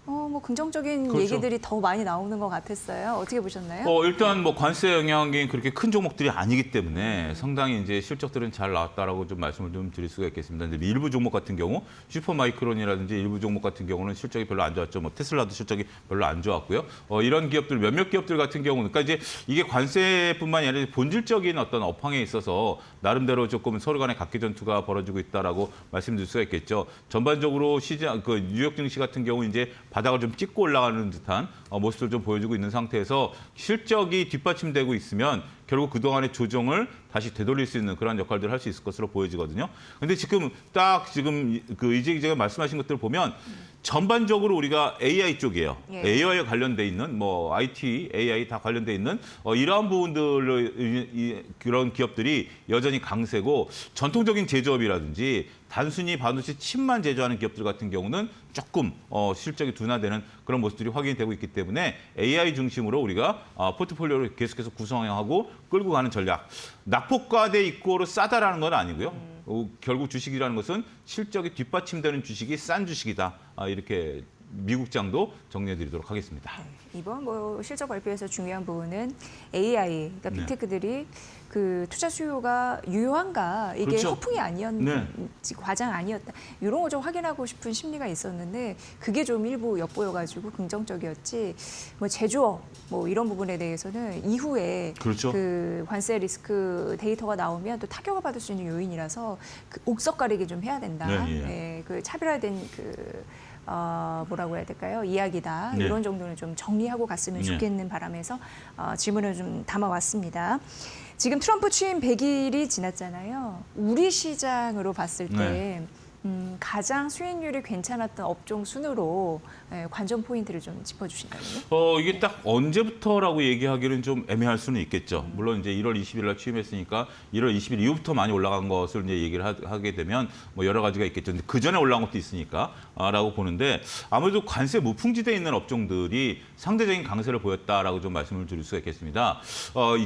뭐 긍정적인 그렇죠. 얘기들이 더 많이 나오는 것 같았어요. 어떻게 보셨나요? 일단 뭐 관세 영향이 그렇게 큰 종목들이 아니기 때문에 상당히 이제 실적들은 잘 나왔다라고 좀 말씀을 좀 드릴 수가 있겠습니다. 근데 일부 종목 같은 경우 슈퍼마이크론이라든지 일부 종목 같은 경우는 실적이 별로 안 좋았죠. 뭐 테슬라도 실적이 별로 안 좋았고요. 이런 기업들 몇몇 기업들 같은 경우는 그러니까 이제 이게 관세뿐만이 아니라 본질적인 어떤 업황에 있어서 나름대로 조금 서로 간의 각기 전투가 벌어지고 있다라고 말씀드릴 수가 있겠죠. 전반적으로 시장 그 뉴욕 증시 같은 경우 이제 바닥을 좀 찍고 올라가는 듯한 모습을 좀 보여주고 있는 상태에서 실적이 뒷받침되고 있으면 결국 그동안의 조정을 다시 되돌릴 수 있는 그런 역할들을 할 수 있을 것으로 보여지거든요. 근데 지금 그 이재 기자가 말씀하신 것들을 보면 전반적으로 우리가 AI 쪽이에요. 예. AI에 관련돼 있는 뭐 IT, AI 다 관련돼 있는 이러한 부분들을 그런 기업들이 여전히 강세고 전통적인 제조업이라든지 단순히 반도체 칩만 제조하는 기업들 같은 경우는 조금 실적이 둔화되는 그런 모습들이 확인이 되고 있기 때문에 AI 중심으로 우리가 포트폴리오를 계속해서 구성하고 끌고 가는 전략. 낙폭과대 입고로 싸다라는 건 아니고요. 결국 주식이라는 것은 실적이 뒷받침되는 주식이 싼 주식이다. 이렇게 미국장도 정리해드리도록 하겠습니다. 이번 뭐 실적 발표에서 중요한 부분은 AI, 그러니까 네. 빅테크들이 그 투자 수요가 유효한가, 이게 그렇죠. 허풍이 아니었는지 과장 아니었다, 이런 거 좀 확인하고 싶은 심리가 있었는데 그게 좀 일부 엿보여가지고 긍정적이었지. 뭐 제조업 뭐 이런 부분에 대해서는 이후에 그렇죠. 그 관세 리스크 데이터가 나오면 또 타격을 받을 수 있는 요인이라서 그 옥석 가리기 좀 해야 된다. 네, 예. 예, 그 차별화된 그 뭐라고 해야 될까요? 이야기다. 네. 이런 정도는 좀 정리하고 갔으면 네. 좋겠는 바람에서 질문을 좀 담아왔습니다. 지금 트럼프 취임 100일이 지났잖아요. 우리 시장으로 봤을 때 네. 가장 수익률이 괜찮았던 업종 순으로 관전 포인트를 좀 짚어주신다면요? 이게 딱 언제부터라고 얘기하기는 좀 애매할 수는 있겠죠. 물론 이제 1월 20일 날 취임했으니까 1월 20일 이후부터 많이 올라간 것을 이제 얘기를 하게 되면 뭐 여러 가지가 있겠죠. 근데 그 전에 올라간 것도 있으니까라고 보는데 아무래도 관세 무풍지대에 있는 업종들이 상대적인 강세를 보였다라고 좀 말씀을 드릴 수가 있겠습니다.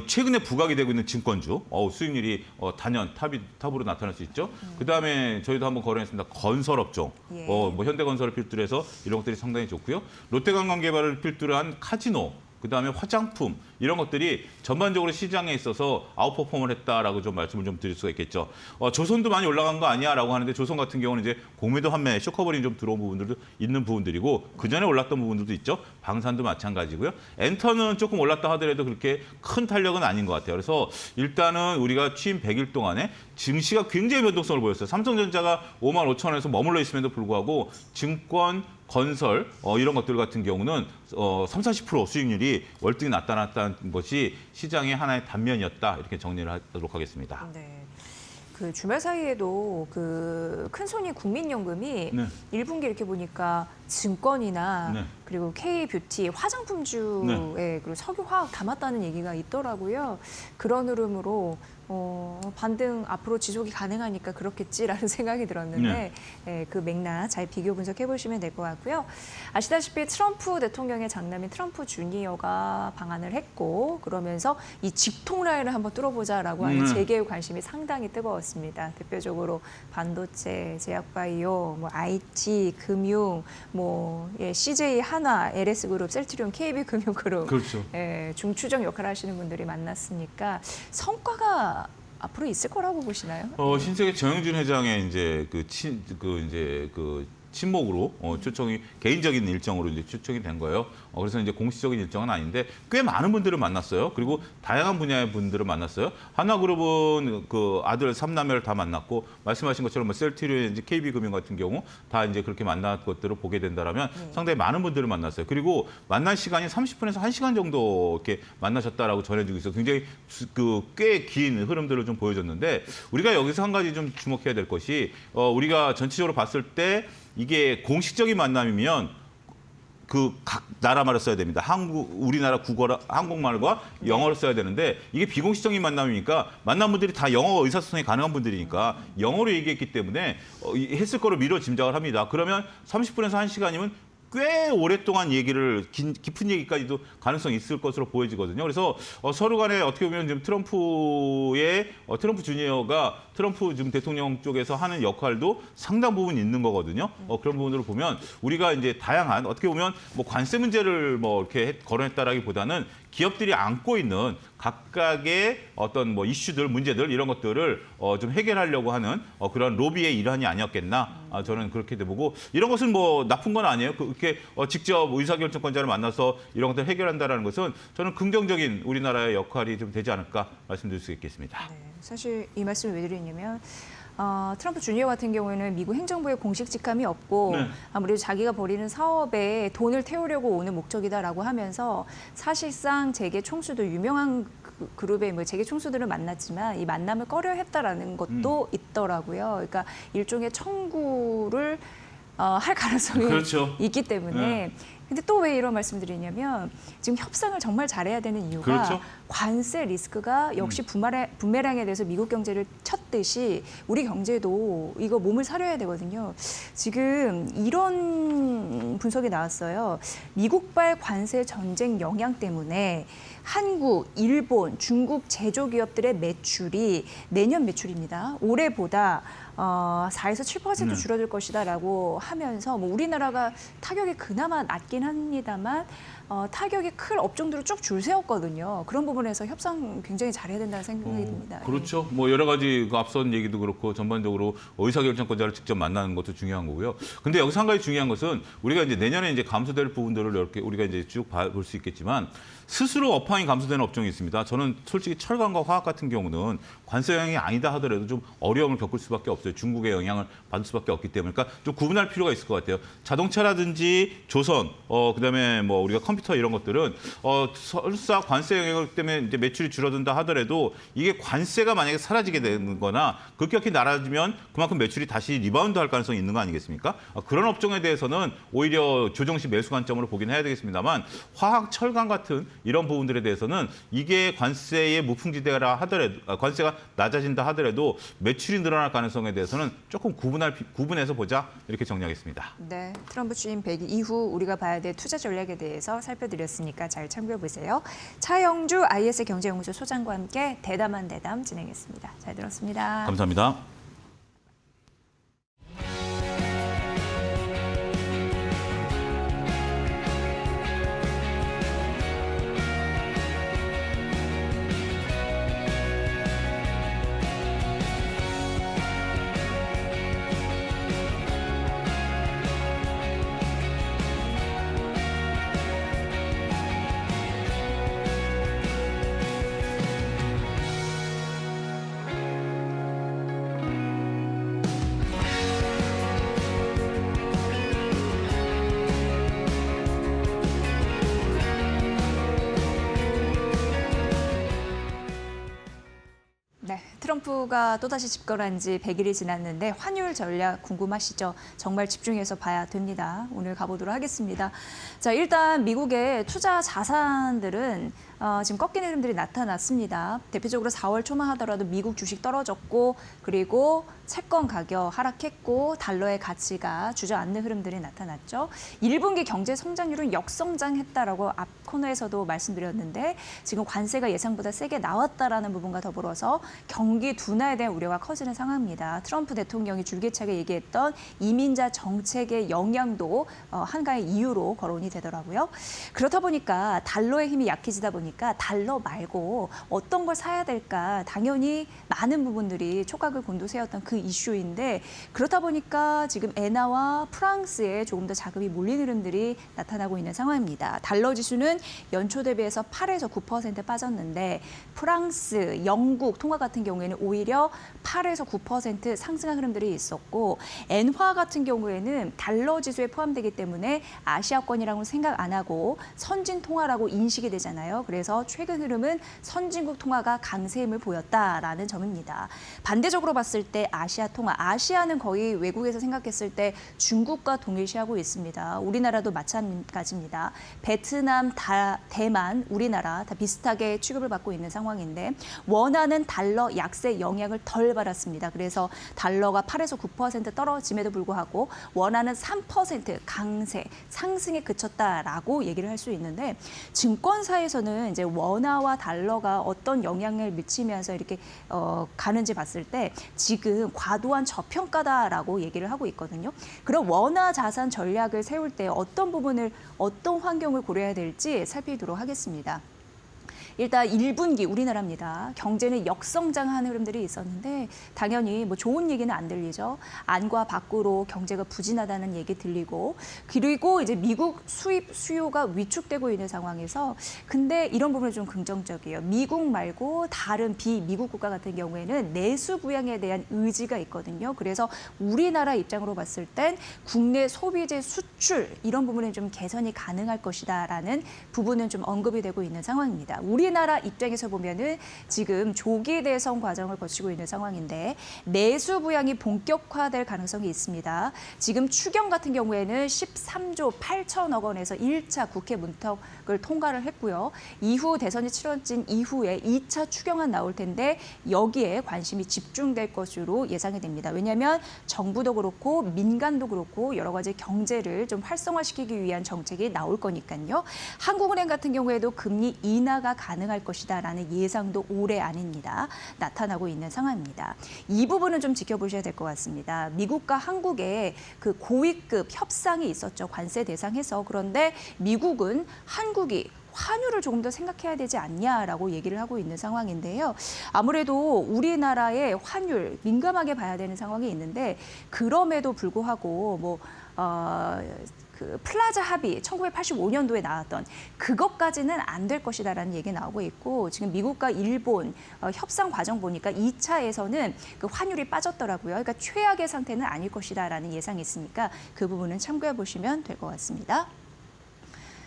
최근에 부각이 되고 있는 증권주 수익률이 단연 탑으로 나타날 수 있죠. 그다음에 저희도 한번 거론했습니다. 건설업종, 예. 뭐 현대건설을 필두로 해서 이런 것들이 상당히 좋고요. 롯데관광개발을 필두로 한 카지노, 그다음에 화장품 이런 것들이 전반적으로 시장에 있어서 아웃퍼폼을 했다라고 좀 말씀을 좀 드릴 수가 있겠죠. 조선도 많이 올라간 거 아니야라고 하는데 조선 같은 경우는 이제 공매도 환매, 쇼커버링 좀 들어온 부분들도 있는 부분들이고 그 전에 올랐던 부분들도 있죠. 방산도 마찬가지고요. 엔터는 조금 올랐다 하더라도 그렇게 큰 탄력은 아닌 것 같아요. 그래서 일단은 우리가 취임 100일 동안에 증시가 굉장히 변동성을 보였어요. 삼성전자가 55,000원에서 머물러 있음에도 불구하고 증권, 건설 이런 것들 같은 경우는 30-40% 수익률이 월등히 나타났다는 것이 시장의 하나의 단면이었다. 이렇게 정리를 하도록 하겠습니다. 네. 그 주말 사이에도 그 큰손이 국민연금이 네. 1분기 이렇게 보니까 증권이나 네. 그리고 K뷰티, 화장품주에 네. 그리고 석유화학 담았다는 얘기가 있더라고요. 그런 흐름으로 반등 앞으로 지속이 가능하니까 그렇겠지라는 생각이 들었는데 그 맥락 잘 비교 분석해 보시면 될 것 같고요. 아시다시피 트럼프 대통령의 장남인 트럼프 주니어가 방한을 했고 그러면서 이 직통 라인을 한번 뚫어보자라고 하는 재계의 관심이 상당히 뜨거웠습니다. 대표적으로 반도체, 제약바이오, 뭐 IT, 금융, 뭐 CJ 하나, LS그룹, 셀트리온, KB금융그룹 그렇죠. 중추적 역할을 하시는 분들이 만났으니까 성과가 앞으로 있을 거라고 보시나요? 신세계 정영준 회장의 이제 친목으로 초청이 개인적인 일정으로 이제 초청이 된 거예요. 그래서 이제 공식적인 일정은 아닌데 꽤 많은 분들을 만났어요. 그리고 다양한 분야의 분들을 만났어요. 하나그룹은 그 아들 3남매를 다 만났고 말씀하신 것처럼 뭐 셀트리온인지 KB금융 같은 경우 다 이제 그렇게 만난 것들을 보게 된다라면 상당히 많은 분들을 만났어요. 그리고 만난 시간이 30분에서 1시간 정도 이렇게 만나셨다라고 전해지고 있어요. 굉장히 꽤 긴 흐름들을 좀 보여줬는데 우리가 여기서 한 가지 좀 주목해야 될 것이 우리가 전체적으로 봤을 때 이게 공식적인 만남이면 그 각 나라 말을 써야 됩니다. 우리나라 한국말과 영어를 써야 되는데 이게 비공식적인 만남이니까 만난 분들이 다 영어 의사소통이 가능한 분들이니까 영어로 얘기했기 때문에 했을 거로 미뤄 짐작을 합니다. 그러면 30분에서 1시간이면 꽤 오랫동안 얘기를 깊은 얘기까지도 가능성이 있을 것으로 보여지거든요. 그래서 서로 간에 어떻게 보면 지금 트럼프 주니어가 트럼프 지금 대통령 쪽에서 하는 역할도 상당 부분 있는 거거든요. 그런 부분으로 보면 우리가 이제 다양한 어떻게 보면 뭐 관세 문제를 뭐 이렇게 거론했다라기보다는 기업들이 안고 있는 각각의 어떤 뭐 이슈들, 문제들 이런 것들을 좀 해결하려고 하는 그런 로비의 일환이 아니었겠나 저는 그렇게 보고 이런 것은 뭐 나쁜 건 아니에요. 그렇게 직접 의사결정권자를 만나서 이런 것들을 해결한다라는 것은 저는 긍정적인 우리나라의 역할이 좀 되지 않을까 말씀드릴 수 있겠습니다. 네, 사실 이 말씀을 왜 드리냐면 트럼프 주니어 같은 경우에는 미국 행정부의 공식 직함이 없고 네. 아무래도 자기가 벌이는 사업에 돈을 태우려고 오는 목적이다라고 하면서 사실상 재계 총수도 유명한 그룹의 뭐 재계 총수들을 만났지만 이 만남을 꺼려했다라는 것도 있더라고요. 그러니까 일종의 청구를 할 가능성이 그렇죠. 있기 때문에. 근데 또 왜 이런 말씀드리냐면 지금 협상을 정말 잘해야 되는 이유가 그렇죠. 관세 리스크가 역시 부메랑에 대해서 미국 경제를 쳤듯이 우리 경제도 이거 몸을 사려야 되거든요. 지금 이런 분석이 나왔어요. 미국발 관세 전쟁 영향 때문에 한국, 일본, 중국 제조기업들의 매출이 내년 매출입니다. 올해보다 4에서 7% 줄어들 것이다라고 하면서 뭐 우리나라가 타격이 그나마 낮긴 합니다만 타격이 클 업종들을 쭉 줄 세웠거든요. 그런 부분에서 협상 굉장히 잘해야 된다는 생각이 듭니다. 그렇죠. 뭐 여러 가지 그 앞선 얘기도 그렇고 전반적으로 의사결정권자를 직접 만나는 것도 중요한 거고요. 근데 여기서 한 가지 중요한 것은 우리가 이제 내년에 이제 감소될 부분들을 이렇게 우리가 이제 쭉 볼 수 있겠지만 스스로 업황이 감소되는 업종이 있습니다. 저는 솔직히 철강과 화학 같은 경우는 관세 영향이 아니다 하더라도 좀 어려움을 겪을 수밖에 없어요. 중국의 영향을 받을 수밖에 없기 때문에. 그러니까 좀 구분할 필요가 있을 것 같아요. 자동차라든지 조선, 그다음에 뭐 우리가 컴퓨터 이런 것들은 설사 관세 영향 때문에 이제 매출이 줄어든다 하더라도 이게 관세가 만약에 사라지게 되는 거나 급격히 낮아지면 그만큼 매출이 다시 리바운드 할 가능성이 있는 거 아니겠습니까? 그런 업종에 대해서는 오히려 조정시 매수 관점으로 보긴 해야 되겠습니다만 화학, 철강 같은 이런 부분들에 대해서는 이게 관세의 무풍지대라 하더라도 관세가 낮아진다 하더라도 매출이 늘어날 가능성에 대해서는 조금 구분해서 보자 이렇게 정리하겠습니다. 네, 트럼프 취임 100일 이후 우리가 봐야 될 투자 전략에 대해서 살펴드렸으니까 잘 참고해 보세요. 차영주 IS 경제연구소 소장과 함께 대담한 대담 진행했습니다. 잘 들었습니다. 감사합니다. 네, 트럼프가 또다시 집권한 지 100일이 지났는데 환율 전략 궁금하시죠? 정말 집중해서 봐야 됩니다. 오늘 가보도록 하겠습니다. 자, 일단 미국의 투자 자산들은 지금 꺾이는 흐름들이 나타났습니다. 대표적으로 4월 초만 하더라도 미국 주식 떨어졌고 그리고 채권 가격 하락했고 달러의 가치가 주저앉는 흐름들이 나타났죠. 1분기 경제 성장률은 역성장했다라고 앞 코너에서도 말씀드렸는데 지금 관세가 예상보다 세게 나왔다라는 부분과 더불어서 경기 둔화에 대한 우려가 커지는 상황입니다. 트럼프 대통령이 줄기차게 얘기했던 이민자 정책의 영향도 한가의 이유로 거론이 되더라고요. 그렇다 보니까 달러의 힘이 약해지다 보니까 달러 말고 어떤 걸 사야 될까 당연히 많은 부분들이 촉각을 곤두세웠던 그 이슈인데 그렇다 보니까 지금 엔화와 프랑스에 조금 더 자금이 몰리는 흐름들이 나타나고 있는 상황입니다. 달러 지수는 연초 대비해서 8에서 9% 빠졌는데 프랑스, 영국 통화 같은 경우에는 오히려 8에서 9% 상승한 흐름들이 있었고 엔화 같은 경우에는 달러 지수에 포함되기 때문에 아시아권이라고는 생각 안 하고 선진 통화라고 인식이 되잖아요. 그래서 그래서 최근 흐름은 선진국 통화가 강세 힘을 보였다라는 점입니다. 반대적으로 봤을 때 아시아 통화, 아시아는 거의 외국에서 생각했을 때 중국과 동일시하고 있습니다. 우리나라도 마찬가지입니다. 베트남, 대만, 우리나라 다 비슷하게 취급을 받고 있는 상황인데 원화는 달러 약세 영향을 덜 받았습니다. 그래서 달러가 8에서 9% 떨어짐에도 불구하고 원화는 3% 강세, 상승에 그쳤다라고 얘기를 할 수 있는데 증권사에서는 이제 원화와 달러가 어떤 영향을 미치면서 이렇게 가는지 봤을 때 지금 과도한 저평가다라고 얘기를 하고 있거든요. 그럼 원화 자산 전략을 세울 때 어떤 부분을 어떤 환경을 고려해야 될지 살피도록 하겠습니다. 일단 1분기 우리나라입니다. 경제는 역성장하는 흐름들이 있었는데 당연히 뭐 좋은 얘기는 안 들리죠. 안과 밖으로 경제가 부진하다는 얘기 들리고 그리고 이제 미국 수입 수요가 위축되고 있는 상황에서 근데 이런 부분은 좀 긍정적이에요. 미국 말고 다른 비미국 국가 같은 경우에는 내수 부양에 대한 의지가 있거든요. 그래서 우리나라 입장으로 봤을 땐 국내 소비재 수출 이런 부분은 좀 개선이 가능할 것이다라는 부분은 좀 언급이 되고 있는 상황입니다. 우리나라 입장에서 보면은 지금 조기 대선 과정을 거치고 있는 상황인데 내수 부양이 본격화될 가능성이 있습니다. 지금 추경 같은 경우에는 13조 8천억 원에서 1차 국회 문턱을 통과를 했고요. 이후 대선이 치러진 이후에 2차 추경안 나올 텐데 여기에 관심이 집중될 것으로 예상이 됩니다. 왜냐하면 정부도 그렇고 민간도 그렇고 여러 가지 경제를 좀 활성화시키기 위한 정책이 나올 거니까요. 한국은행 같은 경우에도 금리 인하가 가능할 것이다라는 예상도 올해 아닙니다. 나타나고 있는 상황입니다. 이 부분은 좀 지켜보셔야 될 것 같습니다. 미국과 한국의 그 고위급 협상이 있었죠. 관세 대상에서. 그런데 미국은 한국이 환율을 조금 더 생각해야 되지 않냐라고 얘기를 하고 있는 상황인데요. 아무래도 우리나라의 환율 민감하게 봐야 되는 상황이 있는데 그럼에도 불구하고 그 플라자 합의 1985년도에 나왔던 그것까지는 안 될 것이다라는 얘기 나오고 있고 지금 미국과 일본 협상 과정 보니까 2차에서는 그 환율이 빠졌더라고요. 그러니까 최악의 상태는 아닐 것이다라는 예상이 있으니까 그 부분은 참고해 보시면 될 것 같습니다.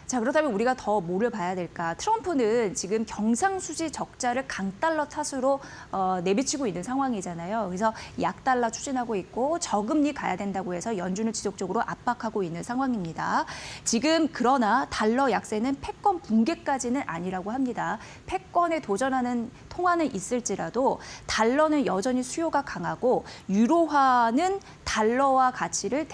자, 그렇다면 우리가 더 뭐를 봐야 될까? 트럼프는 지금 경상수지 적자를 강달러 탓으로 내비치고 있는 상황이잖아요. 그래서 약달러 추진하고 있고 저금리 가야 된다고 해서 연준을 지속적으로 압박하고 있는 상황입니다. 지금 그러나 달러 약세는 패권 붕괴까지는 아니라고 합니다. 패권에 도전하는 통화는 있을지라도 달러는 여전히 수요가 강하고 유로화는 달러와 가치를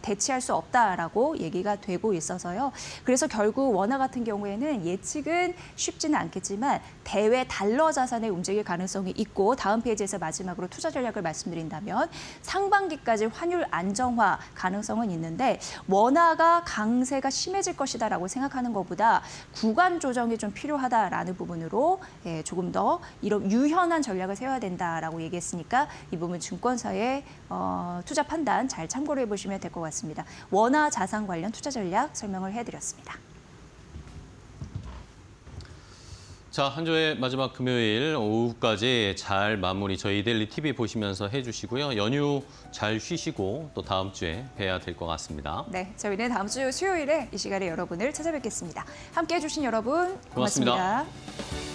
대치할 수 없다라고 얘기가 되고 있어서요. 그래서 결국 원화 같은 경우에는 예측은 쉽지는 않겠지만 대외 달러 자산에 움직일 가능성이 있고 다음 페이지에서 마지막으로 투자 전략을 말씀드린다면 상반기까지 환율 안정화 가능성은 있는데 원화가 강세가 심해질 것이다라고 생각하는 것보다 구간 조정이 좀 필요하다라는 부분으로 조금 더 이런 유연한 전략을 세워야 된다라고 얘기했으니까 이 부분 증권사의 투자 판단 잘 참고를 해보시면 될 것 같습니다. 원화 자산 관련 투자 전략 설명을 해드렸습니다. 자, 한 주의 마지막 금요일 오후까지 잘 마무리 저희 데일리 TV 보시면서 해주시고요. 연휴 잘 쉬시고 또 다음 주에 뵈야 될 것 같습니다. 네, 저희는 다음 주 수요일에 이 시간에 여러분을 찾아뵙겠습니다. 함께해 주신 여러분 고맙습니다. 고맙습니다.